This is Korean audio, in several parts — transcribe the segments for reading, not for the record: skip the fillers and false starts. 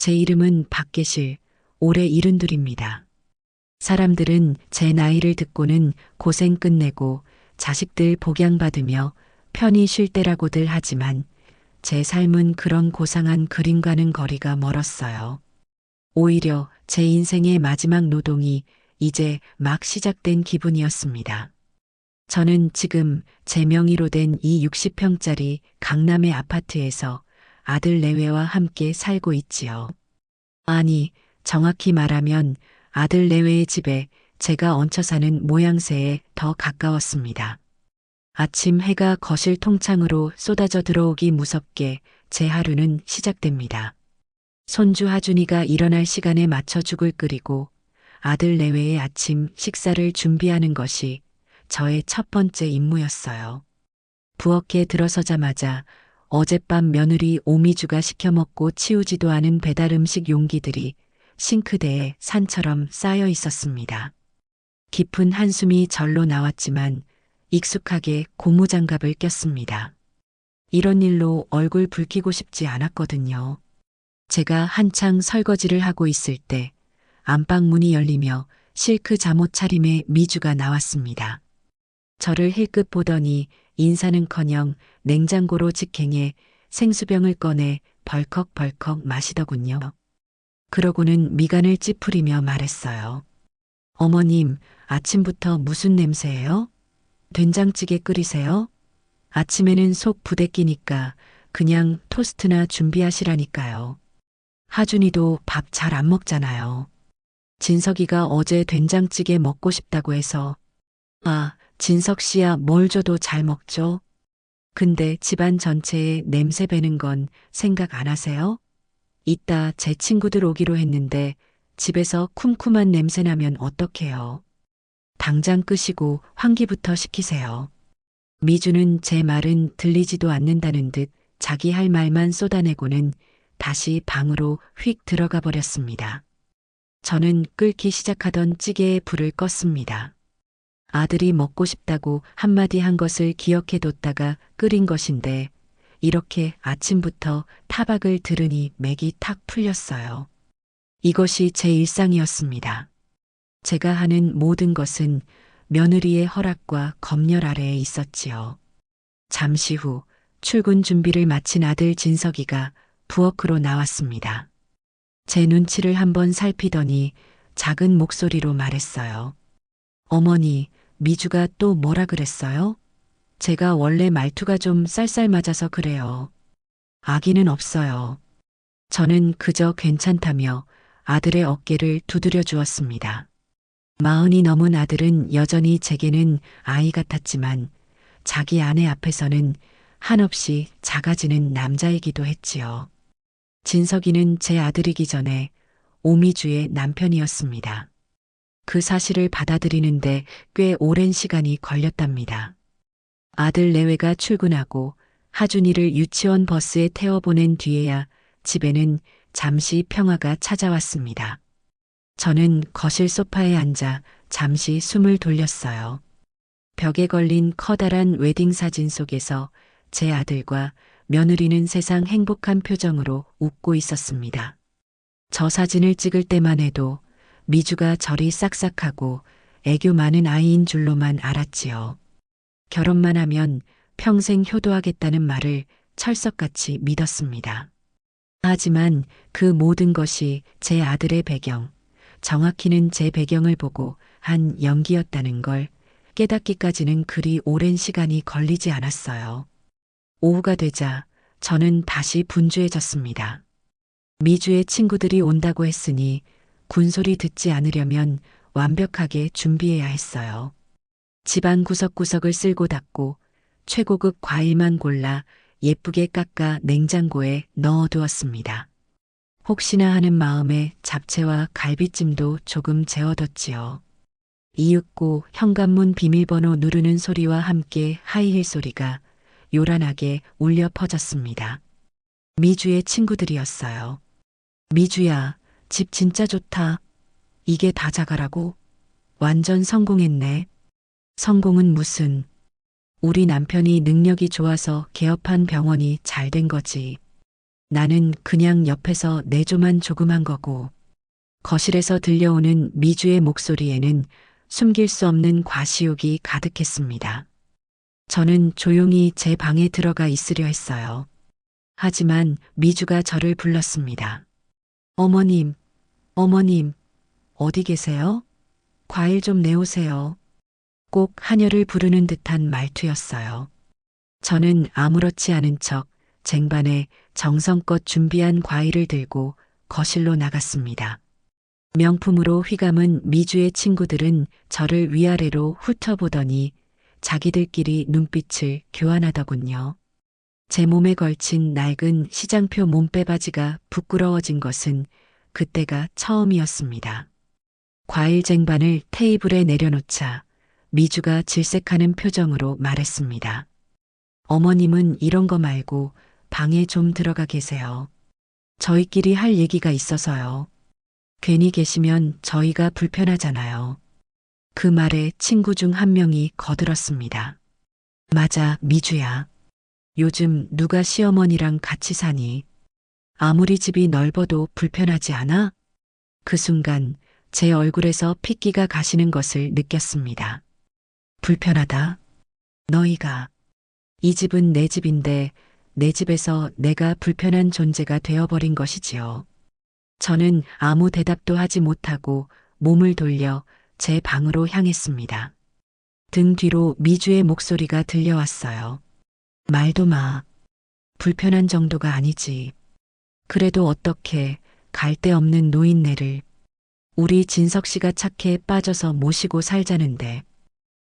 제 이름은 박계실, 올해 72입니다. 사람들은 제 나이를 듣고는 고생 끝내고 자식들 복양받으며 편히 쉴 때라고들 하지만 제 삶은 그런 고상한 그림과는 거리가 멀었어요. 오히려 제 인생의 마지막 노동이 이제 막 시작된 기분이었습니다. 저는 지금 제 명의로 된 이 60평짜리 강남의 아파트에서 아들 내외와 함께 살고 있지요. 아니, 정확히 말하면 아들 내외의 집에 제가 얹혀 사는 모양새에 더 가까웠습니다. 아침 해가 거실 통창으로 쏟아져 들어오기 무섭게 제 하루는 시작됩니다. 손주 하준이가 일어날 시간에 맞춰 죽을 끓이고 아들 내외의 아침 식사를 준비하는 것이 저의 첫 번째 임무였어요. 부엌에 들어서자마자 어젯밤 며느리 오미주가 시켜 먹고 치우지도 않은 배달 음식 용기들이 싱크대에 산처럼 쌓여 있었습니다. 깊은 한숨이 절로 나왔지만 익숙하게 고무장갑을 꼈습니다. 이런 일로 얼굴 붉히고 싶지 않았거든요. 제가 한창 설거지를 하고 있을 때 안방 문이 열리며 실크 잠옷 차림의 미주가 나왔습니다. 저를 힐끗 보더니 인사는커녕 냉장고로 직행해 생수병을 꺼내 벌컥벌컥 마시더군요. 그러고는 미간을 찌푸리며 말했어요. 어머님, 아침부터 무슨 냄새예요? 된장찌개 끓이세요? 아침에는 속 부대끼니까 그냥 토스트나 준비하시라니까요. 하준이도 밥 잘 안 먹잖아요. 진석이가 어제 된장찌개 먹고 싶다고 해서 아, 진석 씨야 뭘 줘도 잘 먹죠? 근데 집안 전체에 냄새 배는 건 생각 안 하세요? 이따 제 친구들 오기로 했는데 집에서 쿰쿰한 냄새 나면 어떡해요? 당장 끄시고 환기부터 시키세요. 미주는 제 말은 들리지도 않는다는 듯 자기 할 말만 쏟아내고는 다시 방으로 휙 들어가 버렸습니다. 저는 끓기 시작하던 찌개에 불을 껐습니다. 아들이 먹고 싶다고 한마디 한 것을 기억해뒀다가 끓인 것인데 이렇게 아침부터 타박을 들으니 맥이 탁 풀렸어요. 이것이 제 일상이었습니다. 제가 하는 모든 것은 며느리의 허락과 검열 아래에 있었지요. 잠시 후 출근 준비를 마친 아들 진석이가 부엌으로 나왔습니다. 제 눈치를 한번 살피더니 작은 목소리로 말했어요. 어머니, 미주가 또 뭐라 그랬어요? 제가 원래 말투가 좀 쌀쌀맞아서 그래요. 아기는 없어요. 저는 그저 괜찮다며 아들의 어깨를 두드려 주었습니다. 40이 넘은 아들은 여전히 제게는 아이 같았지만 자기 아내 앞에서는 한없이 작아지는 남자이기도 했지요. 진석이는 제 아들이기 전에 오미주의 남편이었습니다. 그 사실을 받아들이는데 꽤 오랜 시간이 걸렸답니다. 아들 내외가 출근하고 하준이를 유치원 버스에 태워보낸 뒤에야 집에는 잠시 평화가 찾아왔습니다. 저는 거실 소파에 앉아 잠시 숨을 돌렸어요. 벽에 걸린 커다란 웨딩 사진 속에서 제 아들과 며느리는 세상 행복한 표정으로 웃고 있었습니다. 저 사진을 찍을 때만 해도 미주가 저리 싹싹하고 애교 많은 아이인 줄로만 알았지요. 결혼만 하면 평생 효도하겠다는 말을 철석같이 믿었습니다. 하지만 그 모든 것이 제 아들의 배경, 정확히는 제 배경을 보고 한 연기였다는 걸 깨닫기까지는 그리 오랜 시간이 걸리지 않았어요. 오후가 되자 저는 다시 분주해졌습니다. 미주의 친구들이 온다고 했으니 군소리 듣지 않으려면 완벽하게 준비해야 했어요. 집안 구석구석을 쓸고 닦고 최고급 과일만 골라 예쁘게 깎아 냉장고에 넣어두었습니다. 혹시나 하는 마음에 잡채와 갈비찜도 조금 재워뒀지요. 이윽고 현관문 비밀번호 누르는 소리와 함께 하이힐 소리가 요란하게 울려 퍼졌습니다. 미주의 친구들이었어요. 미주야, 집 진짜 좋다. 이게 다 자가라고? 완전 성공했네. 성공은 무슨. 우리 남편이 능력이 좋아서 개업한 병원이 잘 된 거지. 나는 그냥 옆에서 내조만 조금한 거고. 거실에서 들려오는 미주의 목소리에는 숨길 수 없는 과시욕이 가득했습니다. 저는 조용히 제 방에 들어가 있으려 했어요. 하지만 미주가 저를 불렀습니다. 어머님, 어머님, 어디 계세요? 과일 좀 내오세요. 꼭 하녀를 부르는 듯한 말투였어요. 저는 아무렇지 않은 척 쟁반에 정성껏 준비한 과일을 들고 거실로 나갔습니다. 명품으로 휘감은 미주의 친구들은 저를 위아래로 훑어보더니 자기들끼리 눈빛을 교환하더군요. 제 몸에 걸친 낡은 시장표 몸빼바지가 부끄러워진 것은 그때가 처음이었습니다. 과일 쟁반을 테이블에 내려놓자 미주가 질색하는 표정으로 말했습니다. 어머님은 이런 거 말고 방에 좀 들어가 계세요. 저희끼리 할 얘기가 있어서요. 괜히 계시면 저희가 불편하잖아요. 그 말에 친구 중 한 명이 거들었습니다. 맞아, 미주야. 요즘 누가 시어머니랑 같이 사니? 아무리 집이 넓어도 불편하지 않아? 그 순간 제 얼굴에서 핏기가 가시는 것을 느꼈습니다. 불편하다? 너희가. 이 집은 내 집인데 내 집에서 내가 불편한 존재가 되어버린 것이지요. 저는 아무 대답도 하지 못하고 몸을 돌려 제 방으로 향했습니다. 등 뒤로 미주의 목소리가 들려왔어요. 말도 마. 불편한 정도가 아니지. 그래도 어떻게 갈 데 없는 노인네를. 우리 진석 씨가 착해 빠져서 모시고 살자는데.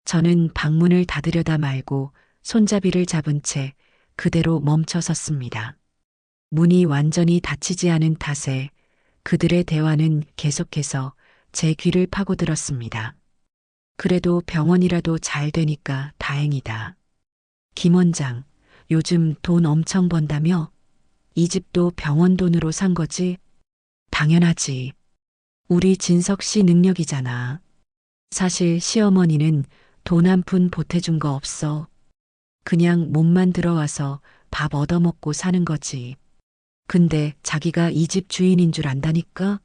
저는 방문을 닫으려다 말고 손잡이를 잡은 채 그대로 멈춰 섰습니다. 문이 완전히 닫히지 않은 탓에 그들의 대화는 계속해서 제 귀를 파고들었습니다. 그래도 병원이라도 잘 되니까 다행이다. 김 원장, 요즘 돈 엄청 번다며? 이 집도 병원 돈으로 산 거지? 당연하지. 우리 진석 씨 능력이잖아. 사실 시어머니는 돈 한 푼 보태준 거 없어. 그냥 몸만 들어와서 밥 얻어먹고 사는 거지. 근데 자기가 이 집 주인인 줄 안다니까?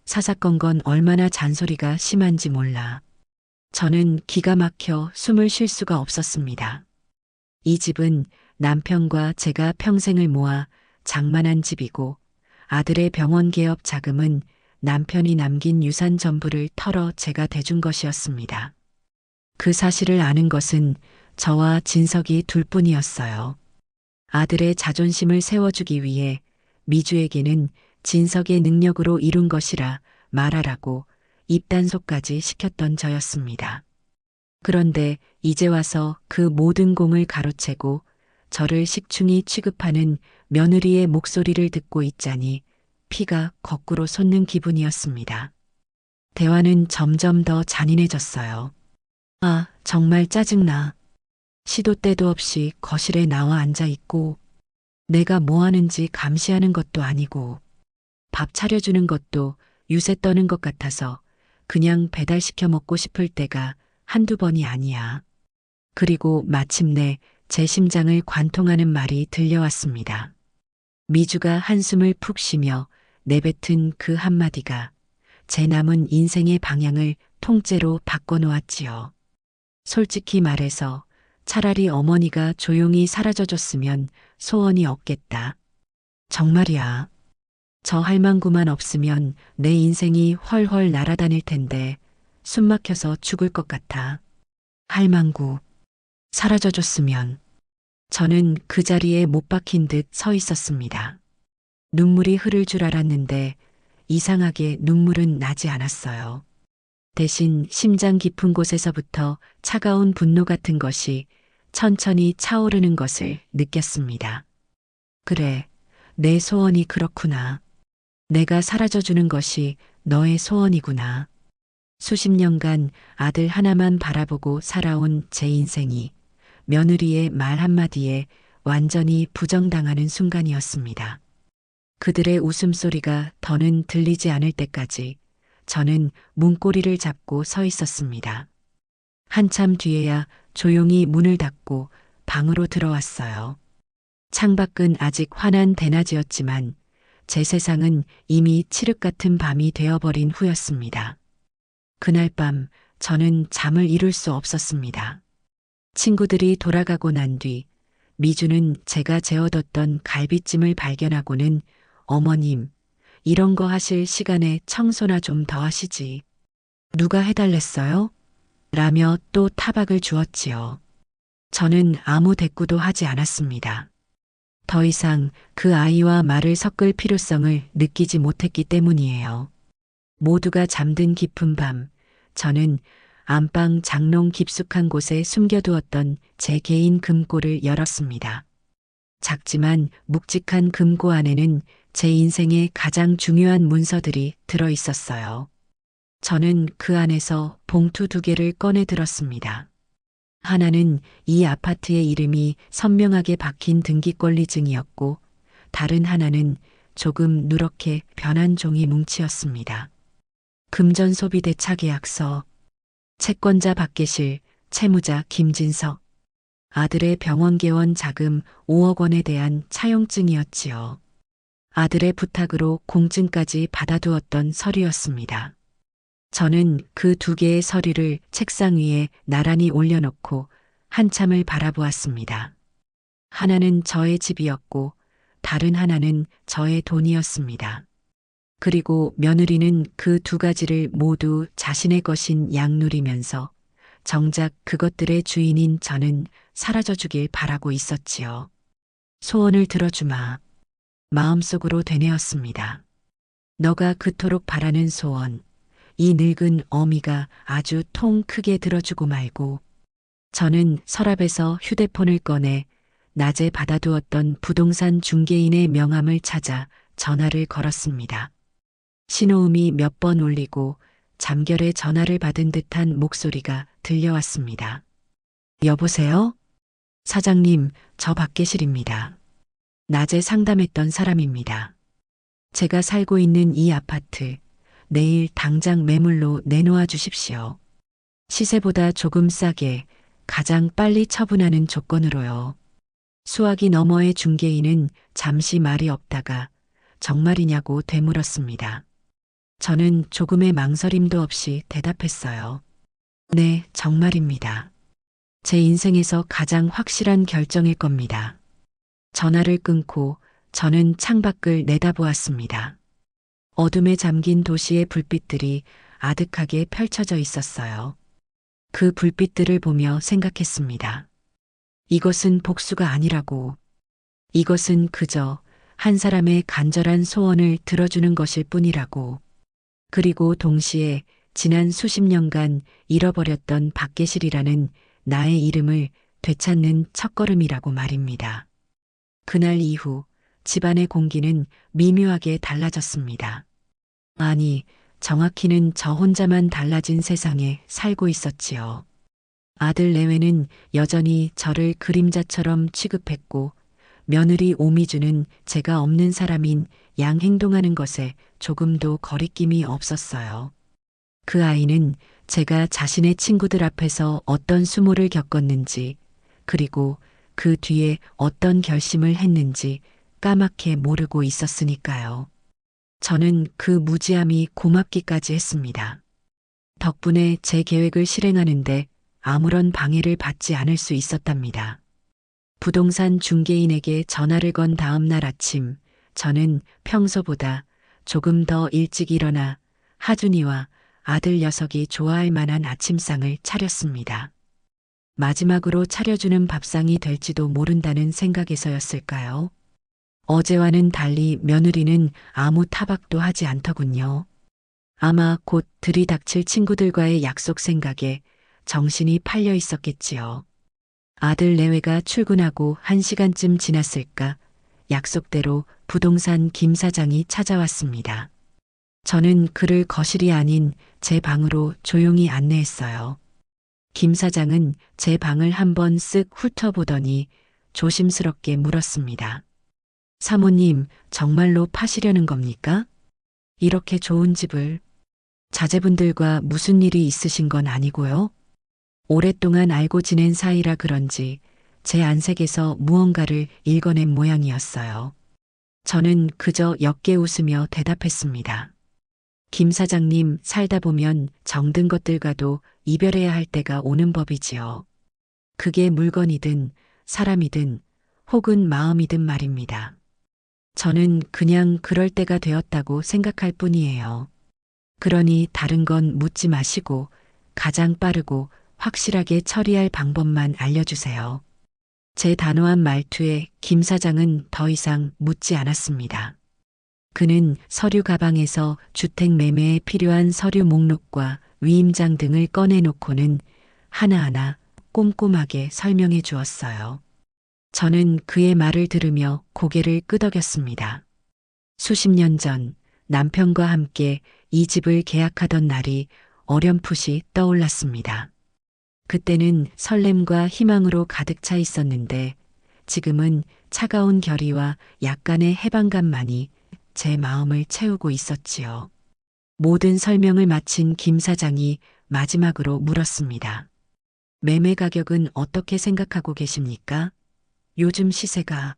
사사건건 얼마나 잔소리가 심한지 몰라. 저는 기가 막혀 숨을 쉴 수가 없었습니다. 이 집은 남편과 제가 평생을 모아 장만한 집이고 아들의 병원 개업 자금은 남편이 남긴 유산 전부를 털어 제가 대준 것이었습니다. 그 사실을 아는 것은 저와 진석이 둘뿐이었어요. 아들의 자존심을 세워주기 위해 미주에게는 진석의 능력으로 이룬 것이라 말하라고 입단속까지 시켰던 저였습니다. 그런데 이제 와서 그 모든 공을 가로채고 저를 식충이 취급하는 며느리의 목소리를 듣고 있자니 피가 거꾸로 솟는 기분이었습니다. 대화는 점점 더 잔인해졌어요. 아, 정말 짜증나. 시도 때도 없이 거실에 나와 앉아 있고 내가 뭐 하는지 감시하는 것도 아니고 밥 차려주는 것도 유세 떠는 것 같아서 그냥 배달시켜 먹고 싶을 때가 한두 번이 아니야. 그리고 마침내 제 심장을 관통하는 말이 들려왔습니다. 미주가 한숨을 푹 쉬며 내뱉은 그 한마디가 제 남은 인생의 방향을 통째로 바꿔놓았지요. 솔직히 말해서 차라리 어머니가 조용히 사라져줬으면 소원이 없겠다. 정말이야. 저 할망구만 없으면 내 인생이 훨훨 날아다닐 텐데 숨 막혀서 죽을 것 같아. 할망구. 사라져줬으면. 저는 그 자리에 못 박힌 듯 서 있었습니다. 눈물이 흐를 줄 알았는데 이상하게 눈물은 나지 않았어요. 대신 심장 깊은 곳에서부터 차가운 분노 같은 것이 천천히 차오르는 것을 느꼈습니다. 그래, 내 소원이 그렇구나. 내가 사라져주는 것이 너의 소원이구나. 수십 년간 아들 하나만 바라보고 살아온 제 인생이 며느리의 말 한마디에 완전히 부정당하는 순간이었습니다. 그들의 웃음소리가 더는 들리지 않을 때까지 저는 문고리를 잡고 서 있었습니다. 한참 뒤에야 조용히 문을 닫고 방으로 들어왔어요. 창밖은 아직 환한 대낮이었지만 제 세상은 이미 칠흑 같은 밤이 되어버린 후였습니다. 그날 밤 저는 잠을 이룰 수 없었습니다. 친구들이 돌아가고 난 뒤 미주는 제가 재워뒀던 갈비찜을 발견하고는 어머님, 이런 거 하실 시간에 청소나 좀 더 하시지. 누가 해달랬어요? 라며 또 타박을 주었지요. 저는 아무 대꾸도 하지 않았습니다. 더 이상 그 아이와 말을 섞을 필요성을 느끼지 못했기 때문이에요. 모두가 잠든 깊은 밤, 저는 안방 장롱 깊숙한 곳에 숨겨두었던 제 개인 금고를 열었습니다. 작지만 묵직한 금고 안에는 제 인생의 가장 중요한 문서들이 들어 있었어요. 저는 그 안에서 봉투 2개를 꺼내 들었습니다. 하나는 이 아파트의 이름이 선명하게 박힌 등기권리증이었고, 다른 하나는 조금 누렇게 변한 종이 뭉치였습니다. 금전 소비 대차 계약서, 채권자 박계실, 채무자 김진석, 아들의 병원 개원 자금 5억 원에 대한 차용증이었지요. 아들의 부탁으로 공증까지 받아두었던 서류였습니다. 저는 그 2개의 서류를 책상 위에 나란히 올려놓고 한참을 바라보았습니다. 하나는 저의 집이었고 다른 하나는 저의 돈이었습니다. 그리고 며느리는 그 2가지를 모두 자신의 것인 양 누리면서 정작 그것들의 주인인 저는 사라져 주길 바라고 있었지요. 소원을 들어주마. 마음속으로 되뇌었습니다. 너가 그토록 바라는 소원, 이 늙은 어미가 아주 통 크게 들어주고 말고. 저는 서랍에서 휴대폰을 꺼내 낮에 받아두었던 부동산 중개인의 명함을 찾아 전화를 걸었습니다. 신호음이 몇 번 울리고 잠결에 전화를 받은 듯한 목소리가 들려왔습니다. 여보세요? 사장님, 저 박계실입니다. 낮에 상담했던 사람입니다. 제가 살고 있는 이 아파트, 내일 당장 매물로 내놓아 주십시오. 시세보다 조금 싸게 가장 빨리 처분하는 조건으로요. 수화기 너머의 중개인은 잠시 말이 없다가 정말이냐고 되물었습니다. 저는 조금의 망설임도 없이 대답했어요. 네, 정말입니다. 제 인생에서 가장 확실한 결정일 겁니다. 전화를 끊고 저는 창밖을 내다보았습니다. 어둠에 잠긴 도시의 불빛들이 아득하게 펼쳐져 있었어요. 그 불빛들을 보며 생각했습니다. 이것은 복수가 아니라고. 이것은 그저 한 사람의 간절한 소원을 들어주는 것일 뿐이라고. 그리고 동시에 지난 수십 년간 잃어버렸던 박계실이라는 나의 이름을 되찾는 첫걸음이라고 말입니다. 그날 이후 집안의 공기는 미묘하게 달라졌습니다. 아니, 정확히는 저 혼자만 달라진 세상에 살고 있었지요. 아들 내외는 여전히 저를 그림자처럼 취급했고 며느리 오미주는 제가 없는 사람인 양 행동하는 것에 조금도 거리낌이 없었어요. 그 아이는 제가 자신의 친구들 앞에서 어떤 수모를 겪었는지 그리고 그 뒤에 어떤 결심을 했는지 까맣게 모르고 있었으니까요. 저는 그 무지함이 고맙기까지 했습니다. 덕분에 제 계획을 실행하는데 아무런 방해를 받지 않을 수 있었답니다. 부동산 중개인에게 전화를 건 다음 날 아침, 저는 평소보다 조금 더 일찍 일어나 하준이와 아들 녀석이 좋아할 만한 아침상을 차렸습니다. 마지막으로 차려주는 밥상이 될지도 모른다는 생각에서였을까요? 어제와는 달리 며느리는 아무 타박도 하지 않더군요. 아마 곧 들이닥칠 친구들과의 약속 생각에 정신이 팔려 있었겠지요. 아들 내외가 출근하고 1시간쯤 지났을까 약속대로 부동산 김 사장이 찾아왔습니다. 저는 그를 거실이 아닌 제 방으로 조용히 안내했어요. 김 사장은 제 방을 한번 쓱 훑어보더니 조심스럽게 물었습니다. 사모님, 정말로 파시려는 겁니까? 이렇게 좋은 집을. 자제분들과 무슨 일이 있으신 건 아니고요? 오랫동안 알고 지낸 사이라 그런지 제 안색에서 무언가를 읽어낸 모양이었어요. 저는 그저 옅게 웃으며 대답했습니다. 김 사장님, 살다 보면 정든 것들과도 이별해야 할 때가 오는 법이지요. 그게 물건이든 사람이든 혹은 마음이든 말입니다. 저는 그냥 그럴 때가 되었다고 생각할 뿐이에요. 그러니 다른 건 묻지 마시고 가장 빠르고 확실하게 처리할 방법만 알려주세요. 제 단호한 말투에 김 사장은 더 이상 묻지 않았습니다. 그는 서류 가방에서 주택 매매에 필요한 서류 목록과 위임장 등을 꺼내놓고는 하나하나 꼼꼼하게 설명해 주었어요. 저는 그의 말을 들으며 고개를 끄덕였습니다. 수십 년 전 남편과 함께 이 집을 계약하던 날이 어렴풋이 떠올랐습니다. 그때는 설렘과 희망으로 가득 차 있었는데 지금은 차가운 결의와 약간의 해방감만이 제 마음을 채우고 있었지요. 모든 설명을 마친 김 사장이 마지막으로 물었습니다. 매매 가격은 어떻게 생각하고 계십니까? 요즘 시세보다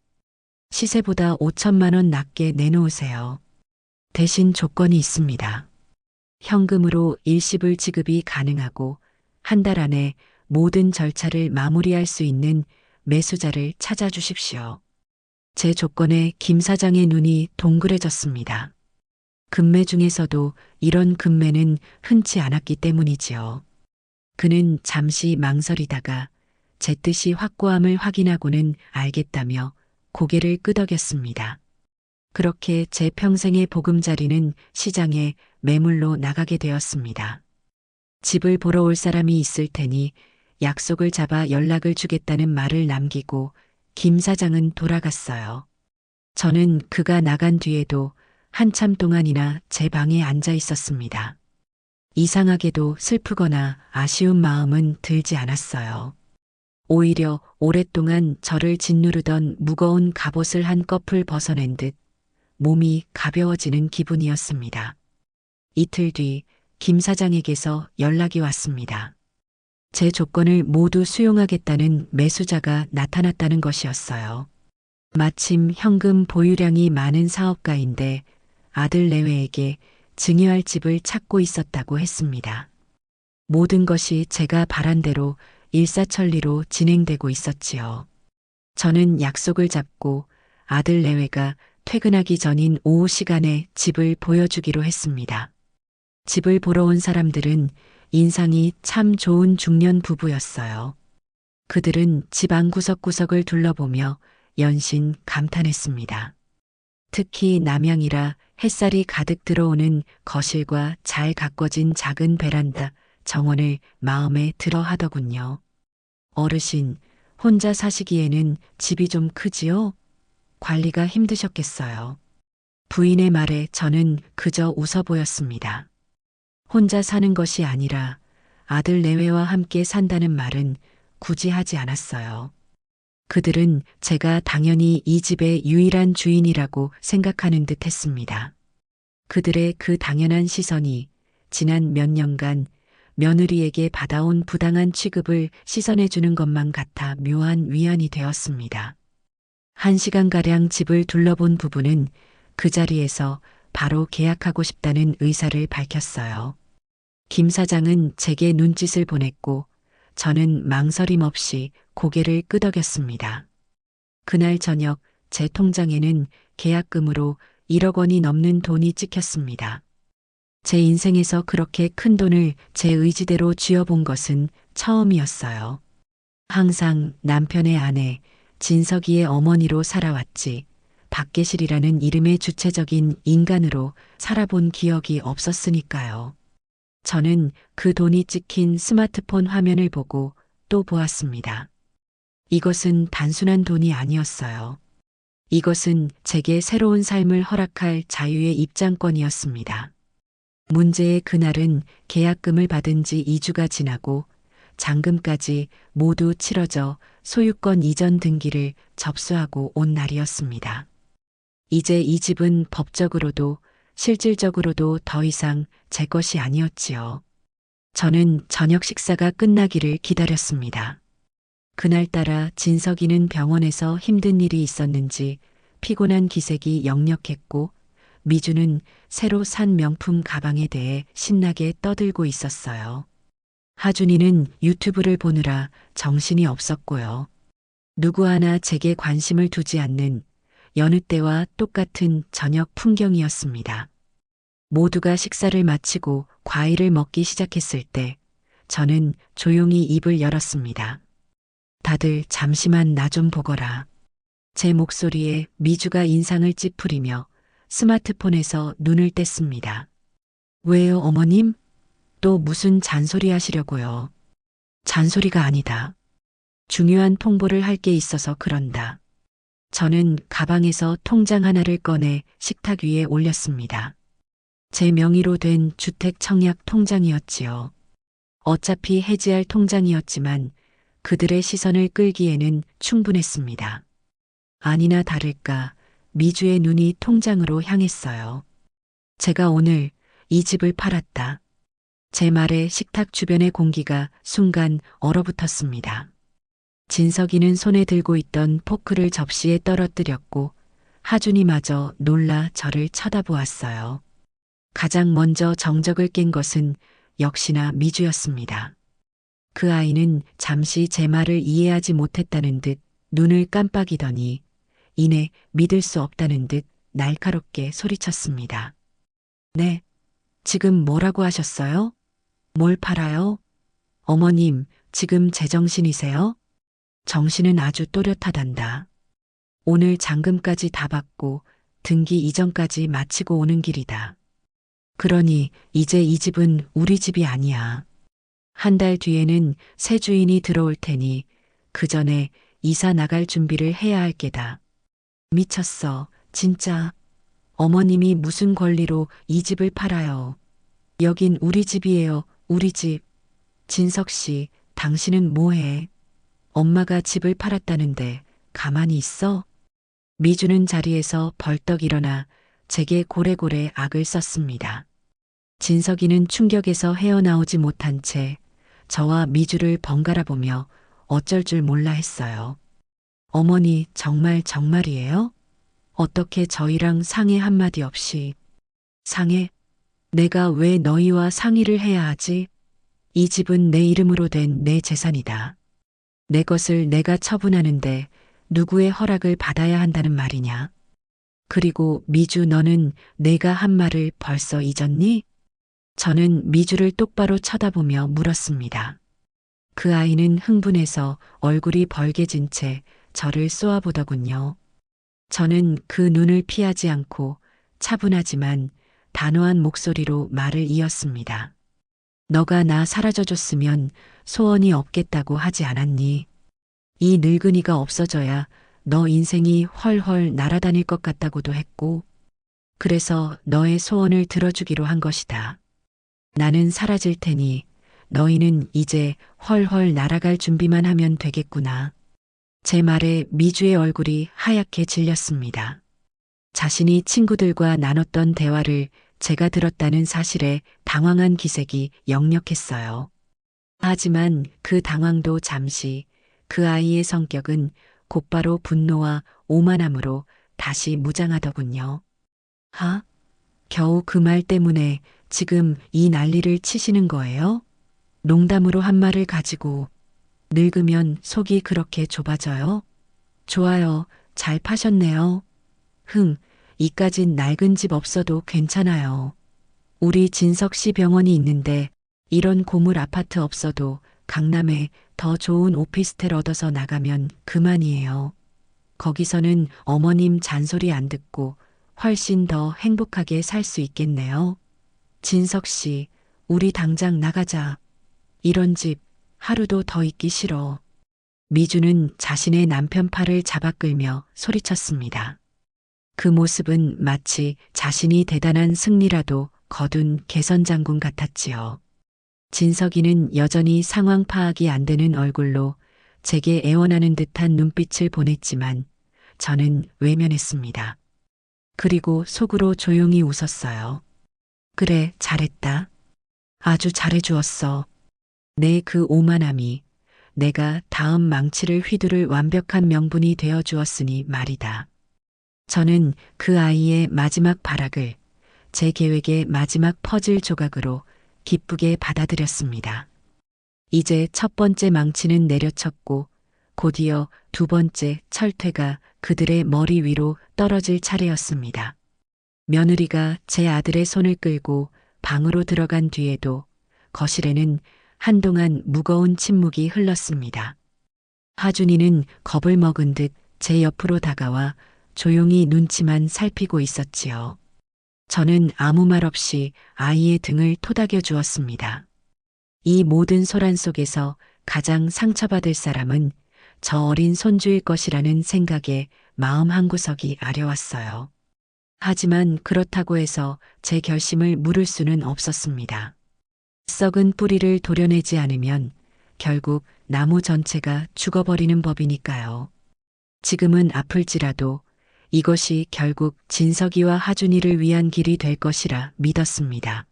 5천만 원 낮게 내놓으세요. 대신 조건이 있습니다. 현금으로 일시불 지급이 가능하고 한 달 안에 모든 절차를 마무리할 수 있는 매수자를 찾아주십시오. 제 조건에 김 사장의 눈이 동그래졌습니다. 금매 중에서도 이런 금매는 흔치 않았기 때문이지요. 그는 잠시 망설이다가 제 뜻이 확고함을 확인하고는 알겠다며 고개를 끄덕였습니다. 그렇게 제 평생의 보금자리는 시장에 매물로 나가게 되었습니다. 집을 보러 올 사람이 있을 테니 약속을 잡아 연락을 주겠다는 말을 남기고 김 사장은 돌아갔어요. 저는 그가 나간 뒤에도 한참 동안이나 제 방에 앉아 있었습니다. 이상하게도 슬프거나 아쉬운 마음은 들지 않았어요. 오히려 오랫동안 저를 짓누르던 무거운 갑옷을 한꺼풀 벗어낸 듯 몸이 가벼워지는 기분이었습니다. 이틀 뒤 김 사장에게서 연락이 왔습니다. 제 조건을 모두 수용하겠다는 매수자가 나타났다는 것이었어요. 마침 현금 보유량이 많은 사업가인데 아들 내외에게 증여할 집을 찾고 있었다고 했습니다. 모든 것이 제가 바란 대로 일사천리로 진행되고 있었지요. 저는 약속을 잡고 아들 내외가 퇴근하기 전인 오후 시간에 집을 보여주기로 했습니다. 집을 보러 온 사람들은 인상이 참 좋은 중년 부부였어요. 그들은 집 안 구석구석을 둘러보며 연신 감탄했습니다. 특히 남양이라 햇살이 가득 들어오는 거실과 잘 가꿔진 작은 베란다, 정원을 마음에 들어 하더군요. 어르신, 혼자 사시기에는 집이 좀 크지요? 관리가 힘드셨겠어요. 부인의 말에 저는 그저 웃어 보였습니다. 혼자 사는 것이 아니라 아들 내외와 함께 산다는 말은 굳이 하지 않았어요. 그들은 제가 당연히 이 집의 유일한 주인이라고 생각하는 듯 했습니다. 그들의 그 당연한 시선이 지난 몇 년간 며느리에게 받아온 부당한 취급을 씻어내주는 것만 같아 묘한 위안이 되었습니다. 1시간가량 집을 둘러본 부부는 그 자리에서 바로 계약하고 싶다는 의사를 밝혔어요. 김 사장은 제게 눈짓을 보냈고 저는 망설임 없이 고개를 끄덕였습니다. 그날 저녁 제 통장에는 계약금으로 1억 원이 넘는 돈이 찍혔습니다. 제 인생에서 그렇게 큰 돈을 제 의지대로 쥐어본 것은 처음이었어요. 항상 남편의 아내, 진석이의 어머니로 살아왔지 박계실이라는 이름의 주체적인 인간으로 살아본 기억이 없었으니까요. 저는 그 돈이 찍힌 스마트폰 화면을 보고 또 보았습니다. 이것은 단순한 돈이 아니었어요. 이것은 제게 새로운 삶을 허락할 자유의 입장권이었습니다. 문제의 그날은 계약금을 받은 지 2주가 지나고 잔금까지 모두 치러져 소유권 이전 등기를 접수하고 온 날이었습니다. 이제 이 집은 법적으로도 실질적으로도 더 이상 제 것이 아니었지요. 저는 저녁 식사가 끝나기를 기다렸습니다. 그날따라 진석이는 병원에서 힘든 일이 있었는지 피곤한 기색이 역력했고 미주는 새로 산 명품 가방에 대해 신나게 떠들고 있었어요. 하준이는 유튜브를 보느라 정신이 없었고요. 누구 하나 제게 관심을 두지 않는 여느 때와 똑같은 저녁 풍경이었습니다. 모두가 식사를 마치고 과일을 먹기 시작했을 때 저는 조용히 입을 열었습니다. 다들 잠시만 나 좀 보거라. 제 목소리에 미주가 인상을 찌푸리며 스마트폰에서 눈을 뗐습니다. 왜요, 어머님? 또 무슨 잔소리 하시려고요? 잔소리가 아니다. 중요한 통보를 할 게 있어서 그런다. 저는 가방에서 통장 하나를 꺼내 식탁 위에 올렸습니다. 제 명의로 된 주택 청약 통장이었지요. 어차피 해지할 통장이었지만 그들의 시선을 끌기에는 충분했습니다. 아니나 다를까 미주의 눈이 통장으로 향했어요. 제가 오늘 이 집을 팔았다. 제 말에 식탁 주변의 공기가 순간 얼어붙었습니다. 진석이는 손에 들고 있던 포크를 접시에 떨어뜨렸고 하준이마저 놀라 저를 쳐다보았어요. 가장 먼저 정적을 깬 것은 역시나 미주였습니다. 그 아이는 잠시 제 말을 이해하지 못했다는 듯 눈을 깜빡이더니 이내 믿을 수 없다는 듯 날카롭게 소리쳤습니다. 네, 지금 뭐라고 하셨어요? 뭘 팔아요? 어머님, 지금 제정신이세요? 정신은 아주 또렷하단다. 오늘 잔금까지 다 받고 등기 이전까지 마치고 오는 길이다. 그러니 이제 이 집은 우리 집이 아니야. 한 달 뒤에는 새 주인이 들어올 테니 그 전에 이사 나갈 준비를 해야 할 게다. 미쳤어, 진짜. 어머님이 무슨 권리로 이 집을 팔아요. 여긴 우리 집이에요, 우리 집. 진석 씨, 당신은 뭐해? 엄마가 집을 팔았다는데 가만히 있어? 미주는 자리에서 벌떡 일어나 제게 고래고래 악을 썼습니다. 진석이는 충격에서 헤어나오지 못한 채 저와 미주를 번갈아 보며 어쩔 줄 몰라 했어요. 어머니, 정말이에요? 어떻게 저희랑 상의 한마디 없이. 상의? 내가 왜 너희와 상의를 해야 하지? 이 집은 내 이름으로 된 내 재산이다. 내 것을 내가 처분하는데 누구의 허락을 받아야 한다는 말이냐? 그리고 미주, 너는 내가 한 말을 벌써 잊었니? 저는 미주를 똑바로 쳐다보며 물었습니다. 그 아이는 흥분해서 얼굴이 벌개진 채 저를 쏘아보더군요. 저는 그 눈을 피하지 않고 차분하지만 단호한 목소리로 말을 이었습니다. 너가 나 사라져줬으면 소원이 없겠다고 하지 않았니? 이 늙은이가 없어져야 너 인생이 훨훨 날아다닐 것 같다고도 했고, 그래서 너의 소원을 들어주기로 한 것이다. 나는 사라질 테니 너희는 이제 훨훨 날아갈 준비만 하면 되겠구나. 제 말에 미주의 얼굴이 하얗게 질렸습니다. 자신이 친구들과 나눴던 대화를 제가 들었다는 사실에 당황한 기색이 역력했어요. 하지만 그 당황도 잠시, 그 아이의 성격은 곧바로 분노와 오만함으로 다시 무장하더군요. 겨우 그 말 때문에 지금 이 난리를 치시는 거예요? 농담으로 한 말을 가지고 늙으면 속이 그렇게 좁아져요? 좋아요, 잘 파셨네요. 이까진 낡은 집 없어도 괜찮아요. 우리 진석 씨 병원이 있는데 이런 고물 아파트 없어도 강남에 더 좋은 오피스텔 얻어서 나가면 그만이에요. 거기서는 어머님 잔소리 안 듣고 훨씬 더 행복하게 살 수 있겠네요. 진석 씨, 우리 당장 나가자. 이런 집 하루도 더 있기 싫어. 미주는 자신의 남편 팔을 잡아 끌며 소리쳤습니다. 그 모습은 마치 자신이 대단한 승리라도 거둔 개선장군 같았지요. 진석이는 여전히 상황 파악이 안 되는 얼굴로 제게 애원하는 듯한 눈빛을 보냈지만 저는 외면했습니다. 그리고 속으로 조용히 웃었어요. 그래, 잘했다. 아주 잘해주었어. 내 그 오만함이, 내가 다음 망치를 휘두를 완벽한 명분이 되어 주었으니 말이다. 저는 그 아이의 마지막 발악을 제 계획의 마지막 퍼즐 조각으로 기쁘게 받아들였습니다. 이제 첫 번째 망치는 내려쳤고 곧이어 두 번째 철퇴가 그들의 머리 위로 떨어질 차례였습니다. 며느리가 제 아들의 손을 끌고 방으로 들어간 뒤에도 거실에는 한동안 무거운 침묵이 흘렀습니다. 하준이는 겁을 먹은 듯 제 옆으로 다가와 조용히 눈치만 살피고 있었지요. 저는 아무 말 없이 아이의 등을 토닥여 주었습니다. 이 모든 소란 속에서 가장 상처받을 사람은 저 어린 손주일 것이라는 생각에 마음 한구석이 아려왔어요. 하지만 그렇다고 해서 제 결심을 물을 수는 없었습니다. 썩은 뿌리를 도려내지 않으면 결국 나무 전체가 죽어버리는 법이니까요. 지금은 아플지라도 이것이 결국 진석이와 하준이를 위한 길이 될 것이라 믿었습니다.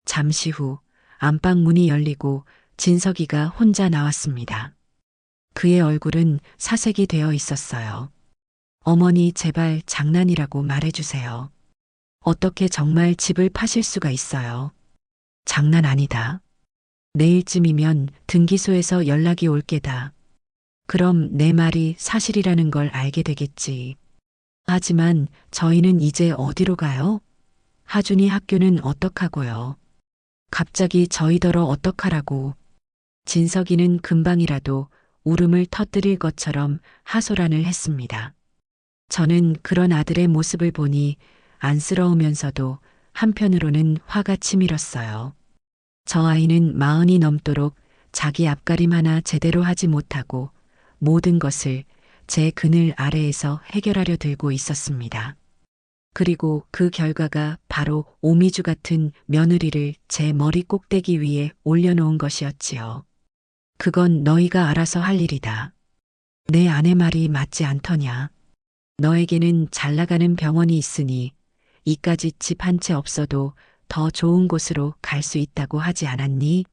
잠시 후 안방 문이 열리고 진석이가 혼자 나왔습니다. 그의 얼굴은 사색이 되어 있었어요. 어머니 제발 장난이라고 말해주세요. 어떻게 정말 집을 파실 수가 있어요. 장난 아니다. 내일쯤이면 등기소에서 연락이 올 게다. 그럼 내 말이 사실이라는 걸 알게 되겠지. 하지만 저희는 이제 어디로 가요? 하준이 학교는 어떡하고요? 갑자기 저희더러 어떡하라고. 진석이는 금방이라도 울음을 터뜨릴 것처럼 하소란을 했습니다. 저는 그런 아들의 모습을 보니 안쓰러우면서도 한편으로는 화가 치밀었어요. 저 아이는 40이 넘도록 자기 앞가림 하나 제대로 하지 못하고 모든 것을 제 그늘 아래에서 해결하려 들고 있었습니다. 그리고 그 결과가 바로 오미주 같은 며느리를 제 머리 꼭대기 위에 올려놓은 것이었지요. 그건 너희가 알아서 할 일이다. 내 아내 말이 맞지 않더냐. 너에게는 잘 나가는 병원이 있으니 이까지 집 한 채 없어도 더 좋은 곳으로 갈 수 있다고 하지 않았니?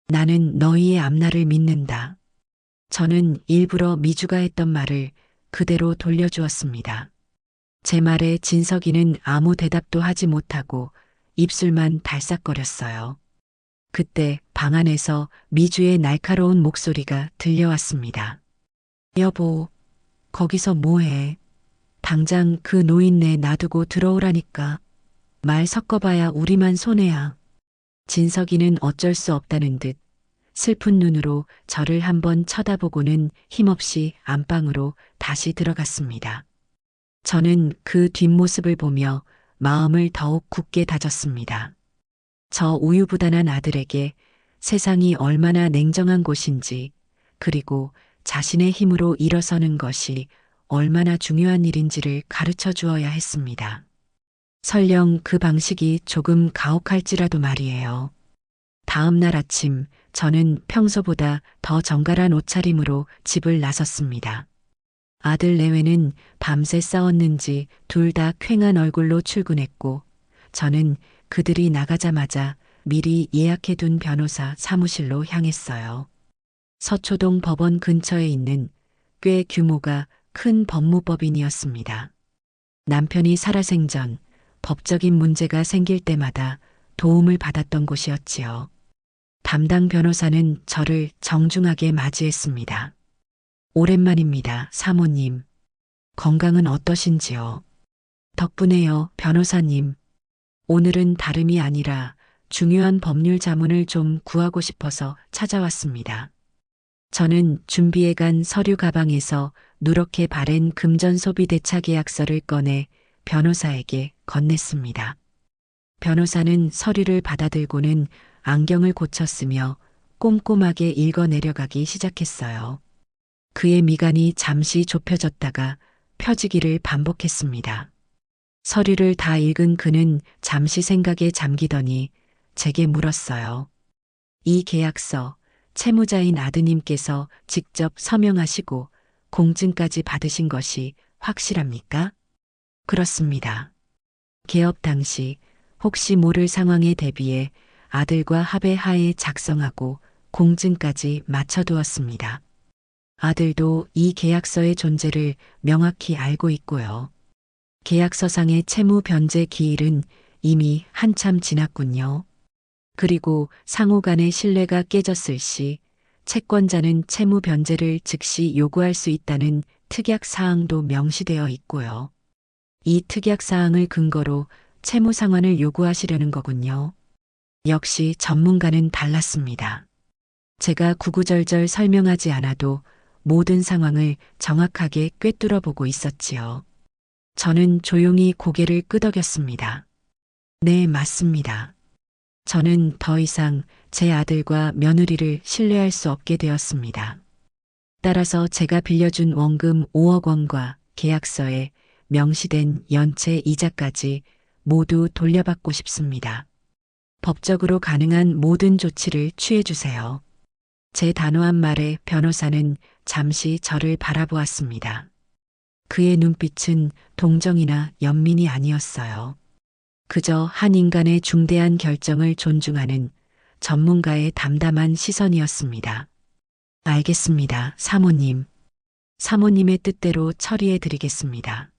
나는 너희의 앞날을 믿는다. 저는 일부러 미주가 했던 말을 그대로 돌려주었습니다. 제 말에 진석이는 아무 대답도 하지 못하고 입술만 달싹거렸어요. 그때 방 안에서 미주의 날카로운 목소리가 들려왔습니다. 여보, 거기서 뭐해? 당장 그 노인네 놔두고 들어오라니까. 말 섞어봐야 우리만 손해야. 진석이는 어쩔 수 없다는 듯 슬픈 눈으로 저를 한번 쳐다보고는 힘없이 안방으로 다시 들어갔습니다. 저는 그 뒷모습을 보며 마음을 더욱 굳게 다졌습니다. 저 우유부단한 아들에게 세상이 얼마나 냉정한 곳인지, 그리고 자신의 힘으로 일어서는 것이 얼마나 중요한 일인지를 가르쳐 주어야 했습니다. 설령 그 방식이 조금 가혹할지라도 말이에요. 다음 날 아침 저는 평소보다 더 정갈한 옷차림으로 집을 나섰습니다. 아들 내외는 밤새 싸웠는지 둘 다 퀭한 얼굴로 출근했고 저는 그들이 나가자마자 미리 예약해둔 변호사 사무실로 향했어요. 서초동 법원 근처에 있는 꽤 규모가 큰 법무법인이었습니다. 남편이 살아생전 법적인 문제가 생길 때마다 도움을 받았던 곳이었지요. 담당 변호사는 저를 정중하게 맞이했습니다. 오랜만입니다, 사모님. 건강은 어떠신지요? 덕분에요, 변호사님. 오늘은 다름이 아니라 중요한 법률 자문을 좀 구하고 싶어서 찾아왔습니다. 저는 준비해간 서류 가방에서 누렇게 바랜 금전 소비 대차 계약서를 꺼내 변호사에게 건넸습니다. 변호사는 서류를 받아들고는 안경을 고쳤으며 꼼꼼하게 읽어 내려가기 시작했어요. 그의 미간이 잠시 좁혀졌다가 펴지기를 반복했습니다. 서류를 다 읽은 그는 잠시 생각에 잠기더니 제게 물었어요. 이 계약서 채무자인 아드님께서 직접 서명하시고 공증까지 받으신 것이 확실합니까? 그렇습니다. 개업 당시 혹시 모를 상황에 대비해 아들과 합의 하에 작성하고 공증까지 마쳐두었습니다. 아들도 이 계약서의 존재를 명확히 알고 있고요. 계약서상의 채무 변제 기일은 이미 한참 지났군요. 그리고 상호 간의 신뢰가 깨졌을 시 채권자는 채무 변제를 즉시 요구할 수 있다는 특약 사항도 명시되어 있고요. 이 특약 사항을 근거로 채무 상환을 요구하시려는 거군요. 역시 전문가는 달랐습니다. 제가 구구절절 설명하지 않아도 모든 상황을 정확하게 꿰뚫어 보고 있었지요. 저는 조용히 고개를 끄덕였습니다. 네, 맞습니다. 저는 더 이상 제 아들과 며느리를 신뢰할 수 없게 되었습니다. 따라서 제가 빌려준 원금 5억 원과 계약서에 명시된 연체 이자까지 모두 돌려받고 싶습니다. 법적으로 가능한 모든 조치를 취해 주세요. 제 단호한 말에 변호사는 잠시 저를 바라보았습니다. 그의 눈빛은 동정이나 연민이 아니었어요. 그저 한 인간의 중대한 결정을 존중하는 전문가의 담담한 시선이었습니다. 알겠습니다, 사모님. 사모님의 뜻대로 처리해 드리겠습니다.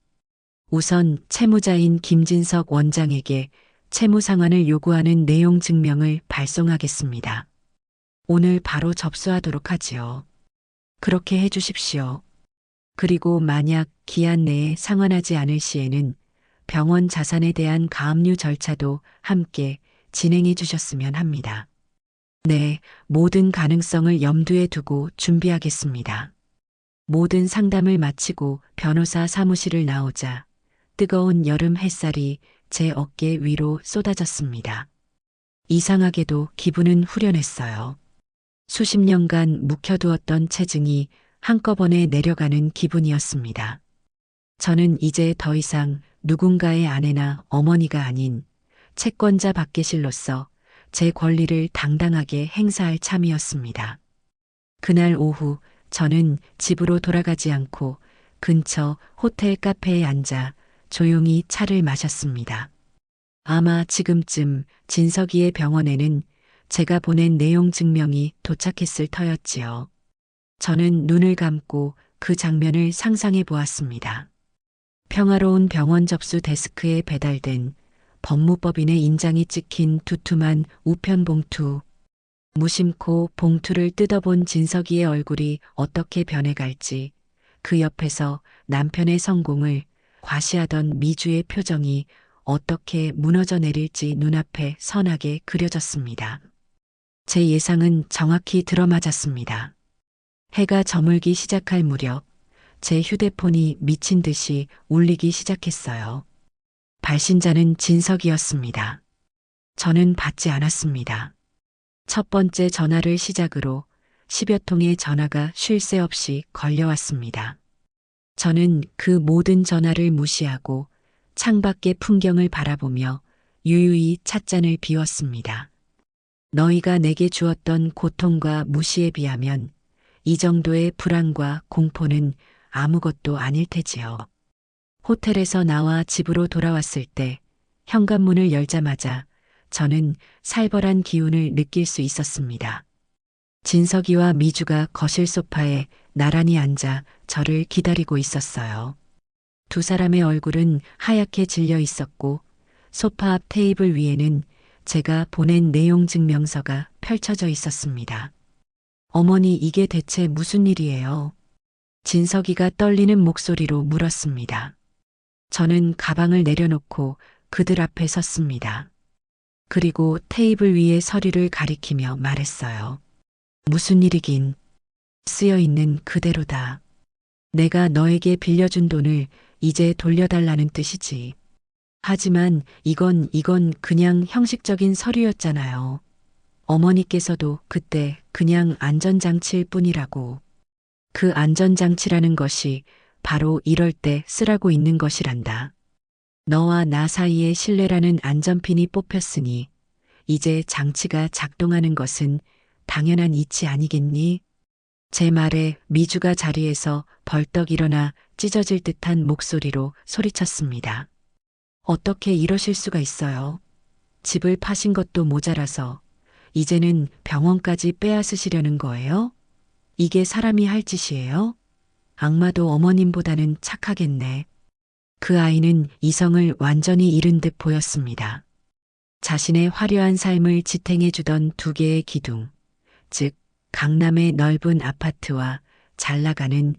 우선 채무자인 김진석 원장에게 채무 상환을 요구하는 내용 증명을 발송하겠습니다. 오늘 바로 접수하도록 하지요. 그렇게 해 주십시오. 그리고 만약 기한 내에 상환하지 않을 시에는 병원 자산에 대한 가압류 절차도 함께 진행해 주셨으면 합니다. 네, 모든 가능성을 염두에 두고 준비하겠습니다. 모든 상담을 마치고 변호사 사무실을 나오자 뜨거운 여름 햇살이 제 어깨 위로 쏟아졌습니다. 이상하게도 기분은 후련했어요. 수십 년간 묵혀두었던 체증이 한꺼번에 내려가는 기분이었습니다. 저는 이제 더 이상 누군가의 아내나 어머니가 아닌 채권자 박계실로서 제 권리를 당당하게 행사할 참이었습니다. 그날 오후 저는 집으로 돌아가지 않고 근처 호텔 카페에 앉아 조용히 차를 마셨습니다. 아마 지금쯤 진석이의 병원에는 제가 보낸 내용 증명이 도착했을 터였지요. 저는 눈을 감고 그 장면을 상상해 보았습니다. 평화로운 병원 접수 데스크에 배달된 법무법인의 인장이 찍힌 두툼한 우편 봉투. 무심코 봉투를 뜯어본 진석이의 얼굴이 어떻게 변해갈지, 그 옆에서 남편의 성공을 과시하던 미주의 표정이 어떻게 무너져 내릴지 눈앞에 선하게 그려졌습니다. 제 예상은 정확히 들어맞았습니다. 해가 저물기 시작할 무렵 제 휴대폰이 미친 듯이 울리기 시작했어요. 발신자는 진석이었습니다. 저는 받지 않았습니다. 첫 번째 전화를 시작으로 10여 통의 전화가 쉴 새 없이 걸려왔습니다. 저는 그 모든 전화를 무시하고 창밖의 풍경을 바라보며 유유히 찻잔을 비웠습니다. 너희가 내게 주었던 고통과 무시에 비하면 이 정도의 불안과 공포는 아무것도 아닐 테지요. 호텔에서 나와 집으로 돌아왔을 때 현관문을 열자마자 저는 살벌한 기운을 느낄 수 있었습니다. 진석이와 미주가 거실 소파에 나란히 앉아 저를 기다리고 있었어요. 두 사람의 얼굴은 하얗게 질려 있었고 소파 앞 테이블 위에는 제가 보낸 내용 증명서가 펼쳐져 있었습니다. 어머니, 이게 대체 무슨 일이에요? 진석이가 떨리는 목소리로 물었습니다. 저는 가방을 내려놓고 그들 앞에 섰습니다. 그리고 테이블 위의 서류를 가리키며 말했어요. 무슨 일이긴. 쓰여 있는 그대로다. 내가 너에게 빌려준 돈을 이제 돌려달라는 뜻이지. 하지만 이건 그냥 형식적인 서류였잖아요. 어머니께서도 그때 그냥 안전장치일 뿐이라고. 그 안전장치라는 것이 바로 이럴 때 쓰라고 있는 것이란다. 너와 나 사이의 신뢰라는 안전핀이 뽑혔으니 이제 장치가 작동하는 것은 당연한 이치 아니겠니? 제 말에 미주가 자리에서 벌떡 일어나 찢어질 듯한 목소리로 소리쳤습니다. 어떻게 이러실 수가 있어요? 집을 파신 것도 모자라서 이제는 병원까지 빼앗으시려는 거예요? 이게 사람이 할 짓이에요? 악마도 어머님보다는 착하겠네. 그 아이는 이성을 완전히 잃은 듯 보였습니다. 자신의 화려한 삶을 지탱해주던 두 개의 기둥, 즉 강남의 넓은 아파트와 잘 나가는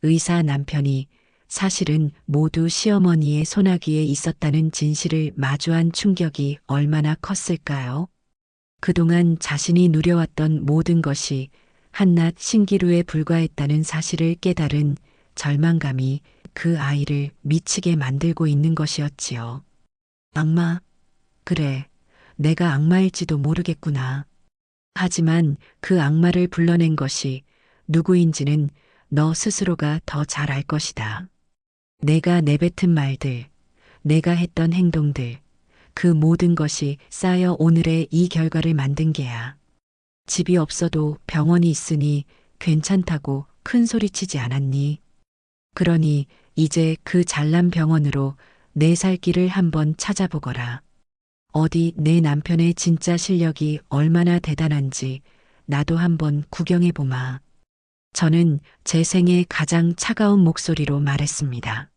의사 남편이 사실은 모두 시어머니의 소나기에 있었다는 진실을 마주한 충격이 얼마나 컸을까요? 그동안 자신이 누려왔던 모든 것이 한낱 신기루에 불과했다는 사실을 깨달은 절망감이 그 아이를 미치게 만들고 있는 것이었지요. 악마, 그래, 내가 악마일지도 모르겠구나. 하지만 그 악마를 불러낸 것이 누구인지는 너 스스로가 더 잘 알 것이다. 내가 내뱉은 말들, 내가 했던 행동들, 그 모든 것이 쌓여 오늘의 이 결과를 만든 게야. 집이 없어도 병원이 있으니 괜찮다고 큰 소리치지 않았니? 그러니 이제 그 잘난 병원으로 내 살 길을 한번 찾아보거라. 어디 내 남편의 진짜 실력이 얼마나 대단한지 나도 한번 구경해보마. 저는 제 생애 가장 차가운 목소리로 말했습니다.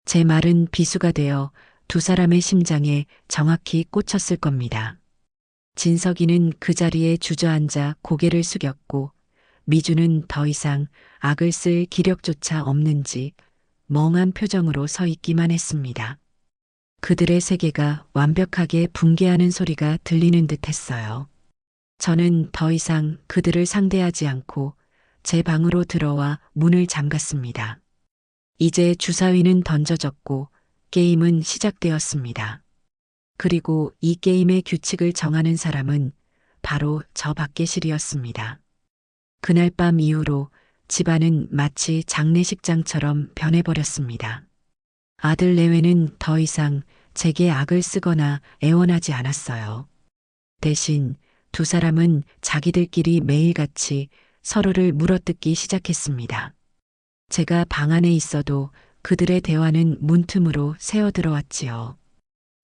제 말은 비수가 되어 두 사람의 심장에 정확히 꽂혔을 겁니다. 진석이는 그 자리에 주저앉아 고개를 숙였고 미주는 더 이상 악을 쓸 기력조차 없는지 멍한 표정으로 서 있기만 했습니다. 그들의 세계가 완벽하게 붕괴하는 소리가 들리는 듯 했어요. 저는 더 이상 그들을 상대하지 않고 제 방으로 들어와 문을 잠갔습니다. 이제 주사위는 던져졌고 게임은 시작되었습니다. 그리고 이 게임의 규칙을 정하는 사람은 바로 저 박계실이었습니다. 그날 밤 이후로 집안은 마치 장례식장처럼 변해버렸습니다. 아들 내외는 더 이상 제게 악을 쓰거나 애원하지 않았어요. 대신 두 사람은 자기들끼리 매일같이 서로를 물어뜯기 시작했습니다. 제가 방 안에 있어도 그들의 대화는 문틈으로 새어들어왔지요.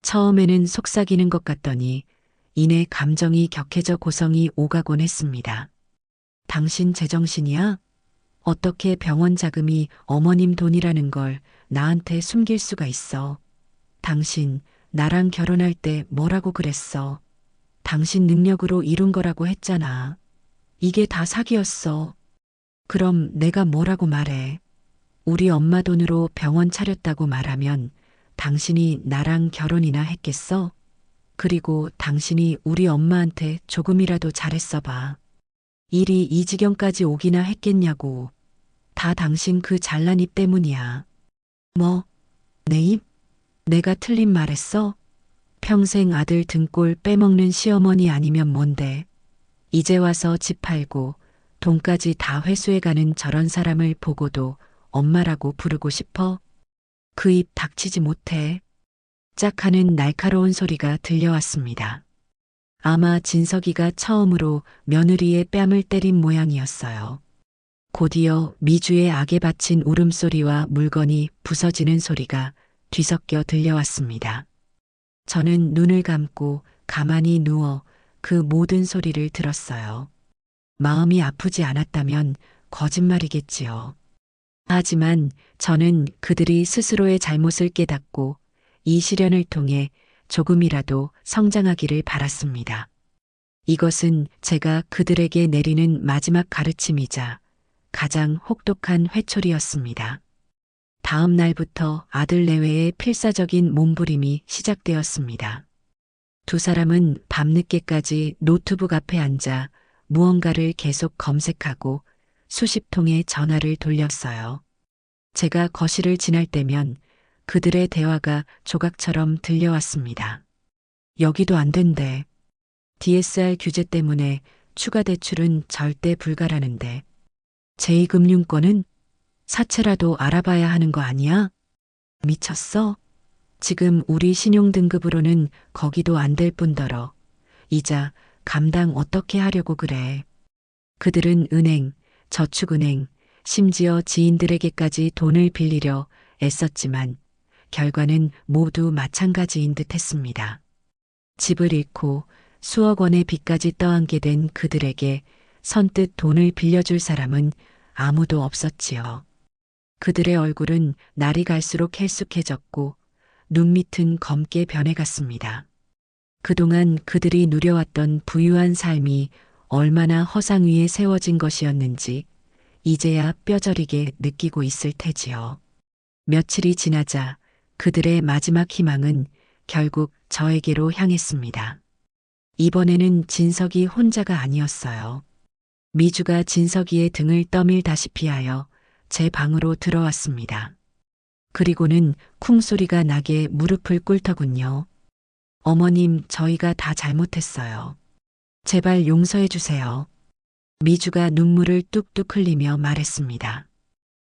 처음에는 속삭이는 것 같더니 이내 감정이 격해져 고성이 오가곤 했습니다. 당신 제정신이야? 어떻게 병원 자금이 어머님 돈이라는 걸 나한테 숨길 수가 있어? 당신 나랑 결혼할 때 뭐라고 그랬어? 당신 능력으로 이룬 거라고 했잖아. 이게 다 사기였어. 그럼 내가 뭐라고 말해? 우리 엄마 돈으로 병원 차렸다고 말하면 당신이 나랑 결혼이나 했겠어? 그리고 당신이 우리 엄마한테 조금이라도 잘했어 봐. 일이 이 지경까지 오기나 했겠냐고. 다 당신 그 잘난 입 때문이야. 뭐? 내 입? 내가 틀린 말했어? 평생 아들 등골 빼먹는 시어머니 아니면 뭔데? 이제 와서 집 팔고 돈까지 다 회수해가는 저런 사람을 보고도 엄마라고 부르고 싶어? 그 입 닥치지 못해. 짝 하는 날카로운 소리가 들려왔습니다. 아마 진석이가 처음으로 며느리의 뺨을 때린 모양이었어요. 곧이어 미주의 악에 바친 울음소리와 물건이 부서지는 소리가 뒤섞여 들려왔습니다. 저는 눈을 감고 가만히 누워 그 모든 소리를 들었어요. 마음이 아프지 않았다면 거짓말이겠지요. 하지만 저는 그들이 스스로의 잘못을 깨닫고 이 시련을 통해 조금이라도 성장하기를 바랐습니다. 이것은 제가 그들에게 내리는 마지막 가르침이자 가장 혹독한 회초리였습니다. 다음 날부터 아들 내외의 필사적인 몸부림이 시작되었습니다. 두 사람은 밤늦게까지 노트북 앞에 앉아 무언가를 계속 검색하고 수십 통의 전화를 돌렸어요. 제가 거실을 지날 때면 그들의 대화가 조각처럼 들려왔습니다. 여기도 안 된대. DSR 규제 때문에 추가 대출은 절대 불가라는데. 제2금융권은 사채라도 알아봐야 하는 거 아니야? 미쳤어? 지금 우리 신용등급으로는 거기도 안 될 뿐더러 이자 감당 어떻게 하려고 그래. 그들은 은행, 저축은행, 심지어 지인들에게까지 돈을 빌리려 애썼지만 결과는 모두 마찬가지인 듯 했습니다. 집을 잃고 수억 원의 빚까지 떠안게 된 그들에게 선뜻 돈을 빌려줄 사람은 아무도 없었지요. 그들의 얼굴은 날이 갈수록 her숙해졌고 눈밑은 검게 변해갔습니다. 그동안 그들이 누려왔던 부유한 삶이 얼마나 허상 위에 세워진 것이었는지 이제야 뼈저리게 느끼고 있을 테지요. 며칠이 지나자 그들의 마지막 희망은 결국 저에게로 향했습니다. 이번에는 진석이 혼자가 아니었어요. 미주가 진석이의 등을 떠밀다시피 하여 제 방으로 들어왔습니다. 그리고는 쿵소리가 나게 무릎을 꿇더군요. 어머님, 저희가 다 잘못했어요. 제발 용서해 주세요. 미주가 눈물을 뚝뚝 흘리며 말했습니다.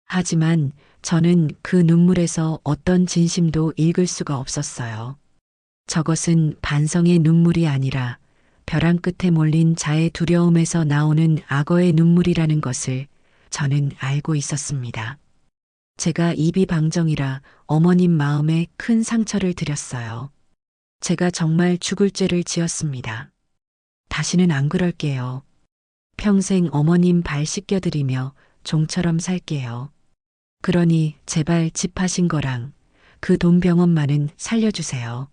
하지만 저는 그 눈물에서 어떤 진심도 읽을 수가 없었어요. 저것은 반성의 눈물이 아니라 벼랑 끝에 몰린 자의 두려움에서 나오는 악어의 눈물이라는 것을 저는 알고 있었습니다. 제가 입이 방정이라 어머님 마음에 큰 상처를 드렸어요. 제가 정말 죽을 죄를 지었습니다. 다시는 안 그럴게요. 평생 어머님 발 씻겨드리며 종처럼 살게요. 그러니 제발 집 하신 거랑 그 돈 병원만은 살려주세요.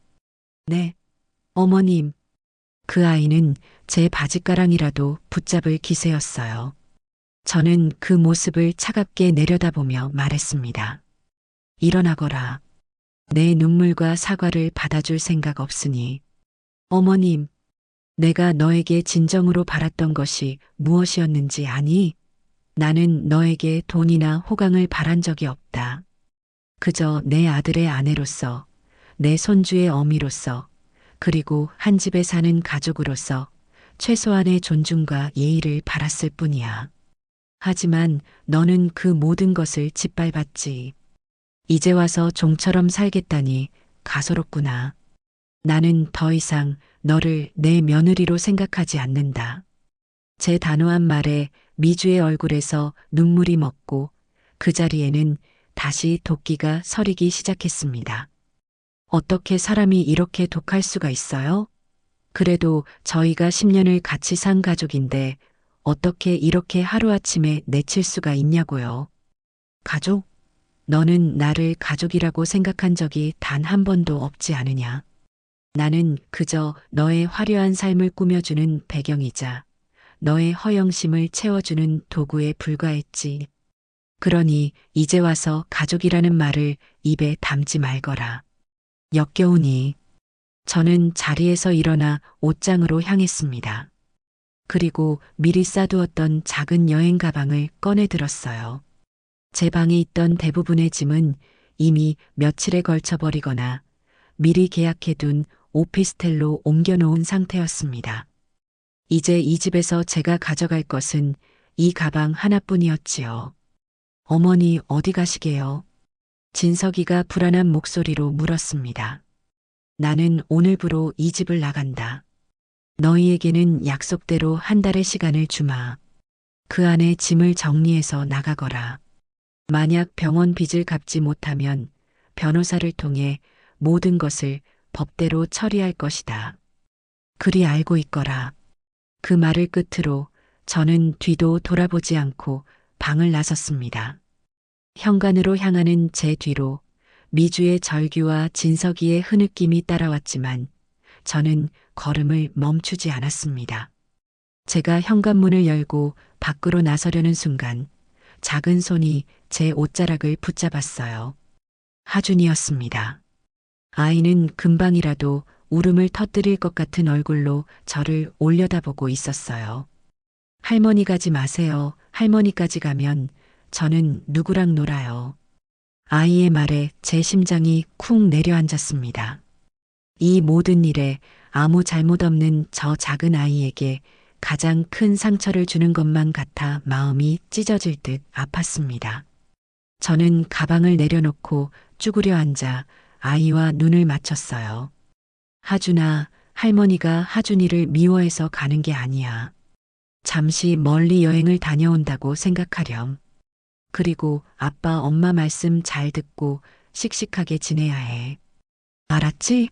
네, 어머님. 그 아이는 제 바짓가랑이라도 붙잡을 기세였어요. 저는 그 모습을 차갑게 내려다보며 말했습니다. 일어나거라. 내 눈물과 사과를 받아줄 생각 없으니. 어머님, 내가 너에게 진정으로 바랐던 것이 무엇이었는지 아니? 나는 너에게 돈이나 호강을 바란 적이 없다. 그저 내 아들의 아내로서, 내 손주의 어미로서, 그리고 한 집에 사는 가족으로서 최소한의 존중과 예의를 바랐을 뿐이야. 하지만 너는 그 모든 것을 짓밟았지. 이제 와서 종처럼 살겠다니 가소롭구나. 나는 더 이상 너를 내 며느리로 생각하지 않는다. 제 단호한 말에 미주의 얼굴에서 눈물이 멎고 그 자리에는 다시 도끼가 서리기 시작했습니다. 어떻게 사람이 이렇게 독할 수가 있어요? 그래도 저희가 10년을 같이 산 가족인데 어떻게 이렇게 하루아침에 내칠 수가 있냐고요. 가족? 너는 나를 가족이라고 생각한 적이 단 한 번도 없지 않으냐. 나는 그저 너의 화려한 삶을 꾸며주는 배경이자 너의 허영심을 채워주는 도구에 불과했지. 그러니 이제 와서 가족이라는 말을 입에 담지 말거라. 역겨우니 저는 자리에서 일어나 옷장으로 향했습니다. 그리고 미리 싸두었던 작은 여행 가방을 꺼내 들었어요. 제 방에 있던 대부분의 짐은 이미 며칠에 걸쳐 버리거나 미리 계약해둔 오피스텔로 옮겨놓은 상태였습니다. 이제 이 집에서 제가 가져갈 것은 이 가방 하나뿐이었지요. 어머니 어디 가시게요? 진석이가 불안한 목소리로 물었습니다. 나는 오늘부로 이 집을 나간다. 너희에게는 약속대로 한 달의 시간을 주마. 그 안에 짐을 정리해서 나가거라. 만약 병원 빚을 갚지 못하면 변호사를 통해 모든 것을 법대로 처리할 것이다. 그리 알고 있거라. 그 말을 끝으로 저는 뒤도 돌아보지 않고 방을 나섰습니다. 현관으로 향하는 제 뒤로 미주의 절규와 진석이의 흐느낌이 따라왔지만 저는 걸음을 멈추지 않았습니다. 제가 현관문을 열고 밖으로 나서려는 순간 작은 손이 제 옷자락을 붙잡았어요. 하준이었습니다. 아이는 금방이라도 울음을 터뜨릴 것 같은 얼굴로 저를 올려다보고 있었어요. 할머니 가지 마세요. 할머니까지 가면 저는 누구랑 놀아요. 아이의 말에 제 심장이 쿵 내려앉았습니다. 이 모든 일에 아무 잘못 없는 저 작은 아이에게 가장 큰 상처를 주는 것만 같아 마음이 찢어질 듯 아팠습니다. 저는 가방을 내려놓고 쭈그려 앉아 아이와 눈을 맞췄어요. 하준아, 할머니가 하준이를 미워해서 가는 게 아니야. 잠시 멀리 여행을 다녀온다고 생각하렴. 그리고 아빠 엄마 말씀 잘 듣고 씩씩하게 지내야 해. 알았지?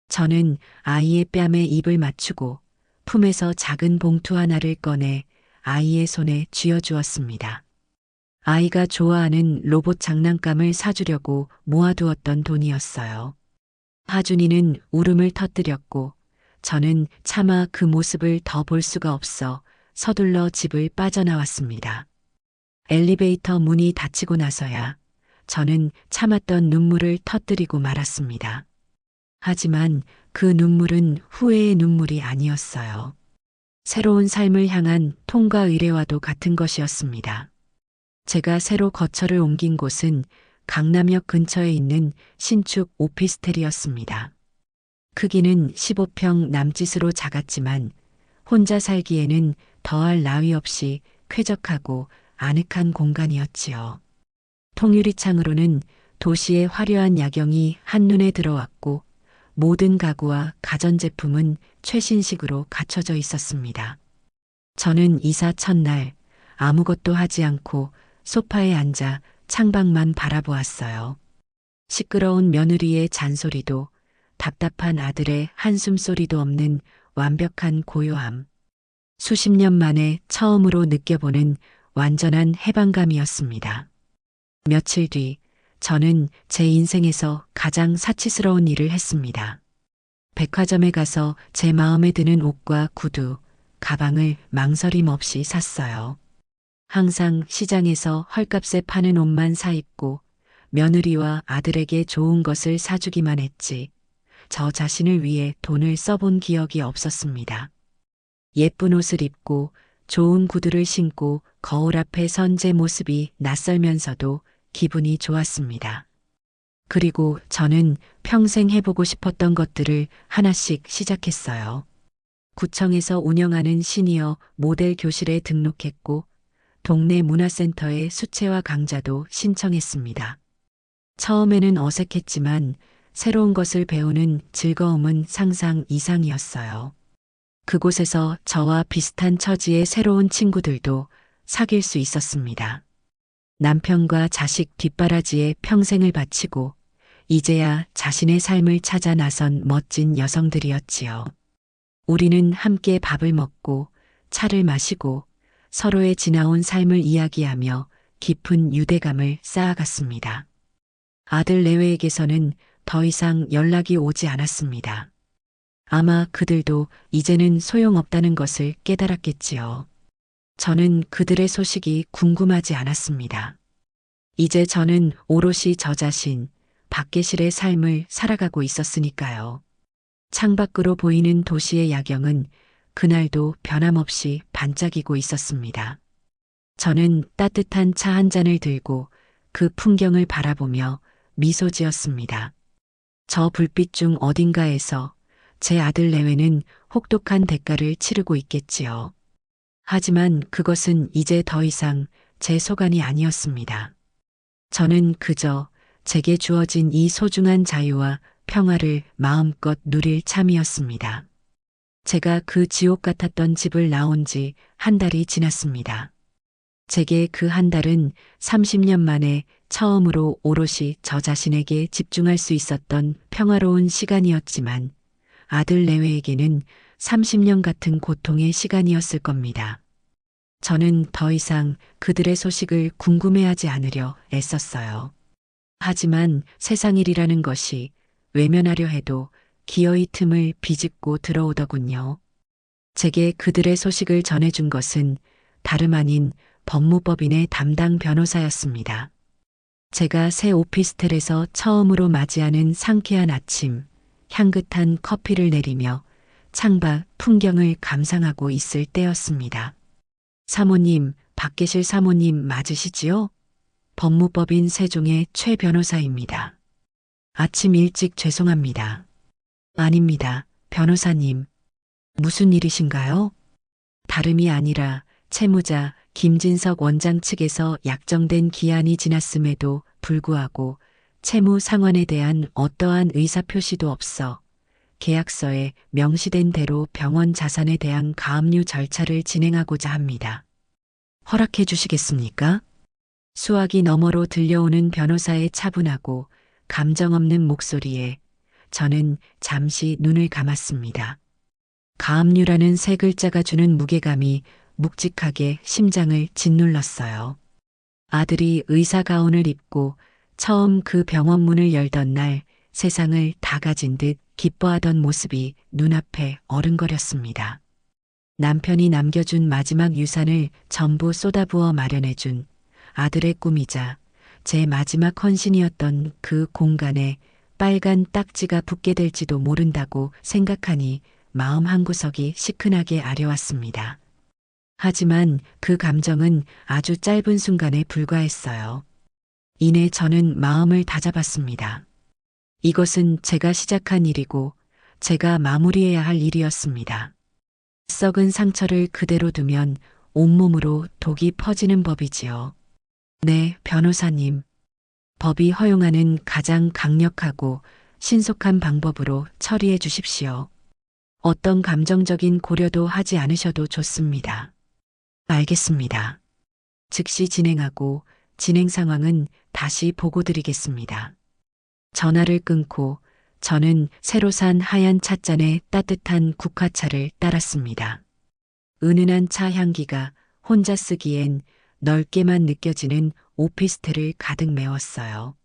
저는 아이의 뺨에 입을 맞추고 품에서 작은 봉투 하나를 꺼내 아이의 손에 쥐어주었습니다. 아이가 좋아하는 로봇 장난감을 사주려고 모아두었던 돈이었어요. 하준이는 울음을 터뜨렸고 저는 차마 그 모습을 더 볼 수가 없어 서둘러 집을 빠져나왔습니다. 엘리베이터 문이 닫히고 나서야 저는 참았던 눈물을 터뜨리고 말았습니다. 하지만 그 눈물은 후회의 눈물이 아니었어요. 새로운 삶을 향한 통과 의례와도 같은 것이었습니다. 제가 새로 거처를 옮긴 곳은 강남역 근처에 있는 신축 오피스텔이었습니다. 크기는 15평 남짓으로 작았지만 혼자 살기에는 더할 나위 없이 쾌적하고 아늑한 공간이었지요. 통유리창으로는 도시의 화려한 야경이 한눈에 들어왔고 모든 가구와 가전제품은 최신식으로 갖춰져 있었습니다. 저는 이사 첫날 아무것도 하지 않고 소파에 앉아 창밖만 바라보았어요. 시끄러운 며느리의 잔소리도 답답한 아들의 한숨 소리도 없는 완벽한 고요함. 수십 년 만에 처음으로 느껴보는 완전한 해방감이었습니다. 며칠 뒤 저는 제 인생에서 가장 사치스러운 일을 했습니다. 백화점에 가서 제 마음에 드는 옷과 구두, 가방을 망설임 없이 샀어요. 항상 시장에서 헐값에 파는 옷만 사 입고 며느리와 아들에게 좋은 것을 사주기만 했지 저 자신을 위해 돈을 써본 기억이 없었습니다. 예쁜 옷을 입고 좋은 구두를 신고 거울 앞에 선 제 모습이 낯설면서도 기분이 좋았습니다. 그리고 저는 평생 해보고 싶었던 것들을 하나씩 시작했어요. 구청에서 운영하는 시니어 모델 교실에 등록했고 동네 문화센터에 수채화 강좌도 신청했습니다. 처음에는 어색했지만 새로운 것을 배우는 즐거움은 상상 이상이었어요. 그곳에서 저와 비슷한 처지의 새로운 친구들도 사귈 수 있었습니다. 남편과 자식 뒷바라지에 평생을 바치고 이제야 자신의 삶을 찾아 나선 멋진 여성들이었지요. 우리는 함께 밥을 먹고 차를 마시고 서로의 지나온 삶을 이야기하며 깊은 유대감을 쌓아갔습니다. 아들 내외에게서는 더 이상 연락이 오지 않았습니다. 아마 그들도 이제는 소용없다는 것을 깨달았겠지요. 저는 그들의 소식이 궁금하지 않았습니다. 이제 저는 오롯이 저 자신, 박계실의 삶을 살아가고 있었으니까요. 창밖으로 보이는 도시의 야경은 그날도 변함없이 반짝이고 있었습니다. 저는 따뜻한 차 한 잔을 들고 그 풍경을 바라보며 미소 지었습니다. 저 불빛 중 어딘가에서 제 아들 내외는 혹독한 대가를 치르고 있겠지요. 하지만 그것은 이제 더 이상 제 소관이 아니었습니다. 저는 그저 제게 주어진 이 소중한 자유와 평화를 마음껏 누릴 참이었습니다. 제가 그 지옥 같았던 집을 나온 지 한 달이 지났습니다. 제게 그 한 달은 30년 만에 처음으로 오롯이 저 자신에게 집중할 수 있었던 평화로운 시간이었지만 아들 내외에게는 30년 같은 고통의 시간이었을 겁니다. 저는 더 이상 그들의 소식을 궁금해하지 않으려 애썼어요. 하지만 세상 일이라는 것이 외면하려 해도 기어이 틈을 비집고 들어오더군요. 제게 그들의 소식을 전해준 것은 다름 아닌 법무법인의 담당 변호사였습니다. 제가 새 오피스텔에서 처음으로 맞이하는 상쾌한 아침, 향긋한 커피를 내리며 창밖 풍경을 감상하고 있을 때였습니다. 사모님, 박계실 사모님 맞으시지요? 법무법인 세종의 최 변호사입니다. 아침 일찍 죄송합니다. 아닙니다, 변호사님. 무슨 일이신가요? 다름이 아니라 채무자 김진석 원장 측에서 약정된 기한이 지났음에도 불구하고 채무 상환에 대한 어떠한 의사표시도 없어 계약서에 명시된 대로 병원 자산에 대한 가압류 절차를 진행하고자 합니다. 허락해 주시겠습니까? 수화기 너머로 들려오는 변호사의 차분하고 감정 없는 목소리에 저는 잠시 눈을 감았습니다. 가압류라는 세 글자가 주는 무게감이 묵직하게 심장을 짓눌렀어요. 아들이 의사 가운을 입고 처음 그 병원 문을 열던 날 세상을 다 가진 듯 기뻐하던 모습이 눈앞에 어른거렸습니다. 남편이 남겨준 마지막 유산을 전부 쏟아부어 마련해준 아들의 꿈이자 제 마지막 헌신이었던 그 공간에 빨간 딱지가 붙게 될지도 모른다고 생각하니 마음 한구석이 시큰하게 아려왔습니다. 하지만 그 감정은 아주 짧은 순간에 불과했어요. 이내 저는 마음을 다잡았습니다. 이것은 제가 시작한 일이고 제가 마무리해야 할 일이었습니다. 썩은 상처를 그대로 두면 온몸으로 독이 퍼지는 법이지요. 네, 변호사님. 법이 허용하는 가장 강력하고 신속한 방법으로 처리해 주십시오. 어떤 감정적인 고려도 하지 않으셔도 좋습니다. 알겠습니다. 즉시 진행하고 진행 상황은 다시 보고 드리겠습니다. 전화를 끊고 저는 새로 산 하얀 찻잔에 따뜻한 국화차를 따랐습니다. 은은한 차 향기가 혼자 쓰기엔 넓게만 느껴지는 오피스텔을 가득 메웠어요.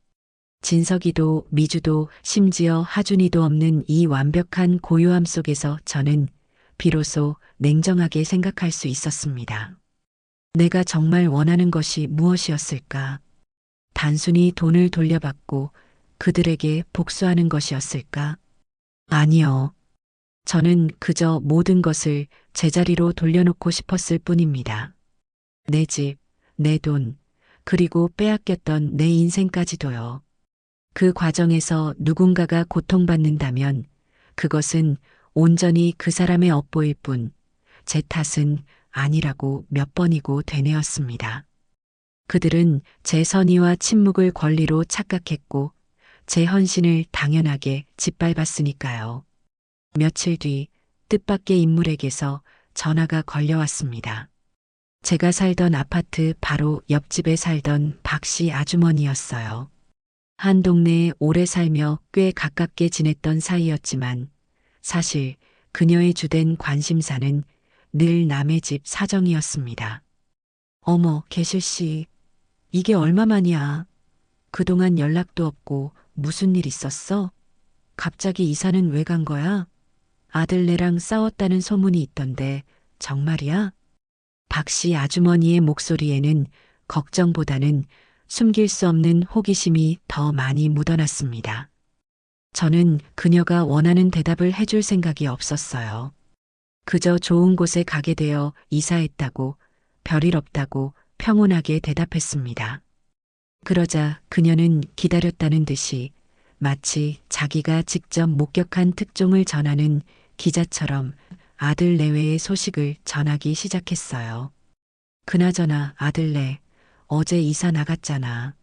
진석이도 미주도 심지어 하준이도 없는 이 완벽한 고요함 속에서 저는 비로소 냉정하게 생각할 수 있었습니다. 내가 정말 원하는 것이 무엇이었을까? 단순히 돈을 돌려받고 그들에게 복수하는 것이었을까? 아니요. 저는 그저 모든 것을 제자리로 돌려놓고 싶었을 뿐입니다. 내 집, 내 돈, 그리고 빼앗겼던 내 인생까지도요. 그 과정에서 누군가가 고통받는다면 그것은 온전히 그 사람의 업보일 뿐, 제 탓은 아니라고 몇 번이고 되뇌었습니다. 그들은 제 선의와 침묵을 권리로 착각했고 제 헌신을 당연하게 짓밟았으니까요. 며칠 뒤 뜻밖의 인물에게서 전화가 걸려왔습니다. 제가 살던 아파트 바로 옆집에 살던 박씨 아주머니였어요. 한 동네에 오래 살며 꽤 가깝게 지냈던 사이였지만 사실 그녀의 주된 관심사는 늘 남의 집 사정이었습니다. 어머, 계실 씨. 이게 얼마만이야? 그동안 연락도 없고 무슨 일 있었어? 갑자기 이사는 왜 간 거야? 아들네랑 싸웠다는 소문이 있던데 정말이야? 박씨 아주머니의 목소리에는 걱정보다는 숨길 수 없는 호기심이 더 많이 묻어났습니다. 저는 그녀가 원하는 대답을 해줄 생각이 없었어요. 그저 좋은 곳에 가게 되어 이사했다고, 별일 없다고 평온하게 대답했습니다. 그러자 그녀는 기다렸다는 듯이 마치 자기가 직접 목격한 특종을 전하는 기자처럼 아들 내외의 소식을 전하기 시작했어요. 그나저나 아들네, 어제 이사 나갔잖아.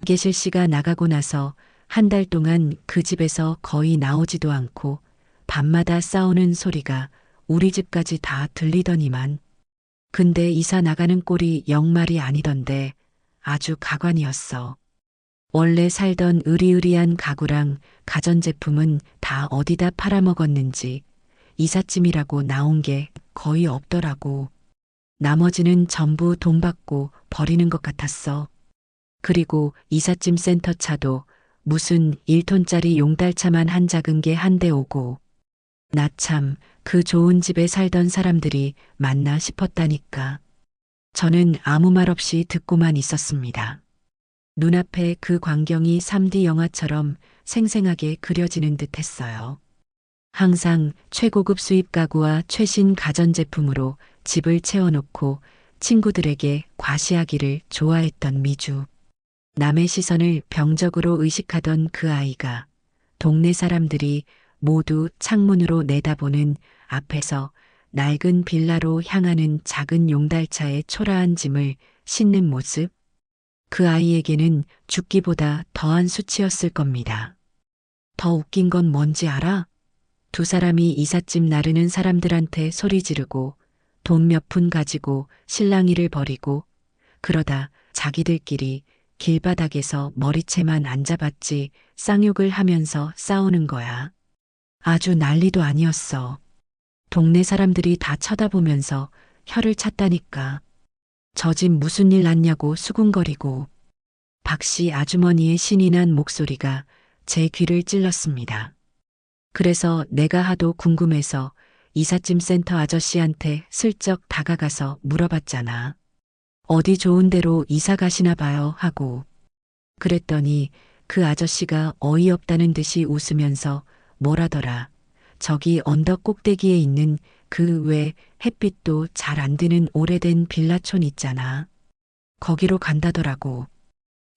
계실 씨가 나가고 나서 한 달 동안 그 집에서 거의 나오지도 않고 밤마다 싸우는 소리가 우리 집까지 다 들리더니만. 근데 이사 나가는 꼴이 영말이 아니던데 아주 가관이었어. 원래 살던 으리으리한 가구랑 가전제품은 다 어디다 팔아먹었는지 이삿짐이라고 나온 게 거의 없더라고. 나머지는 전부 돈 받고 버리는 것 같았어. 그리고 이삿짐 센터 차도 무슨 1톤짜리 용달차만 한 작은 게 한 대 오고. 나 참 그 좋은 집에 살던 사람들이 맞나 싶었다니까. 저는 아무 말 없이 듣고만 있었습니다. 눈앞에 그 광경이 3D 영화처럼 생생하게 그려지는 듯 했어요. 항상 최고급 수입 가구와 최신 가전제품으로 집을 채워놓고 친구들에게 과시하기를 좋아했던 미주. 남의 시선을 병적으로 의식하던 그 아이가 동네 사람들이 모두 창문으로 내다보는 앞에서 낡은 빌라로 향하는 작은 용달차에 초라한 짐을 싣는 모습. 그 아이에게는 죽기보다 더한 수치였을 겁니다. 더 웃긴 건 뭔지 알아? 두 사람이 이삿짐 나르는 사람들한테 소리 지르고 돈 몇 푼 가지고 실랑이를 벌이고 그러다 자기들끼리 길바닥에서 머리채만 앉아봤지 쌍욕을 하면서 싸우는 거야. 아주 난리도 아니었어. 동네 사람들이 다 쳐다보면서 혀를 찼다니까. 저 집 무슨 일 났냐고 수군거리고. 박씨 아주머니의 신이 난 목소리가 제 귀를 찔렀습니다. 그래서 내가 하도 궁금해서 이삿짐 센터 아저씨한테 슬쩍 다가가서 물어봤잖아. 어디 좋은 데로 이사 가시나 봐요 하고. 그랬더니 그 아저씨가 어이없다는 듯이 웃으면서 뭐라더라. 저기 언덕 꼭대기에 있는 그 외 햇빛도 잘 안 드는 오래된 빌라촌 있잖아. 거기로 간다더라고.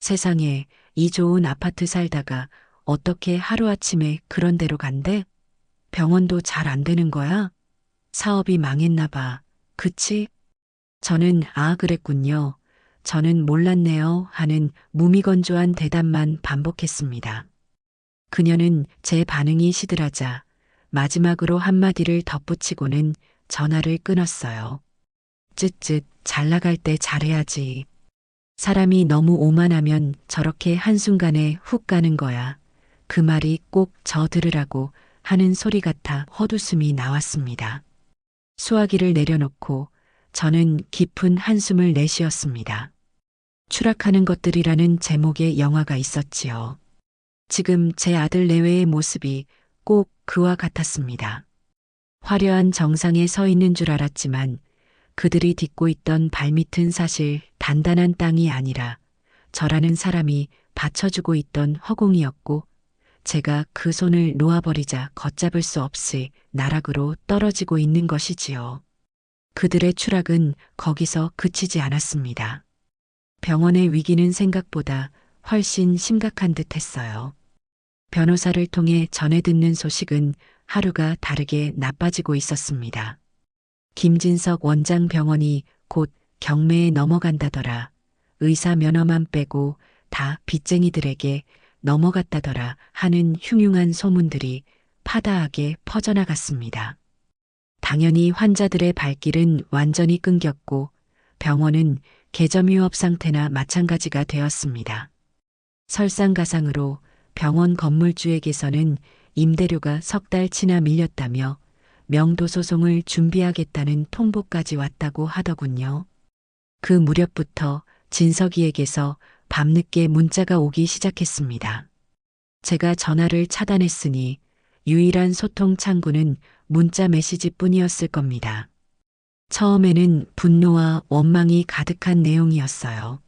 세상에 이 좋은 아파트 살다가 어떻게 하루아침에 그런 데로 간대? 병원도 잘 안 되는 거야? 사업이 망했나 봐. 그치? 저는 그랬군요. 저는 몰랐네요 하는 무미건조한 대답만 반복했습니다. 그녀는 제 반응이 시들하자 마지막으로 한마디를 덧붙이고는 전화를 끊었어요. 쯧쯧 잘 나갈 때 잘해야지. 사람이 너무 오만하면 저렇게 한순간에 훅 가는 거야. 그 말이 꼭 저 들으라고 하는 소리 같아 헛웃음이 나왔습니다. 수화기를 내려놓고 저는 깊은 한숨을 내쉬었습니다. 추락하는 것들이라는 제목의 영화가 있었지요. 지금 제 아들 내외의 모습이 꼭 그와 같았습니다. 화려한 정상에 서 있는 줄 알았지만 그들이 딛고 있던 발밑은 사실 단단한 땅이 아니라 저라는 사람이 받쳐주고 있던 허공이었고 제가 그 손을 놓아버리자 걷잡을 수 없이 나락으로 떨어지고 있는 것이지요. 그들의 추락은 거기서 그치지 않았습니다. 병원의 위기는 생각보다 훨씬 심각한 듯 했어요. 변호사를 통해 전해 듣는 소식은 하루가 다르게 나빠지고 있었습니다. 김진석 원장 병원이 곧 경매에 넘어간다더라. 의사 면허만 빼고 다 빚쟁이들에게 넘어갔다더라 하는 흉흉한 소문들이 파다하게 퍼져나갔습니다. 당연히 환자들의 발길은 완전히 끊겼고 병원은 개점유업 상태나 마찬가지가 되었습니다. 설상가상으로 병원 건물주에게서는 임대료가 석 달치나 밀렸다며 명도 소송을 준비하겠다는 통보까지 왔다고 하더군요. 그 무렵부터 진석이에게서 밤늦게 문자가 오기 시작했습니다. 제가 전화를 차단했으니 유일한 소통 창구는 문자 메시지뿐이었을 겁니다. 처음에는 분노와 원망이 가득한 내용이었어요.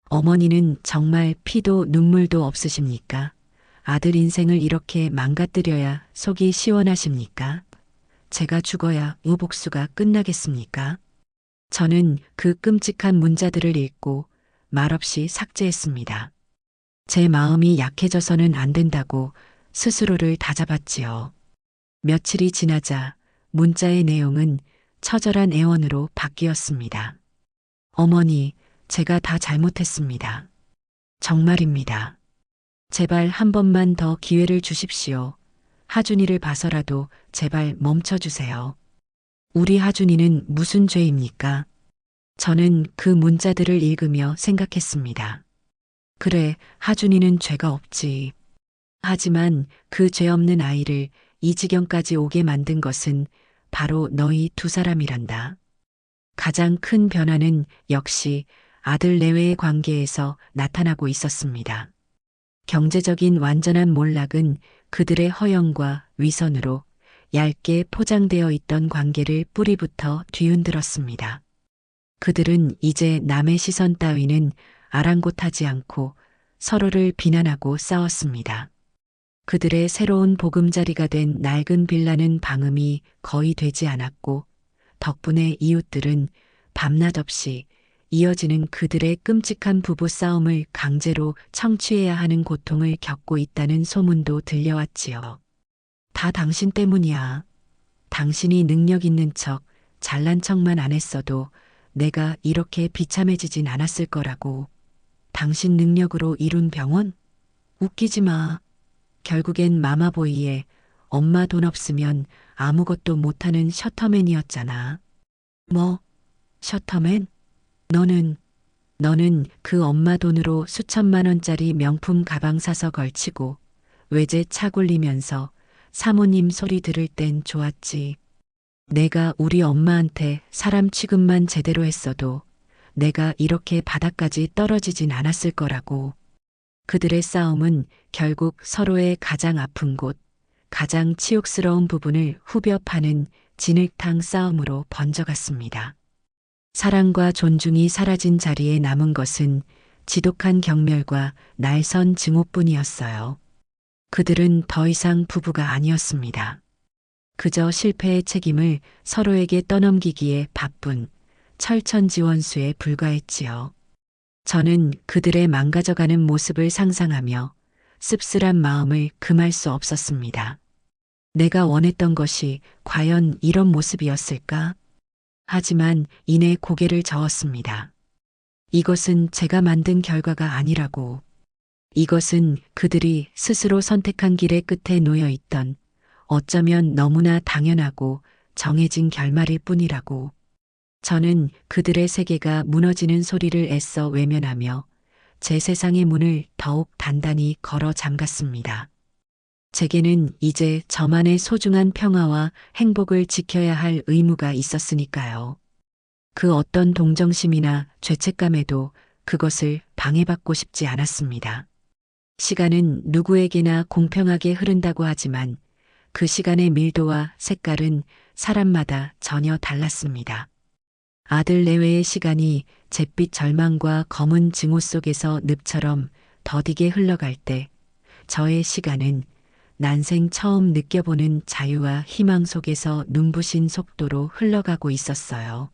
어머니는 정말 피도 눈물도 없으십니까? 아들 인생을 이렇게 망가뜨려야 속이 시원하십니까? 제가 죽어야 의복수가 끝나겠습니까? 저는 그 끔찍한 문자들을 읽고 말없이 삭제했습니다. 제 마음이 약해져서는 안 된다고 스스로를 다잡았지요. 며칠이 지나자 문자의 내용은 처절한 애원으로 바뀌었습니다. 어머니, 제가 다 잘못했습니다. 정말입니다. 제발 한 번만 더 기회를 주십시오. 하준이를 봐서라도 제발 멈춰주세요. 우리 하준이는 무슨 죄입니까? 저는 그 문자들을 읽으며 생각했습니다. 그래, 하준이는 죄가 없지. 하지만 그 죄 없는 아이를 이 지경까지 오게 만든 것은 바로 너희 두 사람이란다. 가장 큰 변화는 역시 아들 내외의 관계에서 나타나고 있었습니다. 경제적인 완전한 몰락은 그들의 허영과 위선으로 얇게 포장되어 있던 관계를 뿌리부터 뒤흔들었습니다. 그들은 이제 남의 시선 따위는 아랑곳하지 않고 서로를 비난하고 싸웠습니다. 그들의 새로운 보금자리가 된 낡은 빌라는 방음이 거의 되지 않았고 덕분에 이웃들은 밤낮 없이 이어지는 그들의 끔찍한 부부싸움을 강제로 청취해야 하는 고통을 겪고 있다는 소문도 들려왔지요. 다 당신 때문이야. 당신이 능력 있는 척, 잘난 척만 안 했어도 내가 이렇게 비참해지진 않았을 거라고. 당신 능력으로 이룬 병원? 웃기지 마. 결국엔 마마보이에 엄마 돈 없으면 아무것도 못하는 셔터맨이었잖아. 뭐? 셔터맨? 너는 너는 그 엄마 돈으로 수천만 원짜리 명품 가방 사서 걸치고 외제 차 굴리면서 사모님 소리 들을 땐 좋았지. 내가 우리 엄마한테 사람 취급만 제대로 했어도 내가 이렇게 바닥까지 떨어지진 않았을 거라고. 그들의 싸움은 결국 서로의 가장 아픈 곳, 가장 치욕스러운 부분을 후벼 파는 진흙탕 싸움으로 번져갔습니다. 사랑과 존중이 사라진 자리에 남은 것은 지독한 경멸과 날선 증오뿐이었어요. 그들은 더 이상 부부가 아니었습니다. 그저 실패의 책임을 서로에게 떠넘기기에 바쁜 철천지원수에 불과했지요. 저는 그들의 망가져가는 모습을 상상하며 씁쓸한 마음을 금할 수 없었습니다. 내가 원했던 것이 과연 이런 모습이었을까? 하지만 이내 고개를 저었습니다. 이것은 제가 만든 결과가 아니라고. 이것은 그들이 스스로 선택한 길의 끝에 놓여 있던 어쩌면 너무나 당연하고 정해진 결말일 뿐이라고. 저는 그들의 세계가 무너지는 소리를 애써 외면하며 제 세상의 문을 더욱 단단히 걸어 잠갔습니다. 제게는 이제 저만의 소중한 평화와 행복을 지켜야 할 의무가 있었으니까요. 그 어떤 동정심이나 죄책감에도 그것을 방해받고 싶지 않았습니다. 시간은 누구에게나 공평하게 흐른다고 하지만 그 시간의 밀도와 색깔은 사람마다 전혀 달랐습니다. 아들 내외의 시간이 잿빛 절망과 검은 증오 속에서 늪처럼 더디게 흘러갈 때 저의 시간은 난생 처음 느껴보는 자유와 희망 속에서 눈부신 속도로 흘러가고 있었어요.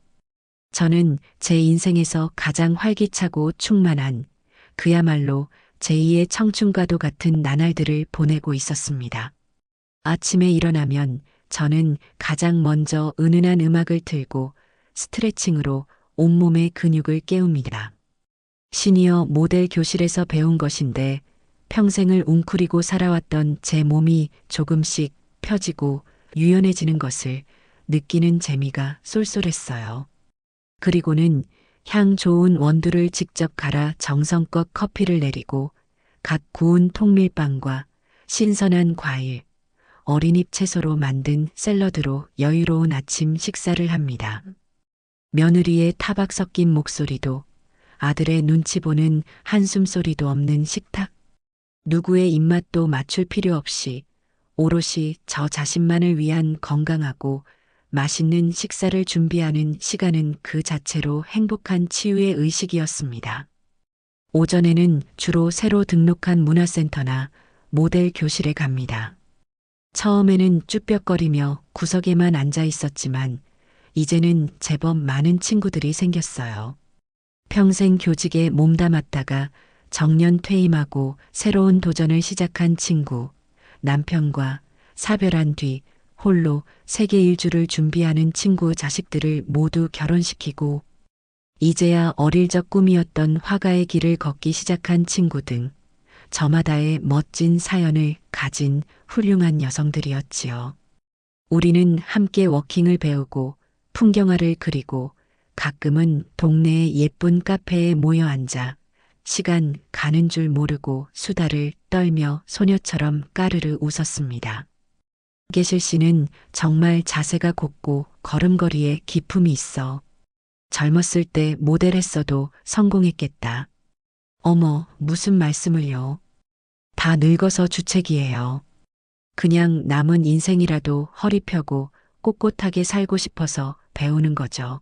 저는 제 인생에서 가장 활기차고 충만한 그야말로 제2의 청춘과도 같은 나날들을 보내고 있었습니다. 아침에 일어나면 저는 가장 먼저 은은한 음악을 틀고 스트레칭으로 온몸의 근육을 깨웁니다. 시니어 모델 교실에서 배운 것인데 평생을 웅크리고 살아왔던 제 몸이 조금씩 펴지고 유연해지는 것을 느끼는 재미가 쏠쏠했어요. 그리고는 향 좋은 원두를 직접 갈아 정성껏 커피를 내리고 갓 구운 통밀빵과 신선한 과일, 어린잎 채소로 만든 샐러드로 여유로운 아침 식사를 합니다. 며느리의 타박 섞인 목소리도 아들의 눈치 보는 한숨 소리도 없는 식탁. 누구의 입맛도 맞출 필요 없이 오롯이 저 자신만을 위한 건강하고 맛있는 식사를 준비하는 시간은 그 자체로 행복한 치유의 의식이었습니다. 오전에는 주로 새로 등록한 문화센터나 모델 교실에 갑니다. 처음에는 쭈뼛거리며 구석에만 앉아 있었지만 이제는 제법 많은 친구들이 생겼어요. 평생 교직에 몸담았다가 정년 퇴임하고 새로운 도전을 시작한 친구, 남편과 사별한 뒤 홀로 세계 일주를 준비하는 친구 자식들을 모두 결혼시키고 이제야 어릴 적 꿈이었던 화가의 길을 걷기 시작한 친구 등 저마다의 멋진 사연을 가진 훌륭한 여성들이었지요. 우리는 함께 워킹을 배우고 풍경화를 그리고 가끔은 동네의 예쁜 카페에 모여 앉아 시간 가는 줄 모르고 수다를 떨며 소녀처럼 까르르 웃었습니다. 계실 씨는 정말 자세가 곱고 걸음걸이에 기품이 있어. 젊었을 때 모델했어도 성공했겠다. 어머, 무슨 말씀을요. 다 늙어서 주책이에요. 그냥 남은 인생이라도 허리 펴고 꼿꼿하게 살고 싶어서 배우는 거죠.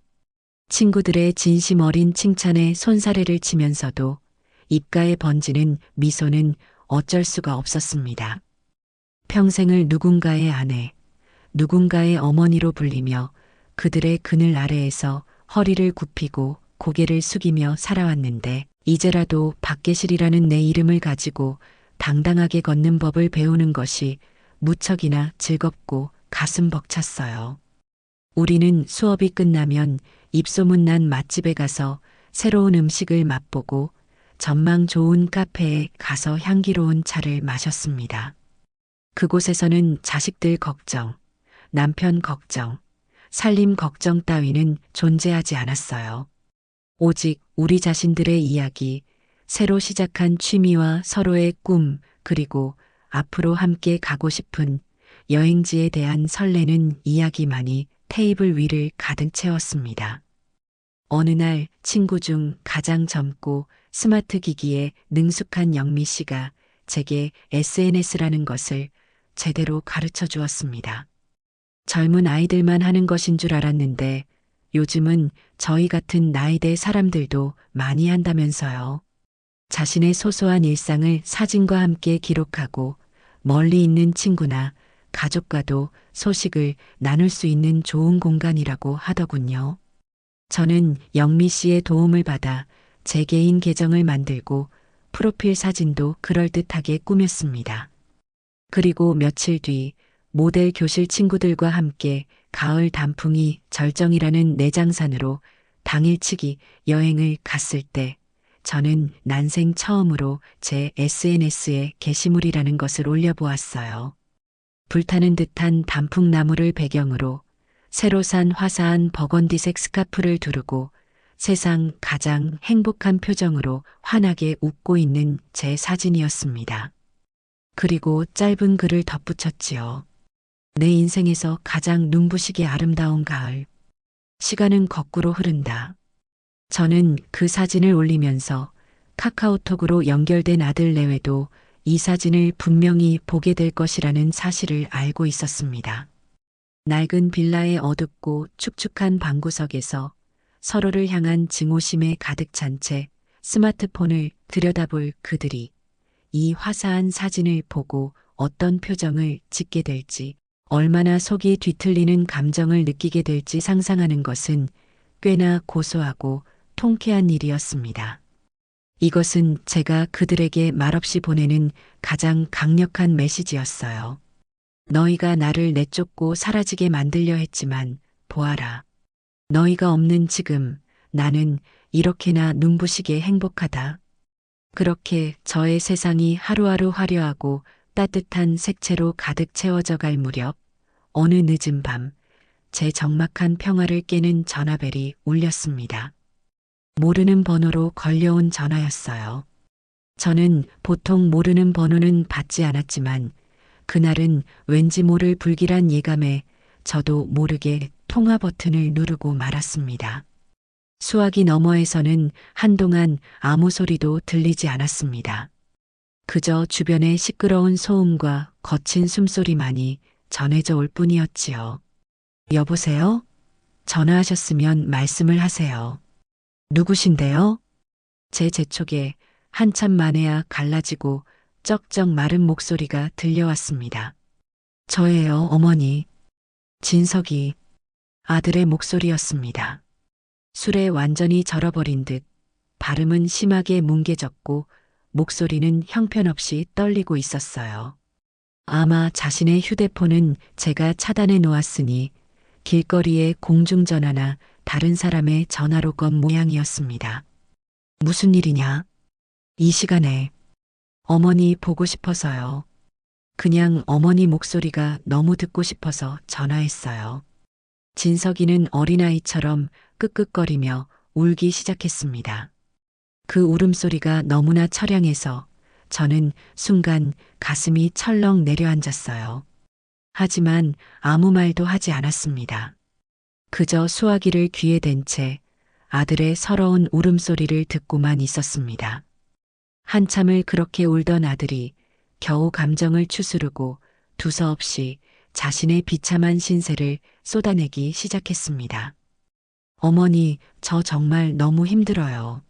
친구들의 진심 어린 칭찬에 손사래를 치면서도 입가에 번지는 미소는 어쩔 수가 없었습니다. 평생을 누군가의 아내, 누군가의 어머니로 불리며 그들의 그늘 아래에서 허리를 굽히고 고개를 숙이며 살아왔는데 이제라도 박계실이라는 내 이름을 가지고 당당하게 걷는 법을 배우는 것이 무척이나 즐겁고 가슴 벅찼어요. 우리는 수업이 끝나면 입소문난 맛집에 가서 새로운 음식을 맛보고 전망 좋은 카페에 가서 향기로운 차를 마셨습니다. 그곳에서는 자식들 걱정, 남편 걱정, 살림 걱정 따위는 존재하지 않았어요. 오직 우리 자신들의 이야기, 새로 시작한 취미와 서로의 꿈, 그리고 앞으로 함께 가고 싶은 여행지에 대한 설레는 이야기만이 테이블 위를 가득 채웠습니다. 어느 날 친구 중 가장 젊고 스마트 기기에 능숙한 영미 씨가 제게 SNS라는 것을 제대로 가르쳐 주었습니다. 젊은 아이들만 하는 것인 줄 알았는데 요즘은 저희 같은 나이대 사람들도 많이 한다면서요. 자신의 소소한 일상을 사진과 함께 기록하고 멀리 있는 친구나 가족과도 소식을 나눌 수 있는 좋은 공간이라고 하더군요. 저는 영미 씨의 도움을 받아 제 개인 계정을 만들고 프로필 사진도 그럴듯하게 꾸몄습니다. 그리고 며칠 뒤 모델 교실 친구들과 함께 가을 단풍이 절정이라는 내장산으로 당일치기 여행을 갔을 때 저는 난생 처음으로 제 SNS에 게시물이라는 것을 올려보았어요. 불타는 듯한 단풍나무를 배경으로 새로 산 화사한 버건디색 스카프를 두르고 세상 가장 행복한 표정으로 환하게 웃고 있는 제 사진이었습니다. 그리고 짧은 글을 덧붙였지요. 내 인생에서 가장 눈부시게 아름다운 가을. 시간은 거꾸로 흐른다. 저는 그 사진을 올리면서 카카오톡으로 연결된 아들 내외도 이 사진을 분명히 보게 될 것이라는 사실을 알고 있었습니다. 낡은 빌라의 어둡고 축축한 방구석에서 서로를 향한 증오심에 가득 찬 채 스마트폰을 들여다볼 그들이 이 화사한 사진을 보고 어떤 표정을 짓게 될지, 얼마나 속이 뒤틀리는 감정을 느끼게 될지 상상하는 것은 꽤나 고소하고 통쾌한 일이었습니다. 이것은 제가 그들에게 말없이 보내는 가장 강력한 메시지였어요. 너희가 나를 내쫓고 사라지게 만들려 했지만 보아라. 너희가 없는 지금 나는 이렇게나 눈부시게 행복하다. 그렇게 저의 세상이 하루하루 화려하고 따뜻한 색채로 가득 채워져 갈 무렵 어느 늦은 밤 제 적막한 평화를 깨는 전화벨이 울렸습니다. 모르는 번호로 걸려온 전화였어요. 저는 보통 모르는 번호는 받지 않았지만 그날은 왠지 모를 불길한 예감에 저도 모르게 통화 버튼을 누르고 말았습니다. 수화기 너머에서는 한동안 아무 소리도 들리지 않았습니다. 그저 주변의 시끄러운 소음과 거친 숨소리만이 전해져 올 뿐이었지요. 여보세요? 전화하셨으면 말씀을 하세요. 누구신데요? 제 재촉에 한참 만에야 갈라지고 쩍쩍 마른 목소리가 들려왔습니다. 저예요, 어머니. 진석이. 아들의 목소리였습니다. 술에 완전히 절어버린 듯 발음은 심하게 뭉개졌고 목소리는 형편없이 떨리고 있었어요. 아마 자신의 휴대폰은 제가 차단해 놓았으니 길거리의 공중전화나 다른 사람의 전화로 건 모양이었습니다. 무슨 일이냐? 이 시간에. 어머니 보고 싶어서요. 그냥 어머니 목소리가 너무 듣고 싶어서 전화했어요. 진석이는 어린아이처럼 끄끄거리며 울기 시작했습니다. 그 울음소리가 너무나 처량해서 저는 순간 가슴이 철렁 내려앉았어요. 하지만 아무 말도 하지 않았습니다. 그저 수화기를 귀에 댄 채 아들의 서러운 울음소리를 듣고만 있었습니다. 한참을 그렇게 울던 아들이 겨우 감정을 추스르고 두서없이 자신의 비참한 신세를 쏟아내기 시작했습니다. 어머니, 저 정말 너무 힘들어요.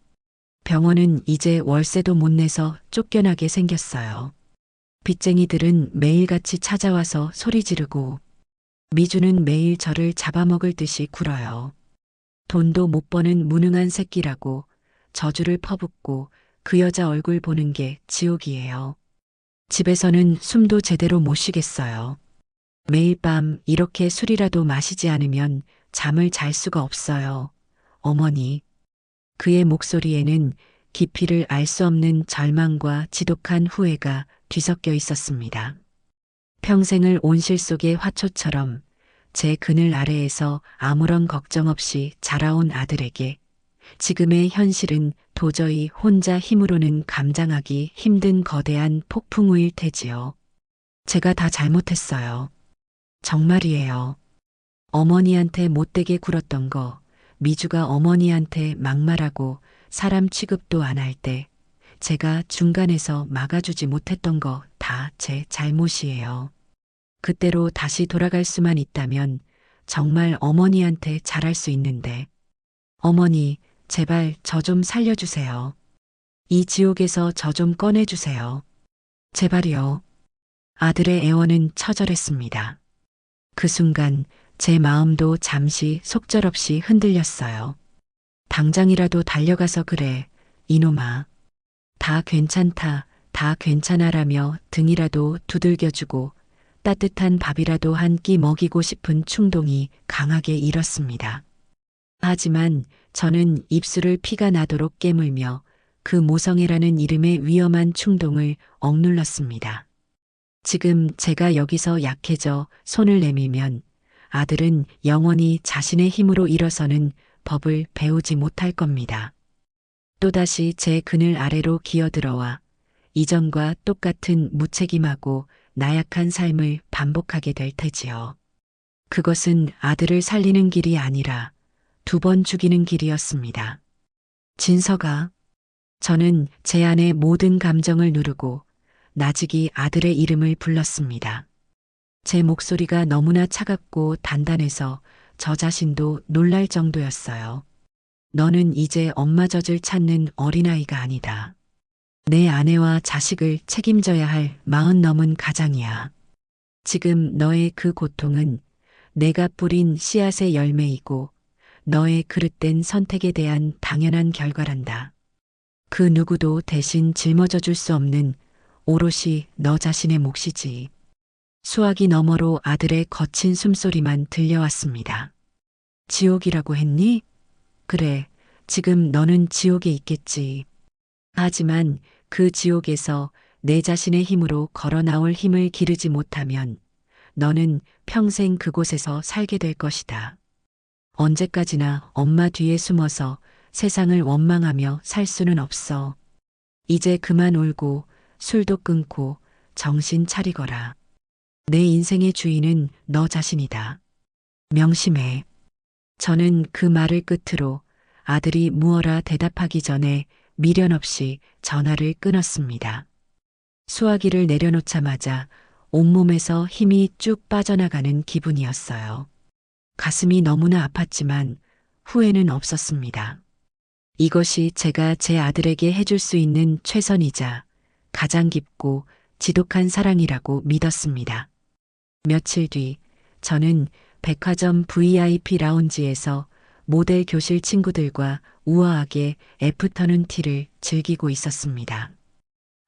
병원은 이제 월세도 못 내서 쫓겨나게 생겼어요. 빚쟁이들은 매일같이 찾아와서 소리 지르고 미주는 매일 저를 잡아먹을 듯이 굴어요. 돈도 못 버는 무능한 새끼라고 저주를 퍼붓고 그 여자 얼굴 보는 게 지옥이에요. 집에서는 숨도 제대로 못 쉬겠어요. 매일 밤 이렇게 술이라도 마시지 않으면 잠을 잘 수가 없어요. 어머니. 그의 목소리에는 깊이를 알 수 없는 절망과 지독한 후회가 뒤섞여 있었습니다. 평생을 온실 속의 화초처럼 제 그늘 아래에서 아무런 걱정 없이 자라온 아들에게 지금의 현실은 도저히 혼자 힘으로는 감당하기 힘든 거대한 폭풍우일 테지요. 제가 다 잘못했어요. 정말이에요. 어머니한테 못되게 굴었던 거, 미주가 어머니한테 막말하고 사람 취급도 안 할 때, 제가 중간에서 막아주지 못했던 거 다 제 잘못이에요. 그때로 다시 돌아갈 수만 있다면 정말 어머니한테 잘할 수 있는데, 어머니, 제발 저 좀 살려주세요. 이 지옥에서 저 좀 꺼내주세요. 제발이요. 아들의 애원은 처절했습니다. 그 순간 제 마음도 잠시 속절없이 흔들렸어요. 당장이라도 달려가서 그래, 이놈아. 다 괜찮다, 다 괜찮아라며 등이라도 두들겨주고 따뜻한 밥이라도 한 끼 먹이고 싶은 충동이 강하게 일었습니다. 하지만 저는 입술을 피가 나도록 깨물며 그 모성애라는 이름의 위험한 충동을 억눌렀습니다. 지금 제가 여기서 약해져 손을 내밀면 아들은 영원히 자신의 힘으로 일어서는 법을 배우지 못할 겁니다. 또다시 제 그늘 아래로 기어들어와 이전과 똑같은 무책임하고 나약한 삶을 반복하게 될 테지요. 그것은 아들을 살리는 길이 아니라 2번 죽이는 길이었습니다. 진서가, 저는 제 안의 모든 감정을 누르고 나직이 아들의 이름을 불렀습니다. 제 목소리가 너무나 차갑고 단단해서 저 자신도 놀랄 정도였어요. 너는 이제 엄마 젖을 찾는 어린아이가 아니다. 내 아내와 자식을 책임져야 할 40 넘은 가장이야. 지금 너의 그 고통은 내가 뿌린 씨앗의 열매이고 너의 그릇된 선택에 대한 당연한 결과란다. 그 누구도 대신 짊어져 줄 수 없는 오롯이 너 자신의 몫이지. 수화기 너머로 아들의 거친 숨소리만 들려왔습니다. 지옥이라고 했니? 그래, 지금 너는 지옥에 있겠지. 하지만 그 지옥에서 내 자신의 힘으로 걸어 나올 힘을 기르지 못하면 너는 평생 그곳에서 살게 될 것이다. 언제까지나 엄마 뒤에 숨어서 세상을 원망하며 살 수는 없어. 이제 그만 울고 술도 끊고 정신 차리거라. 내 인생의 주인은 너 자신이다. 명심해. 저는 그 말을 끝으로 아들이 무어라 대답하기 전에 미련 없이 전화를 끊었습니다. 수화기를 내려놓자마자 온몸에서 힘이 쭉 빠져나가는 기분이었어요. 가슴이 너무나 아팠지만 후회는 없었습니다. 이것이 제가 제 아들에게 해줄 수 있는 최선이자 가장 깊고 지독한 사랑이라고 믿었습니다. 며칠 뒤 저는 백화점 VIP 라운지에서 모델 교실 친구들과 우아하게 애프터눈 티를 즐기고 있었습니다.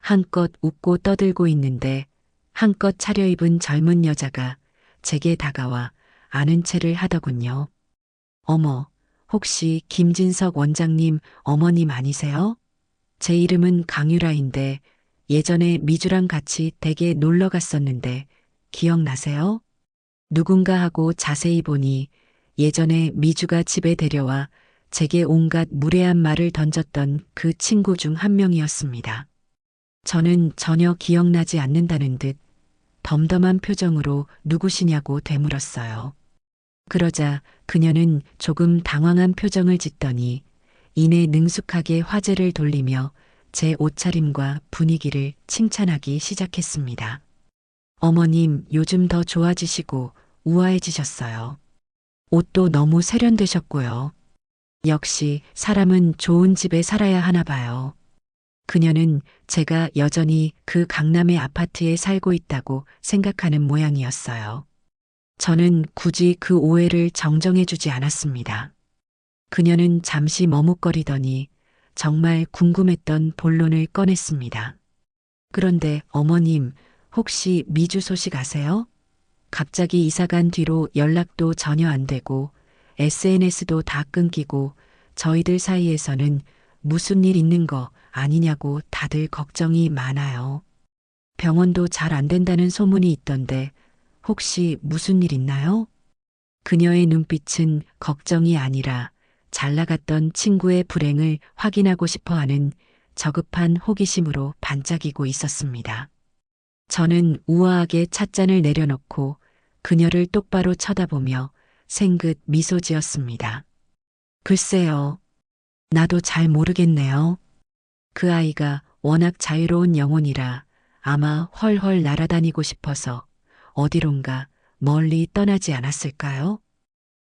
한껏 웃고 떠들고 있는데 한껏 차려입은 젊은 여자가 제게 다가와 아는 체를 하더군요. 어머, 혹시 김진석 원장님 어머님 아니세요? 제 이름은 강유라인데 예전에 미주랑 같이 댁에 놀러 갔었는데 기억나세요? 누군가 하고 자세히 보니 예전에 미주가 집에 데려와 제게 온갖 무례한 말을 던졌던 그 친구 중 한 명이었습니다. 저는 전혀 기억나지 않는다는 듯 덤덤한 표정으로 누구시냐고 되물었어요. 그러자 그녀는 조금 당황한 표정을 짓더니 이내 능숙하게 화제를 돌리며 제 옷차림과 분위기를 칭찬하기 시작했습니다. 어머님, 요즘 더 좋아지시고 우아해지셨어요. 옷도 너무 세련되셨고요. 역시 사람은 좋은 집에 살아야 하나 봐요. 그녀는 제가 여전히 그 강남의 아파트에 살고 있다고 생각하는 모양이었어요. 저는 굳이 그 오해를 정정해주지 않았습니다. 그녀는 잠시 머뭇거리더니 정말 궁금했던 본론을 꺼냈습니다. 그런데 어머님, 혹시 미주 소식 아세요? 갑자기 이사간 뒤로 연락도 전혀 안 되고 SNS도 다 끊기고 저희들 사이에서는 무슨 일 있는 거 아니냐고 다들 걱정이 많아요. 병원도 잘 안 된다는 소문이 있던데 혹시 무슨 일 있나요? 그녀의 눈빛은 걱정이 아니라 잘 나갔던 친구의 불행을 확인하고 싶어 하는 저급한 호기심으로 반짝이고 있었습니다. 저는 우아하게 찻잔을 내려놓고 그녀를 똑바로 쳐다보며 생긋 미소 지었습니다. 글쎄요. 나도 잘 모르겠네요. 그 아이가 워낙 자유로운 영혼이라 아마 헐헐 날아다니고 싶어서 어디론가 멀리 떠나지 않았을까요?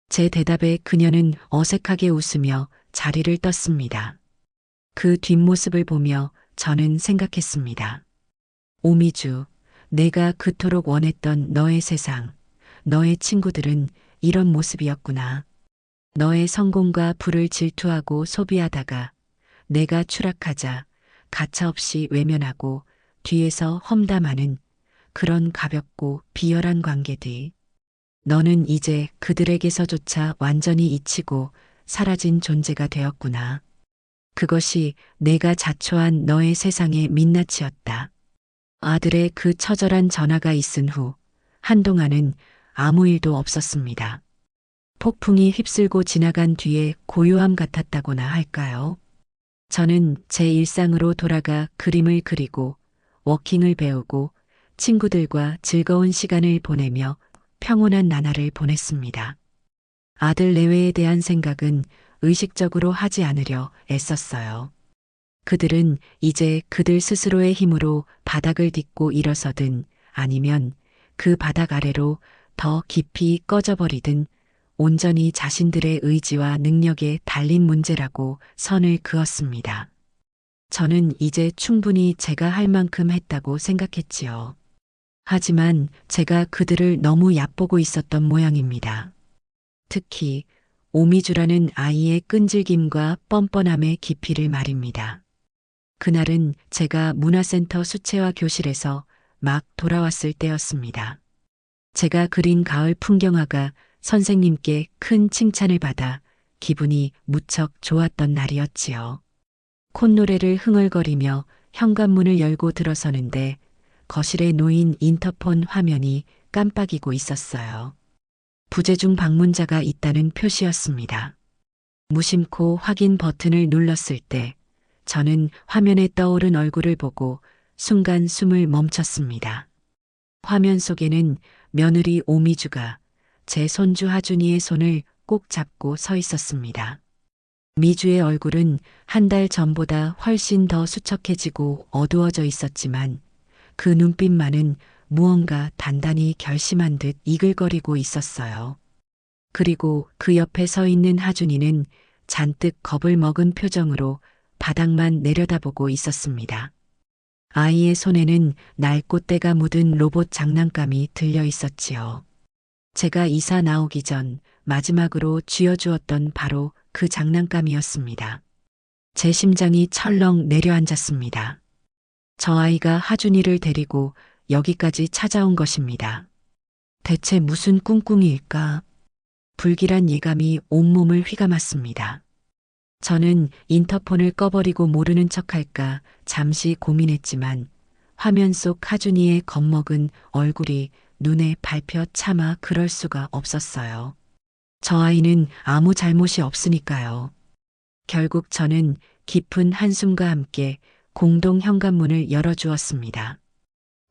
제 대답에 그녀는 어색하게 웃으며 자리를 떴습니다. 그 뒷모습을 보며 저는 생각했습니다. 오미주, 내가 그토록 원했던 너의 세상, 너의 친구들은 이런 모습이었구나. 너의 성공과 부를 질투하고 소비하다가 내가 추락하자 가차없이 외면하고 뒤에서 험담하는 그런 가볍고 비열한 관계들. 너는 이제 그들에게서조차 완전히 잊히고 사라진 존재가 되었구나. 그것이 내가 자초한 너의 세상의 민낯이었다. 아들의 그 처절한 전화가 있은 후 한동안은 아무 일도 없었습니다. 폭풍이 휩쓸고 지나간 뒤에 고요함 같았다고나 할까요? 저는 제 일상으로 돌아가 그림을 그리고 워킹을 배우고 친구들과 즐거운 시간을 보내며 평온한 나날을 보냈습니다. 아들 내외에 대한 생각은 의식적으로 하지 않으려 애썼어요. 그들은 이제 그들 스스로의 힘으로 바닥을 딛고 일어서든 아니면 그 바닥 아래로 더 깊이 꺼져버리든 온전히 자신들의 의지와 능력에 달린 문제라고 선을 그었습니다. 저는 이제 충분히 제가 할 만큼 했다고 생각했지요. 하지만 제가 그들을 너무 얕보고 있었던 모양입니다. 특히 오미주라는 아이의 끈질김과 뻔뻔함의 깊이를 말입니다. 그날은 제가 문화센터 수채화 교실에서 막 돌아왔을 때였습니다. 제가 그린 가을 풍경화가 선생님께 큰 칭찬을 받아 기분이 무척 좋았던 날이었지요. 콧노래를 흥얼거리며 현관문을 열고 들어서는데 거실에 놓인 인터폰 화면이 깜빡이고 있었어요. 부재중 방문자가 있다는 표시였습니다. 무심코 확인 버튼을 눌렀을 때 저는 화면에 떠오른 얼굴을 보고 순간 숨을 멈췄습니다. 화면 속에는 며느리 오미주가 제 손주 하준이의 손을 꼭 잡고 서 있었습니다. 미주의 얼굴은 한 달 전보다 훨씬 더 수척해지고 어두워져 있었지만 그 눈빛만은 무언가 단단히 결심한 듯 이글거리고 있었어요. 그리고 그 옆에 서 있는 하준이는 잔뜩 겁을 먹은 표정으로 바닥만 내려다보고 있었습니다. 아이의 손에는 날꽃대가 묻은 로봇 장난감이 들려 있었지요. 제가 이사 나오기 전 마지막으로 쥐어주었던 바로 그 장난감이었습니다. 제 심장이 철렁 내려앉았습니다. 저 아이가 하준이를 데리고 여기까지 찾아온 것입니다. 대체 무슨 꿍꿍이일까? 불길한 예감이 온몸을 휘감았습니다. 저는 인터폰을 꺼버리고 모르는 척할까 잠시 고민했지만 화면 속 하준이의 겁먹은 얼굴이 눈에 밟혀 차마 그럴 수가 없었어요. 저 아이는 아무 잘못이 없으니까요. 결국 저는 깊은 한숨과 함께 공동 현관문을 열어주었습니다.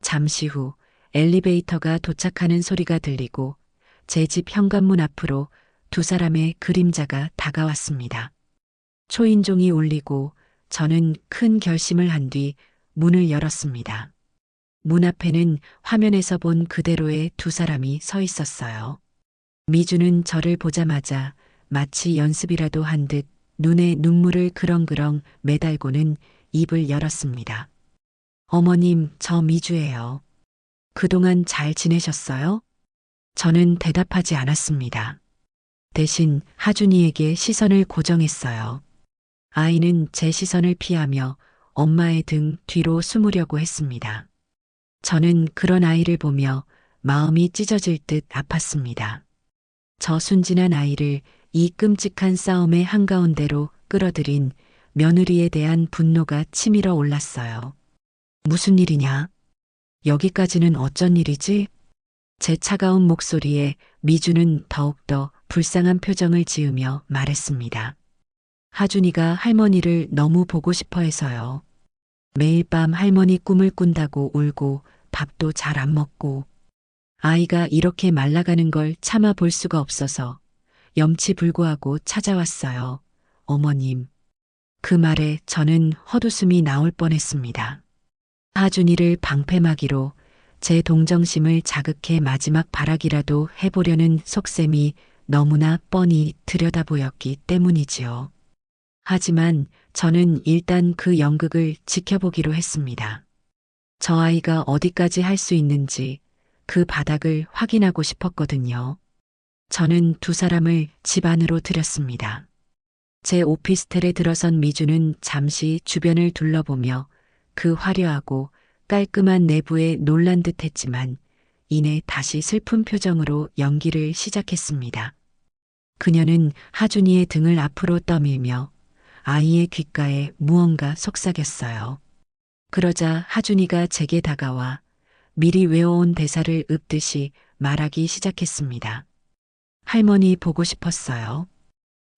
잠시 후 엘리베이터가 도착하는 소리가 들리고 제 집 현관문 앞으로 두 사람의 그림자가 다가왔습니다. 초인종이 울리고 저는 큰 결심을 한 뒤 문을 열었습니다. 문 앞에는 화면에서 본 그대로의 두 사람이 서 있었어요. 미주는 저를 보자마자 마치 연습이라도 한 듯 눈에 눈물을 그렁그렁 매달고는 입을 열었습니다. 어머님, 저 미주예요. 그동안 잘 지내셨어요? 저는 대답하지 않았습니다. 대신 하준이에게 시선을 고정했어요. 아이는 제 시선을 피하며 엄마의 등 뒤로 숨으려고 했습니다. 저는 그런 아이를 보며 마음이 찢어질 듯 아팠습니다. 저 순진한 아이를 이 끔찍한 싸움의 한가운데로 끌어들인 며느리에 대한 분노가 치밀어 올랐어요. 무슨 일이냐? 여기까지는 어쩐 일이지? 제 차가운 목소리에 미주는 더욱더 불쌍한 표정을 지으며 말했습니다. 하준이가 할머니를 너무 보고 싶어 해서요. 매일 밤 할머니 꿈을 꾼다고 울고 밥도 잘 안 먹고 아이가 이렇게 말라가는 걸 참아 볼 수가 없어서 염치불구하고 찾아왔어요. 어머님. 그 말에 저는 헛웃음이 나올 뻔했습니다. 하준이를 방패막이로 제 동정심을 자극해 마지막 발악이라도 해보려는 속셈이 너무나 뻔히 들여다보였기 때문이지요. 하지만 저는 일단 그 연극을 지켜보기로 했습니다. 저 아이가 어디까지 할 수 있는지 그 바닥을 확인하고 싶었거든요. 저는 두 사람을 집 안으로 들였습니다. 제 오피스텔에 들어선 미주는 잠시 주변을 둘러보며 그 화려하고 깔끔한 내부에 놀란 듯 했지만 이내 다시 슬픈 표정으로 연기를 시작했습니다. 그녀는 하준이의 등을 앞으로 떠밀며 아이의 귓가에 무언가 속삭였어요. 그러자 하준이가 제게 다가와 미리 외워온 대사를 읊듯이 말하기 시작했습니다. 할머니 보고 싶었어요.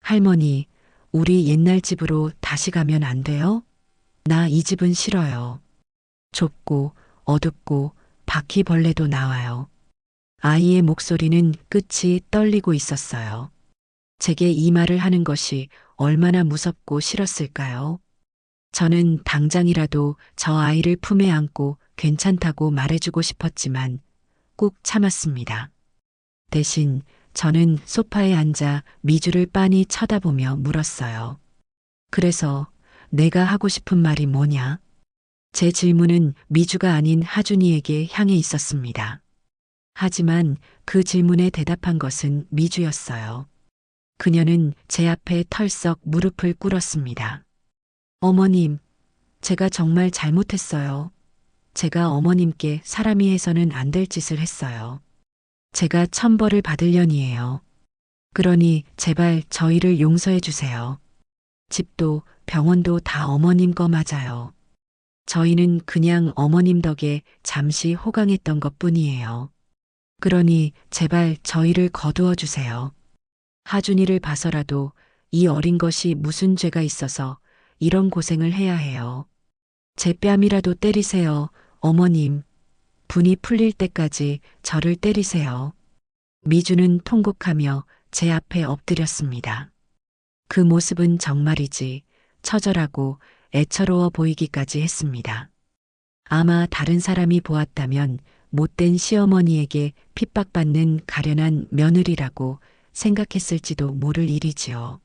할머니, 우리 옛날 집으로 다시 가면 안 돼요? 나 이 집은 싫어요. 좁고 어둡고 바퀴벌레도 나와요. 아이의 목소리는 끝이 떨리고 있었어요. 제게 이 말을 하는 것이 얼마나 무섭고 싫었을까요? 저는 당장이라도 저 아이를 품에 안고 괜찮다고 말해주고 싶었지만 꾹 참았습니다. 대신 저는 소파에 앉아 미주를 빤히 쳐다보며 물었어요. 그래서 내가 하고 싶은 말이 뭐냐? 제 질문은 미주가 아닌 하준이에게 향해 있었습니다. 하지만 그 질문에 대답한 것은 미주였어요. 그녀는 제 앞에 털썩 무릎을 꿇었습니다. 어머님, 제가 정말 잘못했어요. 제가 어머님께 사람이 해서는 안 될 짓을 했어요. 제가 천벌을 받으려니에요. 그러니 제발 저희를 용서해 주세요. 집도 병원도 다 어머님 거 맞아요. 저희는 그냥 어머님 덕에 잠시 호강했던 것 뿐이에요. 그러니 제발 저희를 거두어 주세요. 하준이를 봐서라도 이 어린 것이 무슨 죄가 있어서 이런 고생을 해야 해요. 제 뺨이라도 때리세요, 어머님. 분이 풀릴 때까지 저를 때리세요. 미주는 통곡하며 제 앞에 엎드렸습니다. 그 모습은 정말이지 처절하고 애처로워 보이기까지 했습니다. 아마 다른 사람이 보았다면 못된 시어머니에게 핍박받는 가련한 며느리라고 생각했을지도 모를 일이지요.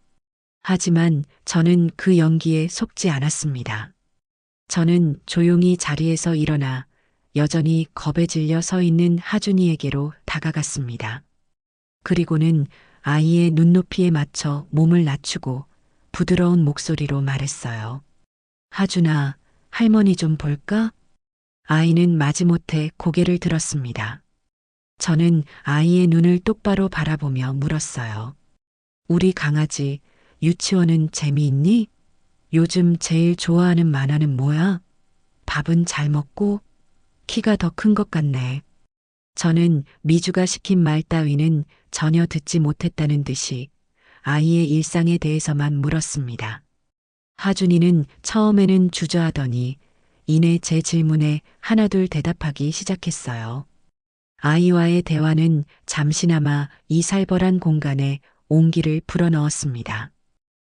하지만 저는 그 연기에 속지 않았습니다. 저는 조용히 자리에서 일어나 여전히 겁에 질려 서 있는 하준이에게로 다가갔습니다. 그리고는 아이의 눈높이에 맞춰 몸을 낮추고 부드러운 목소리로 말했어요. 하준아, 할머니 좀 볼까? 아이는 마지못해 고개를 들었습니다. 저는 아이의 눈을 똑바로 바라보며 물었어요. 우리 강아지, 유치원은 재미있니? 요즘 제일 좋아하는 만화는 뭐야? 밥은 잘 먹고? 키가 더 큰 것 같네. 저는 미주가 시킨 말 따위는 전혀 듣지 못했다는 듯이 아이의 일상에 대해서만 물었습니다. 하준이는 처음에는 주저하더니 이내 제 질문에 하나둘 대답하기 시작했어요. 아이와의 대화는 잠시나마 이 살벌한 공간에 온기를 불어넣었습니다.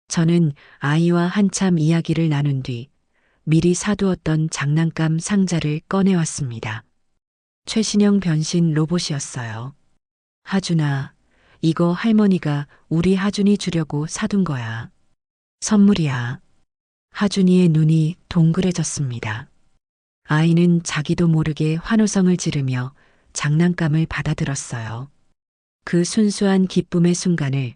저는 아이와 한참 이야기를 나눈 뒤 미리 사두었던 장난감 상자를 꺼내왔습니다. 최신형 변신 로봇이었어요. 하준아, 이거 할머니가 우리 하준이 주려고 사둔 거야. 선물이야. 하준이의 눈이 동그래졌습니다. 아이는 자기도 모르게 환호성을 지르며 장난감을 받아들었어요. 그 순수한 기쁨의 순간을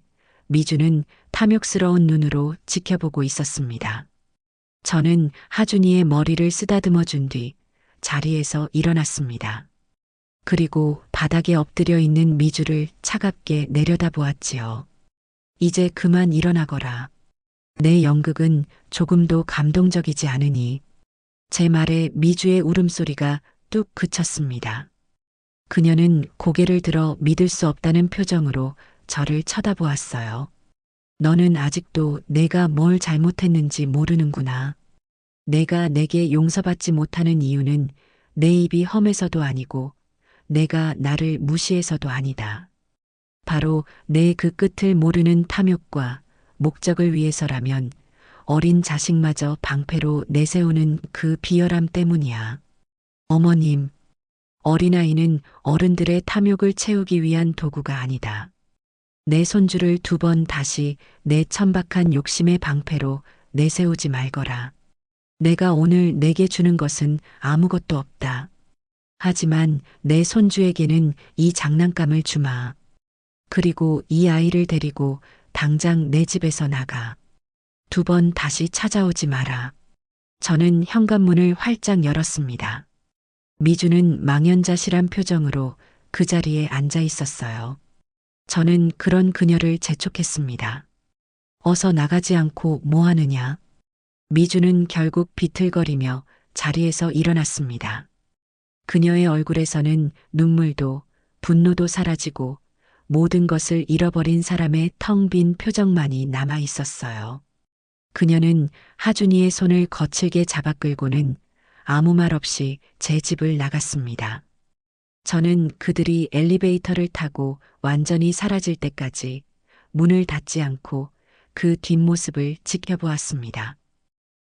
미주는 탐욕스러운 눈으로 지켜보고 있었습니다. 저는 하준이의 머리를 쓰다듬어 준 뒤 자리에서 일어났습니다. 그리고 바닥에 엎드려 있는 미주를 차갑게 내려다보았지요. 이제 그만 일어나거라. 내 연극은 조금도 감동적이지 않으니. 제 말에 미주의 울음소리가 뚝 그쳤습니다. 그녀는 고개를 들어 믿을 수 없다는 표정으로 저를 쳐다보았어요. 너는 아직도 내가 뭘 잘못했는지 모르는구나. 내가 내게 용서받지 못하는 이유는 내 입이 험해서도 아니고 내가 나를 무시해서도 아니다. 바로 내 그 끝을 모르는 탐욕과 목적을 위해서라면 어린 자식마저 방패로 내세우는 그 비열함 때문이야. 어머님, 어린아이는 어른들의 탐욕을 채우기 위한 도구가 아니다. 내 손주를 2번 다시 내 천박한 욕심의 방패로 내세우지 말거라. 내가 오늘 내게 주는 것은 아무것도 없다. 하지만 내 손주에게는 이 장난감을 주마. 그리고 이 아이를 데리고 당장 내 집에서 나가. 2번 다시 찾아오지 마라. 저는 현관문을 활짝 열었습니다. 미주는 망연자실한 표정으로 그 자리에 앉아 있었어요. 저는 그런 그녀를 재촉했습니다. 어서 나가지 않고 뭐 하느냐? 미주는 결국 비틀거리며 자리에서 일어났습니다. 그녀의 얼굴에서는 눈물도 분노도 사라지고 모든 것을 잃어버린 사람의 텅 빈 표정만이 남아 있었어요. 그녀는 하준이의 손을 거칠게 잡아 끌고는 아무 말 없이 제 집을 나갔습니다. 저는 그들이 엘리베이터를 타고 완전히 사라질 때까지 문을 닫지 않고 그 뒷모습을 지켜보았습니다.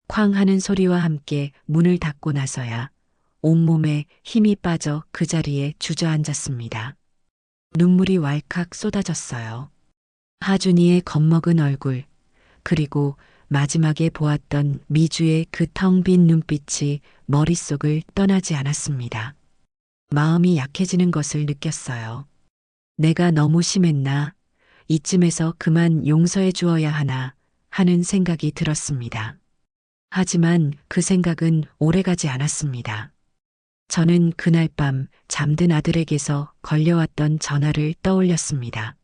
쾅 하는 소리와 함께 문을 닫고 나서야 온몸에 힘이 빠져 그 자리에 주저앉았습니다. 눈물이 왈칵 쏟아졌어요. 하준이의 겁먹은 얼굴, 그리고 마지막에 보았던 미주의 그 텅 빈 눈빛이 머릿속을 떠나지 않았습니다. 마음이 약해지는 것을 느꼈어요. 내가 너무 심했나? 이쯤에서 그만 용서해 주어야 하나 하는 생각이 들었습니다. 하지만 그 생각은 오래가지 않았습니다. 저는 그날 밤 잠든 아들에게서 걸려왔던 전화를 떠올렸습니다.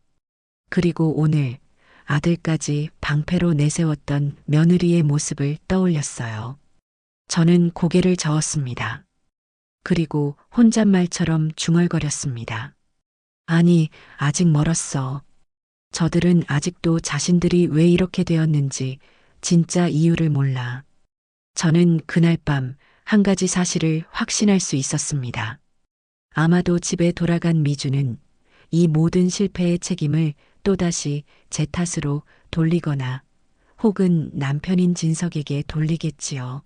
그리고 오늘 아들까지 방패로 내세웠던 며느리의 모습을 떠올렸어요. 저는 고개를 저었습니다. 그리고 혼잣말처럼 중얼거렸습니다. 아니, 아직 멀었어. 저들은 아직도 자신들이 왜 이렇게 되었는지 진짜 이유를 몰라. 저는 그날 밤 한 가지 사실을 확신할 수 있었습니다. 아마도 집에 돌아간 미주는 이 모든 실패의 책임을 또다시 제 탓으로 돌리거나 혹은 남편인 진석에게 돌리겠지요.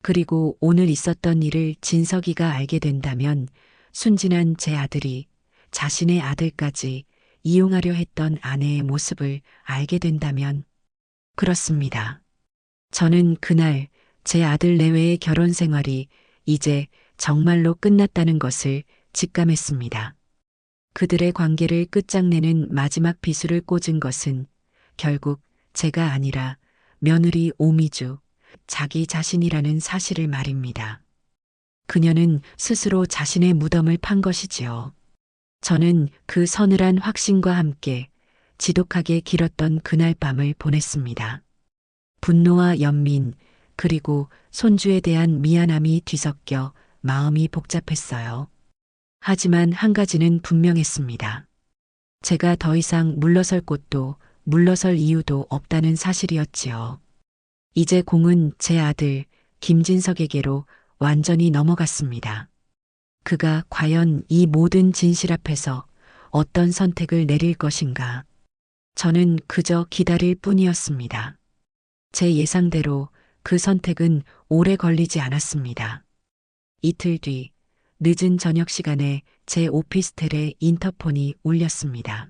그리고 오늘 있었던 일을 진석이가 알게 된다면 순진한 제 아들이 자신의 아들까지 이용하려 했던 아내의 모습을 알게 된다면 그렇습니다. 저는 그날 제 아들 내외의 결혼 생활이 이제 정말로 끝났다는 것을 직감했습니다. 그들의 관계를 끝장내는 마지막 비수를 꽂은 것은 결국 제가 아니라 며느리 오미주, 자기 자신이라는 사실을 말입니다. 그녀는 스스로 자신의 무덤을 판 것이지요. 저는 그 서늘한 확신과 함께 지독하게 길었던 그날 밤을 보냈습니다. 분노와 연민, 그리고 손주에 대한 미안함이 뒤섞여 마음이 복잡했어요. 하지만 한 가지는 분명했습니다. 제가 더 이상 물러설 곳도 물러설 이유도 없다는 사실이었지요. 이제 공은 제 아들 김진석에게로 완전히 넘어갔습니다. 그가 과연 이 모든 진실 앞에서 어떤 선택을 내릴 것인가. 저는 그저 기다릴 뿐이었습니다. 제 예상대로 그 선택은 오래 걸리지 않았습니다. 이틀 뒤 늦은 저녁 시간에 제 오피스텔에 인터폰이 울렸습니다.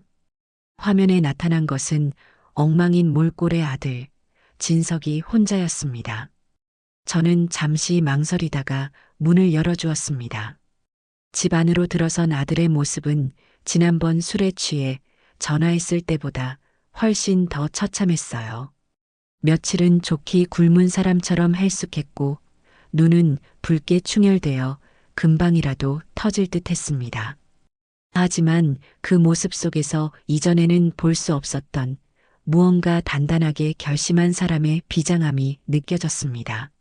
화면에 나타난 것은 엉망인 몰골의 아들, 진석이 혼자였습니다. 저는 잠시 망설이다가 문을 열어주었습니다. 집 안으로 들어선 아들의 모습은 지난번 술에 취해 전화했을 때보다 훨씬 더 처참했어요. 며칠은 좋게 굶은 사람처럼 헬쑥했고 눈은 붉게 충혈되어 금방이라도 터질 듯 했습니다. 하지만 그 모습 속에서 이전에는 볼 수 없었던 무언가 단단하게 결심한 사람의 비장함이 느껴졌습니다.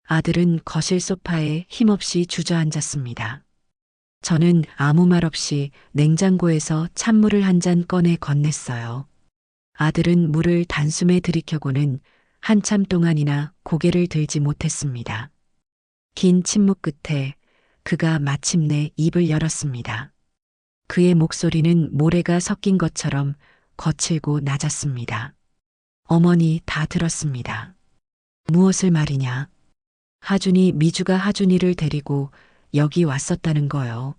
아들은 거실 소파에 힘없이 주저앉았습니다. 저는 아무 말 없이 냉장고에서 찬물을 한 잔 꺼내 건넸어요. 아들은 물을 단숨에 들이켜고는 한참 동안이나 고개를 들지 못했습니다. 긴 침묵 끝에 그가 마침내 입을 열었습니다. 그의 목소리는 모래가 섞인 것처럼 거칠고 낮았습니다. 어머니 다 들었습니다. 무엇을 말이냐? 하준이 미주가 하준이를 데리고 여기 왔었다는 거요.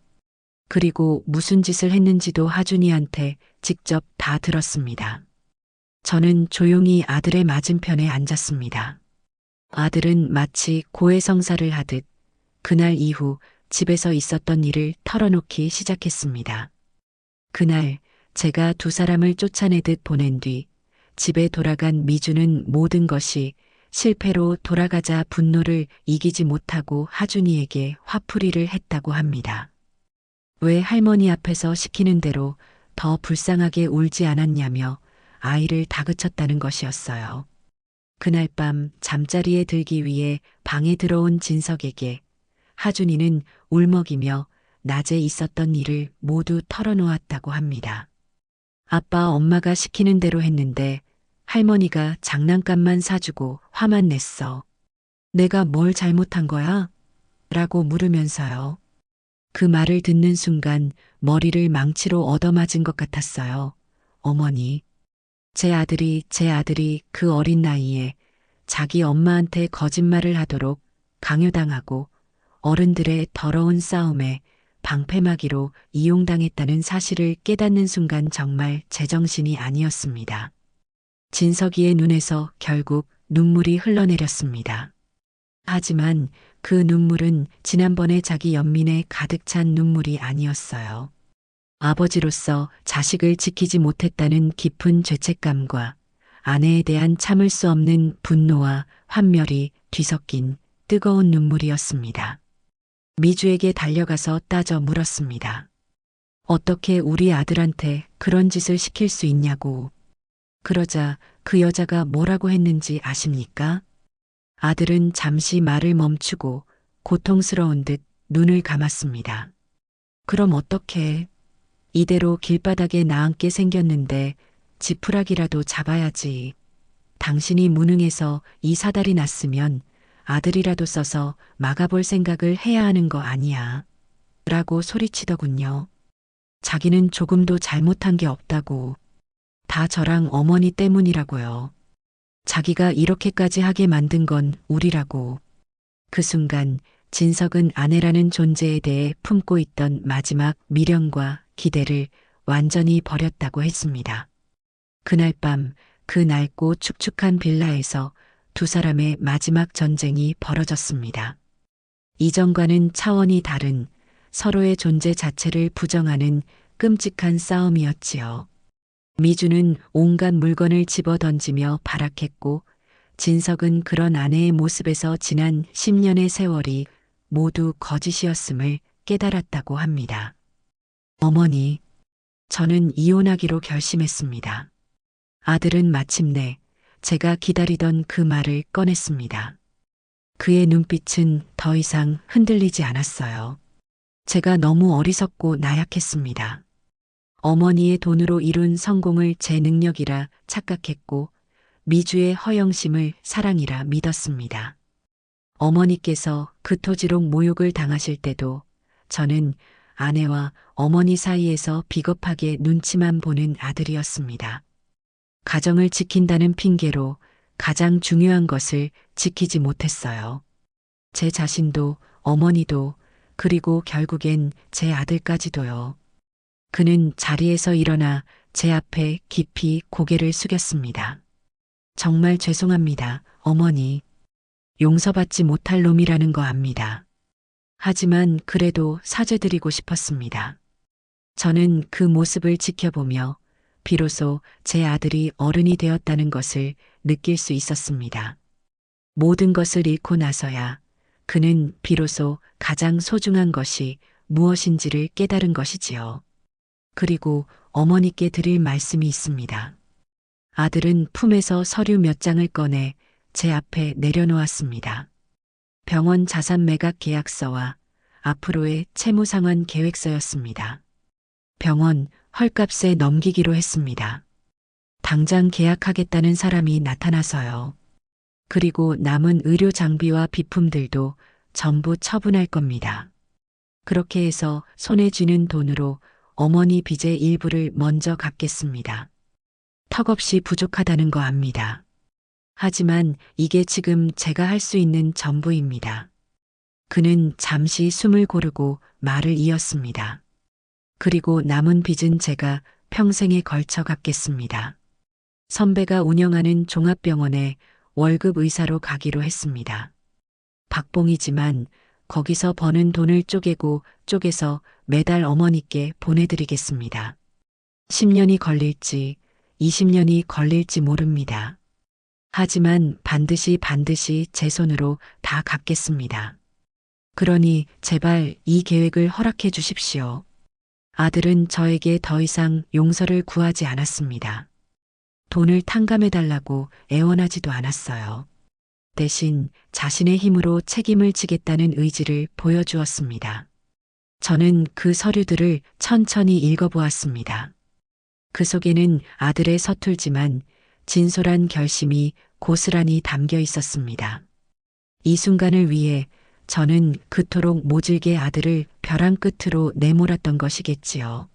그리고 무슨 짓을 했는지도 하준이한테 직접 다 들었습니다. 저는 조용히 아들의 맞은편에 앉았습니다. 아들은 마치 고해성사를 하듯 그날 이후 집에서 있었던 일을 털어놓기 시작했습니다. 그날 제가 두 사람을 쫓아내듯 보낸 뒤 집에 돌아간 미주는 모든 것이 실패로 돌아가자 분노를 이기지 못하고 하준이에게 화풀이를 했다고 합니다. 왜 할머니 앞에서 시키는 대로 더 불쌍하게 울지 않았냐며 아이를 다그쳤다는 것이었어요. 그날 밤 잠자리에 들기 위해 방에 들어온 진석에게 하준이는 울먹이며 낮에 있었던 일을 모두 털어놓았다고 합니다. 아빠 엄마가 시키는 대로 했는데 할머니가 장난감만 사주고 화만 냈어. 내가 뭘 잘못한 거야? 라고 물으면서요. 그 말을 듣는 순간 머리를 망치로 얻어맞은 것 같았어요. 어머니, 제 아들이 그 어린 나이에 자기 엄마한테 거짓말을 하도록 강요당하고 어른들의 더러운 싸움에 방패막이로 이용당했다는 사실을 깨닫는 순간 정말 제정신이 아니었습니다. 진석이의 눈에서 결국 눈물이 흘러내렸습니다. 하지만 그 눈물은 지난번에 자기 연민에 가득 찬 눈물이 아니었어요. 아버지로서 자식을 지키지 못했다는 깊은 죄책감과 아내에 대한 참을 수 없는 분노와 환멸이 뒤섞인 뜨거운 눈물이었습니다. 미주에게 달려가서 따져 물었습니다. 어떻게 우리 아들한테 그런 짓을 시킬 수 있냐고. 그러자 그 여자가 뭐라고 했는지 아십니까? 아들은 잠시 말을 멈추고 고통스러운 듯 눈을 감았습니다. 그럼 어떡해? 이대로 길바닥에 나앉게 생겼는데 지푸라기라도 잡아야지. 당신이 무능해서 이 사달이 났으면 아들이라도 써서 막아볼 생각을 해야 하는 거 아니야. 라고 소리치더군요. 자기는 조금도 잘못한 게 없다고. 다 저랑 어머니 때문이라고요. 자기가 이렇게까지 하게 만든 건 우리라고. 그 순간 진석은 아내라는 존재에 대해 품고 있던 마지막 미련과 기대를 완전히 버렸다고 했습니다. 그날 밤 그 낡고 축축한 빌라에서 두 사람의 마지막 전쟁이 벌어졌습니다. 이전과는 차원이 다른 서로의 존재 자체를 부정하는 끔찍한 싸움이었지요. 미주는 온갖 물건을 집어 던지며 발악했고 진석은 그런 아내의 모습에서 지난 10년의 세월이 모두 거짓이었음을 깨달았다고 합니다. 어머니, 저는 이혼하기로 결심했습니다. 아들은 마침내 제가 기다리던 그 말을 꺼냈습니다. 그의 눈빛은 더 이상 흔들리지 않았어요. 제가 너무 어리석고 나약했습니다. 어머니의 돈으로 이룬 성공을 제 능력이라 착각했고 미주의 허영심을 사랑이라 믿었습니다. 어머니께서 그토지록 모욕을 당하실 때도 저는 아내와 어머니 사이에서 비겁하게 눈치만 보는 아들이었습니다. 가정을 지킨다는 핑계로 가장 중요한 것을 지키지 못했어요. 제 자신도 어머니도 그리고 결국엔 제 아들까지도요. 그는 자리에서 일어나 제 앞에 깊이 고개를 숙였습니다. 정말 죄송합니다, 어머니. 용서받지 못할 놈이라는 거 압니다. 하지만 그래도 사죄드리고 싶었습니다. 저는 그 모습을 지켜보며 비로소 제 아들이 어른이 되었다는 것을 느낄 수 있었습니다. 모든 것을 잃고 나서야 그는 비로소 가장 소중한 것이 무엇인지를 깨달은 것이지요. 그리고 어머니께 드릴 말씀이 있습니다. 아들은 품에서 서류 몇 장을 꺼내 제 앞에 내려놓았습니다. 병원 자산 매각 계약서와 앞으로의 채무 상환 계획서였습니다. 병원 헐값에 넘기기로 했습니다. 당장 계약하겠다는 사람이 나타나서요. 그리고 남은 의료 장비와 비품들도 전부 처분할 겁니다. 그렇게 해서 손에 쥐는 돈으로 어머니 빚의 일부를 먼저 갚겠습니다. 턱없이 부족하다는 거 압니다. 하지만 이게 지금 제가 할 수 있는 전부입니다. 그는 잠시 숨을 고르고 말을 이었습니다. 그리고 남은 빚은 제가 평생에 걸쳐 갚겠습니다. 선배가 운영하는 종합병원에 월급 의사로 가기로 했습니다. 박봉이지만 거기서 버는 돈을 쪼개서 매달 어머니께 보내드리겠습니다. 10년이 걸릴지 20년이 걸릴지 모릅니다. 하지만 반드시 제 손으로 다 갚겠습니다. 그러니 제발 이 계획을 허락해 주십시오. 아들은 저에게 더 이상 용서를 구하지 않았습니다. 돈을 탕감해 달라고 애원하지도 않았어요. 대신 자신의 힘으로 책임을 지겠다는 의지를 보여주었습니다. 저는 그 서류들을 천천히 읽어보았습니다. 그 속에는 아들의 서툴지만 진솔한 결심이 고스란히 담겨 있었습니다. 이 순간을 위해 저는 그토록 모질게 아들을 벼랑 끝으로 내몰았던 것이겠지요.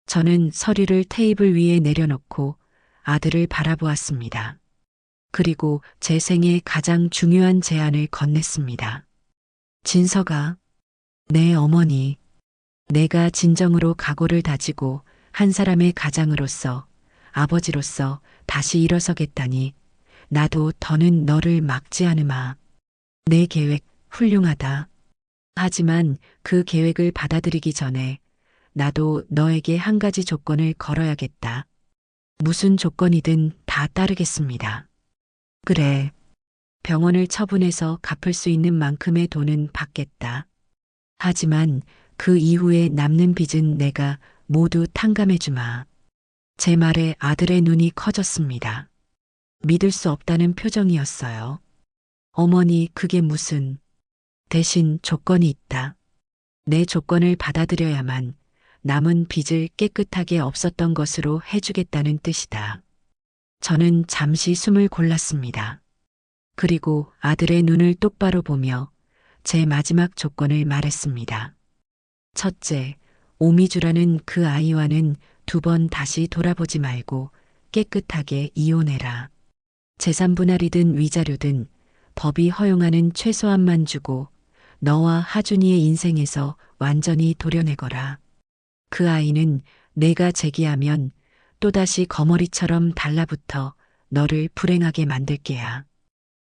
저는 서류를 테이블 위에 내려놓고 아들을 바라보았습니다. 그리고 제 생애 가장 중요한 제안을 건넸습니다. 진서가, 내 어머니, 내가 진정으로 각오를 다지고 한 사람의 가장으로서, 아버지로서 다시 일어서겠다니 나도 더는 너를 막지 않으마. 내 계획 훌륭하다. 하지만 그 계획을 받아들이기 전에 나도 너에게 한 가지 조건을 걸어야겠다. 무슨 조건이든 다 따르겠습니다. 그래. 병원을 처분해서 갚을 수 있는 만큼의 돈은 받겠다. 하지만 그 이후에 남는 빚은 내가 모두 탕감해 주마. 제 말에 아들의 눈이 커졌습니다. 믿을 수 없다는 표정이었어요. 어머니, 그게 무슨... 대신 조건이 있다. 내 조건을 받아들여야만 남은 빚을 깨끗하게 없었던 것으로 해주겠다는 뜻이다. 저는 잠시 숨을 골랐습니다. 그리고 아들의 눈을 똑바로 보며 제 마지막 조건을 말했습니다. 첫째, 오미주라는 그 아이와는 2번 다시 돌아보지 말고 깨끗하게 이혼해라. 재산 분할이든 위자료든 법이 허용하는 최소한만 주고 너와 하준이의 인생에서 완전히 도려내거라. 그 아이는 내가 제기하면 또다시 거머리처럼 달라붙어 너를 불행하게 만들게야.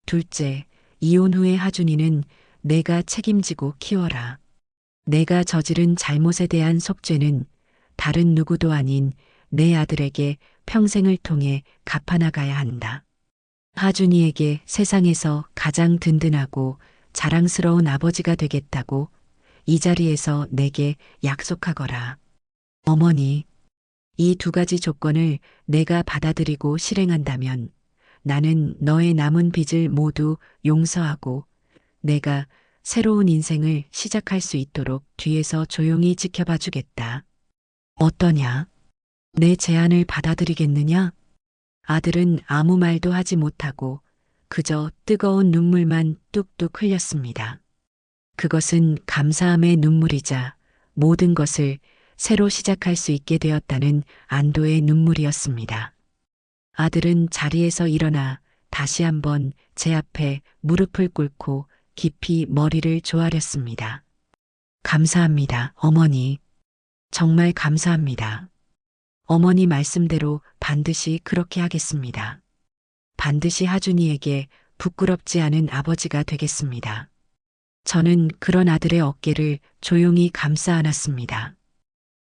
둘째, 이혼 후에 하준이는 내가 책임지고 키워라. 내가 저지른 잘못에 대한 속죄는 다른 누구도 아닌 내 아들에게 평생을 통해 갚아나가야 한다. 하준이에게 세상에서 가장 든든하고 자랑스러운 아버지가 되겠다고 이 자리에서 내게 약속하거라. 어머니, 이 2가지 조건을 내가 받아들이고 실행한다면 나는 너의 남은 빚을 모두 용서하고 내가 새로운 인생을 시작할 수 있도록 뒤에서 조용히 지켜봐 주겠다. 어떠냐? 내 제안을 받아들이겠느냐? 아들은 아무 말도 하지 못하고 그저 뜨거운 눈물만 뚝뚝 흘렸습니다. 그것은 감사함의 눈물이자 모든 것을 새로 시작할 수 있게 되었다는 안도의 눈물이었습니다. 아들은 자리에서 일어나 다시 한번 제 앞에 무릎을 꿇고 깊이 머리를 조아렸습니다. 감사합니다, 어머니. 정말 감사합니다. 어머니 말씀대로 반드시 그렇게 하겠습니다. 반드시 하준이에게 부끄럽지 않은 아버지가 되겠습니다. 저는 그런 아들의 어깨를 조용히 감싸 안았습니다.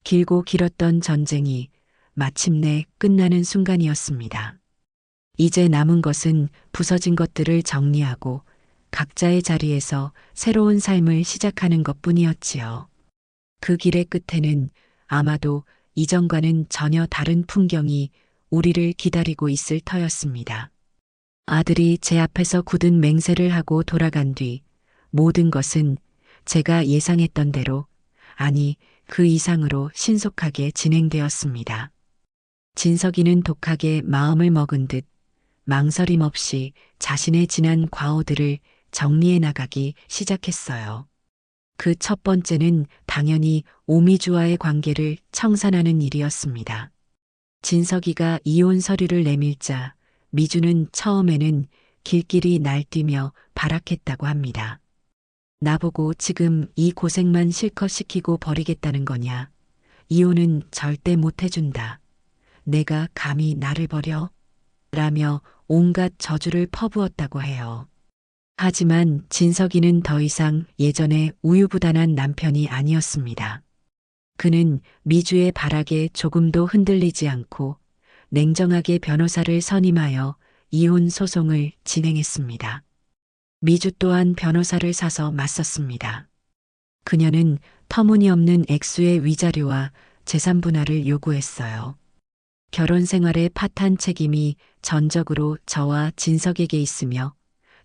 길고 길었던 전쟁이 마침내 끝나는 순간이었습니다. 이제 남은 것은 부서진 것들을 정리하고 각자의 자리에서 새로운 삶을 시작하는 것뿐이었지요. 그 길의 끝에는 아마도 이전과는 전혀 다른 풍경이 우리를 기다리고 있을 터였습니다. 아들이 제 앞에서 굳은 맹세를 하고 돌아간 뒤 모든 것은 제가 예상했던 대로, 아니 그 이상으로 신속하게 진행되었습니다. 진석이는 독하게 마음을 먹은 듯 망설임 없이 자신의 지난 과오들을 정리해 나가기 시작했어요. 그 첫 번째는 당연히 오미주와의 관계를 청산하는 일이었습니다. 진석이가 이혼 서류를 내밀자 미주는 처음에는 길길이 날뛰며 발악했다고 합니다. 나보고 지금 이 고생만 실컷 시키고 버리겠다는 거냐? 이혼은 절대 못 해준다. 내가 감히 나를 버려? 라며 온갖 저주를 퍼부었다고 해요. 하지만 진석이는 더 이상 예전의 우유부단한 남편이 아니었습니다. 그는 미주의 발악에 조금도 흔들리지 않고 냉정하게 변호사를 선임하여 이혼 소송을 진행했습니다. 미주 또한 변호사를 사서 맞섰습니다. 그녀는 터무니없는 액수의 위자료와 재산 분할을 요구했어요. 결혼 생활의 파탄 책임이 전적으로 저와 진석에게 있으며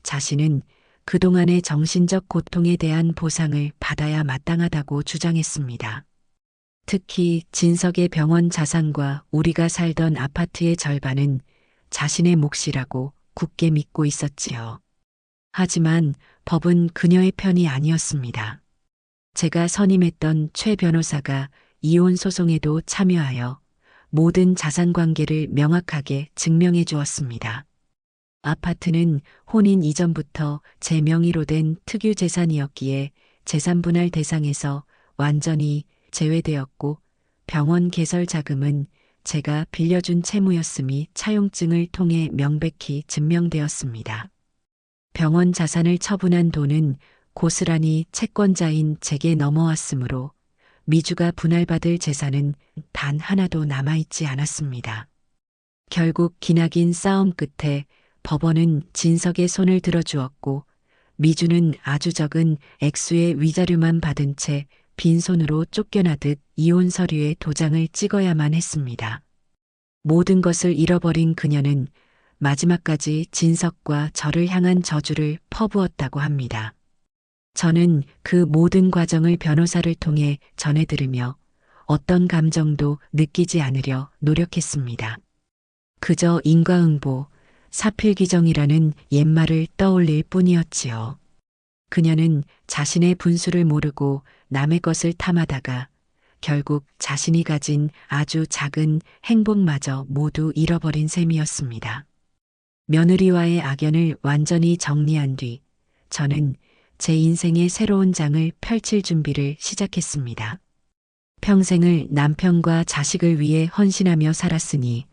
자신은 그동안의 정신적 고통에 대한 보상을 받아야 마땅하다고 주장했습니다. 특히 진석의 병원 자산과 우리가 살던 아파트의 절반은 자신의 몫이라고 굳게 믿고 있었지요. 하지만 법은 그녀의 편이 아니었습니다. 제가 선임했던 최 변호사가 이혼 소송에도 참여하여 모든 자산 관계를 명확하게 증명해 주었습니다. 아파트는 혼인 이전부터 제 명의로 된 특유 재산이었기에 재산 분할 대상에서 완전히 제외되었고 병원 개설 자금은 제가 빌려준 채무였음이 차용증을 통해 명백히 증명되었습니다. 병원 자산을 처분한 돈은 고스란히 채권자인 제게 넘어왔으므로 미주가 분할받을 재산은 단 하나도 남아있지 않았습니다. 결국 기나긴 싸움 끝에 법원은 진석의 손을 들어주었고 미주는 아주 적은 액수의 위자료만 받은 채 빈손으로 쫓겨나듯 이혼 서류에 도장을 찍어야만 했습니다. 모든 것을 잃어버린 그녀는 마지막까지 진석과 저를 향한 저주를 퍼부었다고 합니다. 저는 그 모든 과정을 변호사를 통해 전해 들으며 어떤 감정도 느끼지 않으려 노력했습니다. 그저 인과응보, 사필귀정이라는 옛말을 떠올릴 뿐이었지요. 그녀는 자신의 분수를 모르고 남의 것을 탐하다가 결국 자신이 가진 아주 작은 행복마저 모두 잃어버린 셈이었습니다. 며느리와의 악연을 완전히 정리한 뒤 저는 제 인생의 새로운 장을 펼칠 준비를 시작했습니다. 평생을 남편과 자식을 위해 헌신하며 살았으니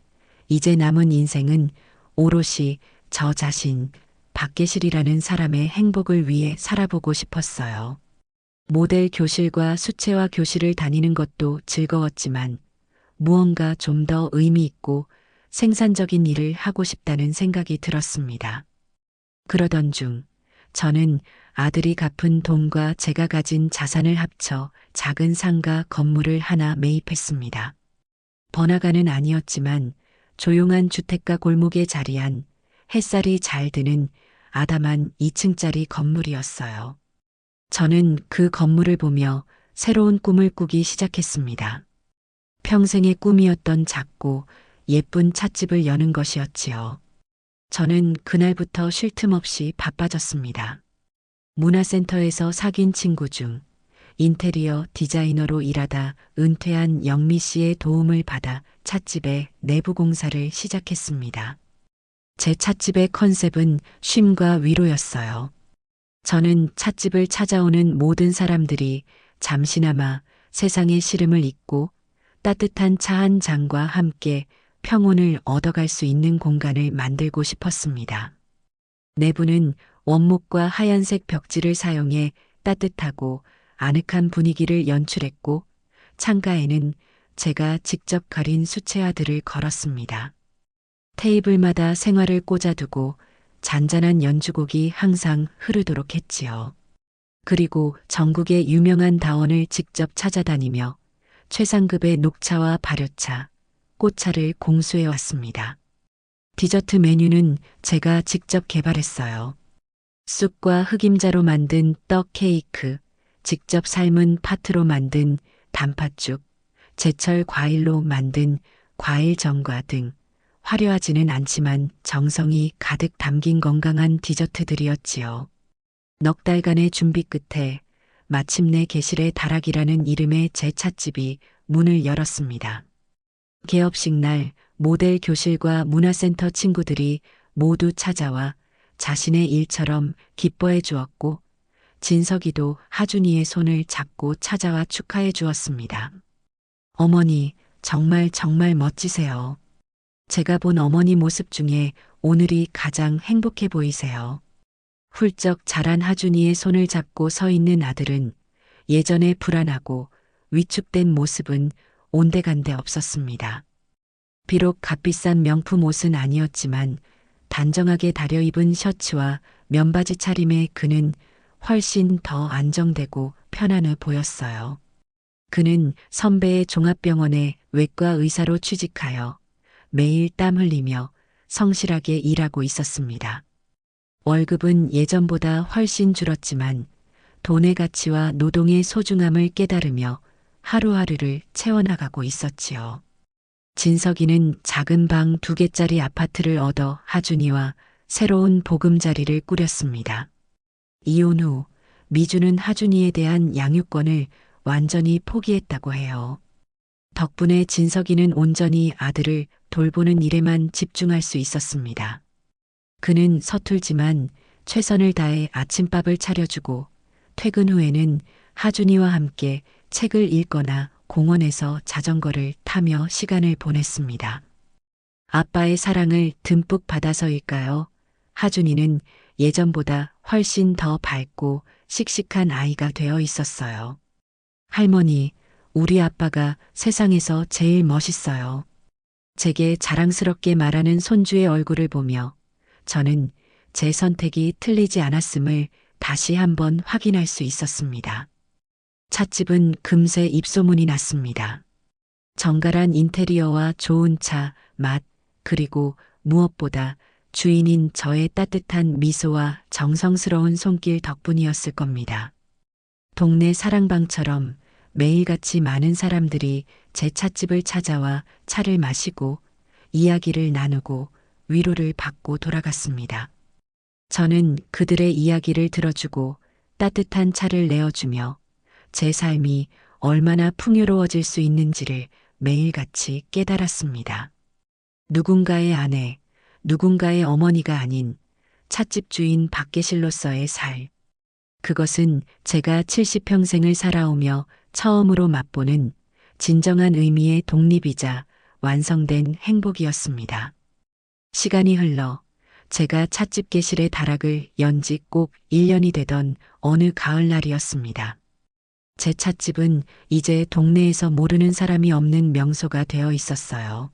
이제 남은 인생은 오롯이 저 자신, 박계실이라는 사람의 행복을 위해 살아보고 싶었어요. 모델 교실과 수채화 교실을 다니는 것도 즐거웠지만 무언가 좀 더 의미 있고 생산적인 일을 하고 싶다는 생각이 들었습니다. 그러던 중 저는 아들이 갚은 돈과 제가 가진 자산을 합쳐 작은 상가 건물을 하나 매입했습니다. 번화가는 아니었지만 조용한 주택가 골목에 자리한 햇살이 잘 드는 아담한 2층짜리 건물이었어요. 저는 그 건물을 보며 새로운 꿈을 꾸기 시작했습니다. 평생의 꿈이었던 작고 예쁜 찻집을 여는 것이었지요. 저는 그날부터 쉴 틈 없이 바빠졌습니다. 문화센터에서 사귄 친구 중 인테리어 디자이너로 일하다 은퇴한 영미 씨의 도움을 받아 찻집의 내부 공사를 시작했습니다. 제 찻집의 컨셉은 쉼과 위로였어요. 저는 찻집을 찾아오는 모든 사람들이 잠시나마 세상의 시름을 잊고 따뜻한 차 한 잔과 함께 평온을 얻어갈 수 있는 공간을 만들고 싶었습니다. 내부는 원목과 하얀색 벽지를 사용해 따뜻하고 아늑한 분위기를 연출했고 창가에는 제가 직접 가린 수채화들을 걸었습니다. 테이블마다 생화를 꽂아두고 잔잔한 연주곡이 항상 흐르도록 했지요. 그리고 전국의 유명한 다원을 직접 찾아다니며 최상급의 녹차와 발효차, 꽃차를 공수해 왔습니다. 디저트 메뉴는 제가 직접 개발했어요. 쑥과 흑임자로 만든 떡 케이크, 직접 삶은 파트로 만든 단팥죽, 제철 과일로 만든 과일 전과 등 화려하지는 않지만 정성이 가득 담긴 건강한 디저트들이었지요. 넉 달간의 준비 끝에 마침내 계실의 다락이라는 이름의 제 찻집이 문을 열었습니다. 개업식 날 모델 교실과 문화센터 친구들이 모두 찾아와 자신의 일처럼 기뻐해 주었고, 진석이도 하준이의 손을 잡고 찾아와 축하해 주었습니다. 어머니, 정말 정말 멋지세요. 제가 본 어머니 모습 중에 오늘이 가장 행복해 보이세요. 훌쩍 자란 하준이의 손을 잡고 서 있는 아들은 예전에 불안하고 위축된 모습은 온데간데 없었습니다. 비록 값비싼 명품 옷은 아니었지만 단정하게 다려입은 셔츠와 면바지 차림에 그는 훨씬 더 안정되고 편안해 보였어요. 그는 선배의 종합병원에 외과 의사로 취직하여 매일 땀 흘리며 성실하게 일하고 있었습니다. 월급은 예전보다 훨씬 줄었지만 돈의 가치와 노동의 소중함을 깨달으며 하루하루를 채워나가고 있었지요. 진석이는 작은 방 2개짜리 아파트를 얻어 하준이와 새로운 보금자리를 꾸렸습니다. 이혼 후 미주는 하준이에 대한 양육권을 완전히 포기했다고 해요. 덕분에 진석이는 온전히 아들을 돌보는 일에만 집중할 수 있었습니다. 그는 서툴지만 최선을 다해 아침밥을 차려주고 퇴근 후에는 하준이와 함께 책을 읽거나 공원에서 자전거를 타며 시간을 보냈습니다. 아빠의 사랑을 듬뿍 받아서일까요? 하준이는 예전보다 훨씬 더 밝고 씩씩한 아이가 되어 있었어요. 할머니, 우리 아빠가 세상에서 제일 멋있어요. 제게 자랑스럽게 말하는 손주의 얼굴을 보며 저는 제 선택이 틀리지 않았음을 다시 한번 확인할 수 있었습니다. 찻집은 금세 입소문이 났습니다. 정갈한 인테리어와 좋은 차, 맛, 그리고 무엇보다 주인인 저의 따뜻한 미소와 정성스러운 손길 덕분이었을 겁니다. 동네 사랑방처럼 매일같이 많은 사람들이 제 찻집을 찾아와 차를 마시고 이야기를 나누고 위로를 받고 돌아갔습니다. 저는 그들의 이야기를 들어주고 따뜻한 차를 내어주며 제 삶이 얼마나 풍요로워질 수 있는지를 매일같이 깨달았습니다. 누군가의 아내, 누군가의 어머니가 아닌 찻집 주인 박계실로서의 살. 그것은 제가 70평생을 살아오며 처음으로 맛보는 진정한 의미의 독립이자 완성된 행복이었습니다. 시간이 흘러 제가 찻집 계실의 다락을 연 지 꼭 1년이 되던 어느 가을날이었습니다. 제 찻집은 이제 동네에서 모르는 사람이 없는 명소가 되어 있었어요.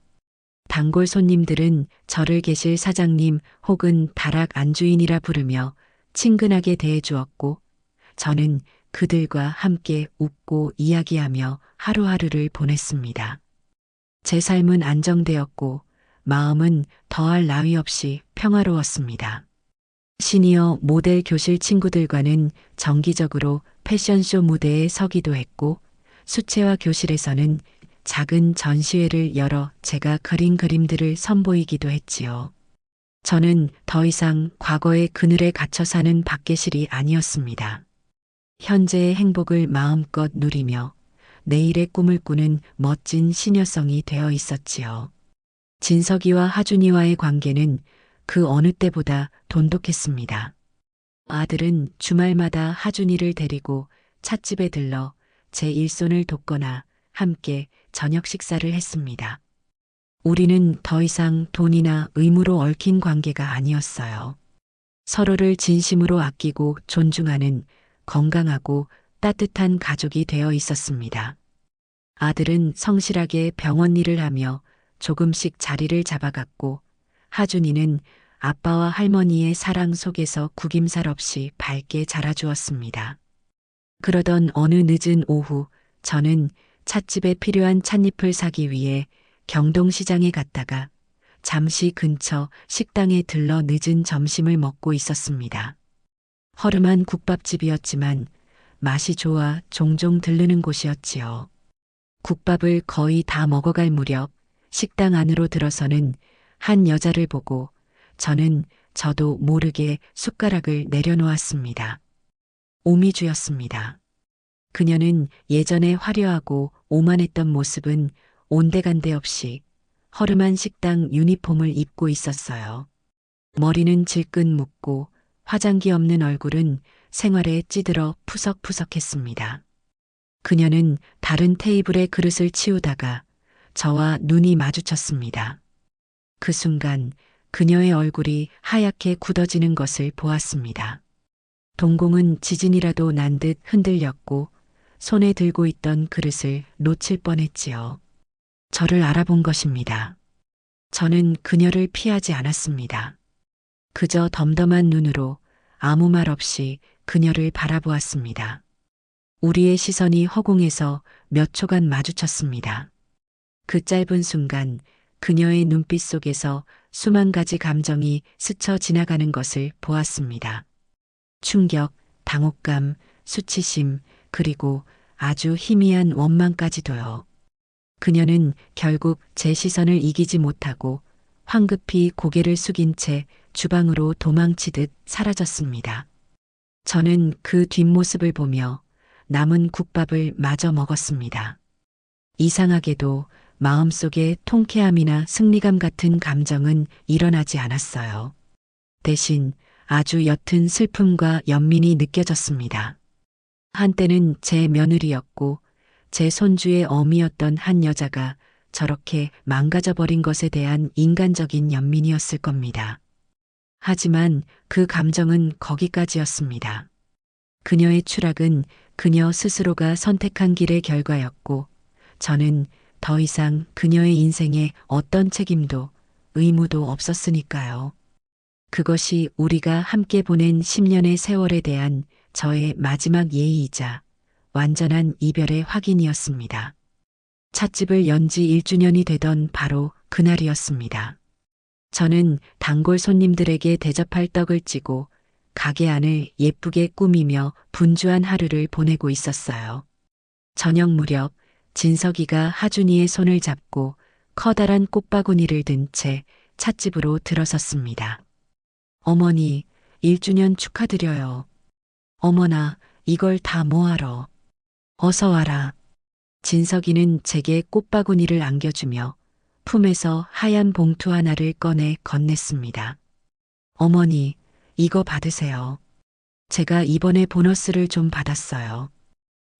단골 손님들은 저를 계실 사장님 혹은 다락 안주인이라 부르며 친근하게 대해주었고, 저는 그들과 함께 웃고 이야기하며 하루하루를 보냈습니다. 제 삶은 안정되었고 마음은 더할 나위 없이 평화로웠습니다. 시니어 모델 교실 친구들과는 정기적으로 패션쇼 무대에 서기도 했고, 수채화 교실에서는 작은 전시회를 열어 제가 그린 그림들을 선보이기도 했지요. 저는 더 이상 과거의 그늘에 갇혀 사는 박계실이 아니었습니다. 현재의 행복을 마음껏 누리며 내일의 꿈을 꾸는 멋진 시녀성이 되어 있었지요. 진석이와 하준이와의 관계는 그 어느 때보다 돈독했습니다. 아들은 주말마다 하준이를 데리고 찻집에 들러 제 일손을 돕거나 함께 저녁 식사를 했습니다. 우리는 더 이상 돈이나 의무로 얽힌 관계가 아니었어요. 서로를 진심으로 아끼고 존중하는 건강하고 따뜻한 가족이 되어 있었습니다. 아들은 성실하게 병원 일을 하며 조금씩 자리를 잡아갔고, 하준이는 아빠와 할머니의 사랑 속에서 구김살 없이 밝게 자라주었습니다. 그러던 어느 늦은 오후, 저는 찻집에 필요한 찻잎을 사기 위해 경동시장에 갔다가 잠시 근처 식당에 들러 늦은 점심을 먹고 있었습니다. 허름한 국밥집이었지만 맛이 좋아 종종 들르는 곳이었지요. 국밥을 거의 다 먹어갈 무렵 식당 안으로 들어서는 한 여자를 보고 저도 모르게 숟가락을 내려놓았습니다. 오미주였습니다. 그녀는 예전에 화려하고 오만했던 모습은 온데간데 없이 허름한 식당 유니폼을 입고 있었어요. 머리는 질끈 묶고 화장기 없는 얼굴은 생활에 찌들어 푸석푸석했습니다. 그녀는 다른 테이블에 그릇을 치우다가 저와 눈이 마주쳤습니다. 그 순간 그녀의 얼굴이 하얗게 굳어지는 것을 보았습니다. 동공은 지진이라도 난 듯 흔들렸고 손에 들고 있던 그릇을 놓칠 뻔했지요. 저를 알아본 것입니다. 저는 그녀를 피하지 않았습니다. 그저 덤덤한 눈으로 아무 말 없이 그녀를 바라보았습니다. 우리의 시선이 허공에서 몇 초간 마주쳤습니다. 그 짧은 순간 그녀의 눈빛 속에서 수만 가지 감정이 스쳐 지나가는 것을 보았습니다. 충격, 당혹감, 수치심, 그리고 아주 희미한 원망까지도요. 그녀는 결국 제 시선을 이기지 못하고 황급히 고개를 숙인 채 주방으로 도망치듯 사라졌습니다. 저는 그 뒷모습을 보며 남은 국밥을 마저 먹었습니다. 이상하게도 마음속에 통쾌함이나 승리감 같은 감정은 일어나지 않았어요. 대신 아주 옅은 슬픔과 연민이 느껴졌습니다. 한때는 제 며느리였고 제 손주의 어미였던 한 여자가 저렇게 망가져버린 것에 대한 인간적인 연민이었을 겁니다. 하지만 그 감정은 거기까지였습니다. 그녀의 추락은 그녀 스스로가 선택한 길의 결과였고 저는 더 이상 그녀의 인생에 어떤 책임도 의무도 없었으니까요. 그것이 우리가 함께 보낸 10년의 세월에 대한 저의 마지막 예의이자 완전한 이별의 확인이었습니다. 찻집을 연 지 1주년이 되던 바로 그날이었습니다. 저는 단골 손님들에게 대접할 떡을 찌고 가게 안을 예쁘게 꾸미며 분주한 하루를 보내고 있었어요. 저녁 무렵 진석이가 하준이의 손을 잡고 커다란 꽃바구니를 든 채 찻집으로 들어섰습니다. 어머니, 1주년 축하드려요. 어머나, 이걸 다 뭐하러. 어서 와라. 진석이는 제게 꽃바구니를 안겨주며 품에서 하얀 봉투 하나를 꺼내 건넸습니다. 어머니, 이거 받으세요. 제가 이번에 보너스를 좀 받았어요.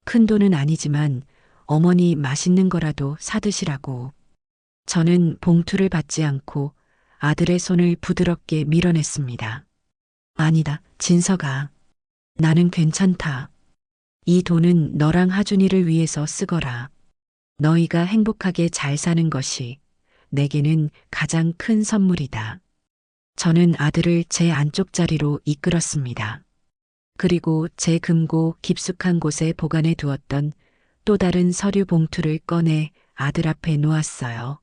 큰 돈은 아니지만 어머니 맛있는 거라도 사드시라고. 저는 봉투를 받지 않고 아들의 손을 부드럽게 밀어냈습니다. 아니다, 진석아. 나는 괜찮다. 이 돈은 너랑 하준이를 위해서 쓰거라. 너희가 행복하게 잘 사는 것이 내게는 가장 큰 선물이다. 저는 아들을 제 안쪽 자리로 이끌었습니다. 그리고 제 금고 깊숙한 곳에 보관해 두었던 또 다른 서류 봉투를 꺼내 아들 앞에 놓았어요.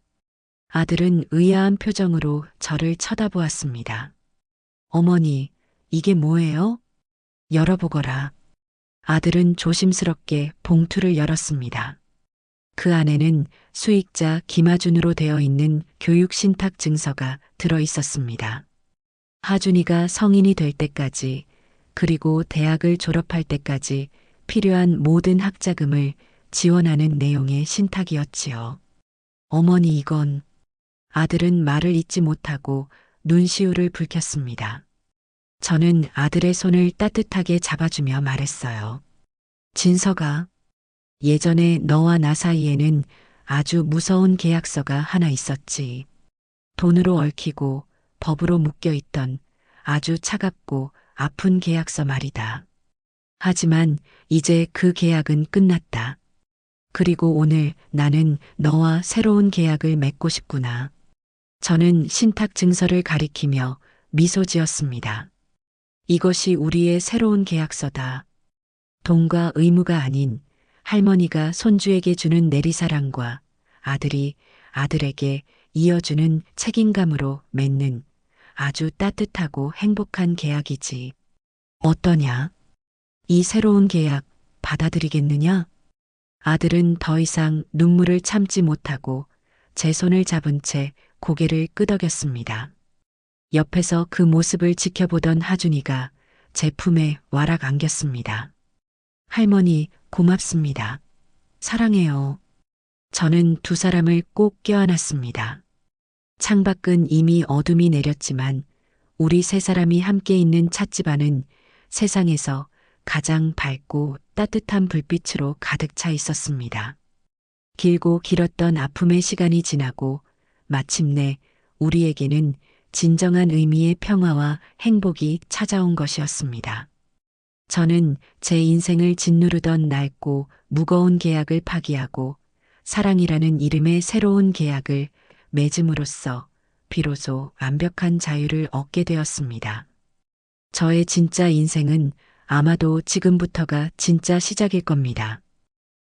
아들은 의아한 표정으로 저를 쳐다보았습니다. 어머니, 이게 뭐예요? 열어보거라. 아들은 조심스럽게 봉투를 열었습니다. 그 안에는 수익자 김하준으로 되어 있는 교육신탁 증서가 들어 있었습니다. 하준이가 성인이 될 때까지 그리고 대학을 졸업할 때까지 필요한 모든 학자금을 지원하는 내용의 신탁이었지요. 어머니 이건. 아들은 말을 잇지 못하고 눈시울을 붉혔습니다. 저는 아들의 손을 따뜻하게 잡아주며 말했어요. 진석아, 예전에 너와 나 사이에는 아주 무서운 계약서가 하나 있었지. 돈으로 얽히고 법으로 묶여있던 아주 차갑고 아픈 계약서 말이다. 하지만 이제 그 계약은 끝났다. 그리고 오늘 나는 너와 새로운 계약을 맺고 싶구나. 저는 신탁 증서를 가리키며 미소 지었습니다. 이것이 우리의 새로운 계약서다. 돈과 의무가 아닌 할머니가 손주에게 주는 내리사랑과 아들이 아들에게 이어주는 책임감으로 맺는 아주 따뜻하고 행복한 계약이지. 어떠냐? 이 새로운 계약 받아들이겠느냐? 아들은 더 이상 눈물을 참지 못하고 제 손을 잡은 채 고개를 끄덕였습니다. 옆에서 그 모습을 지켜보던 하준이가 제 품에 와락 안겼습니다. 할머니, 고맙습니다. 사랑해요. 저는 두 사람을 꼭 껴안았습니다. 창밖은 이미 어둠이 내렸지만 우리 세 사람이 함께 있는 찻집 안은 세상에서 가장 밝고 따뜻한 불빛으로 가득 차 있었습니다. 길고 길었던 아픔의 시간이 지나고 마침내 우리에게는 진정한 의미의 평화와 행복이 찾아온 것이었습니다. 저는 제 인생을 짓누르던 낡고 무거운 계약을 파기하고 사랑이라는 이름의 새로운 계약을 맺음으로써 비로소 완벽한 자유를 얻게 되었습니다. 저의 진짜 인생은 아마도 지금부터가 진짜 시작일 겁니다.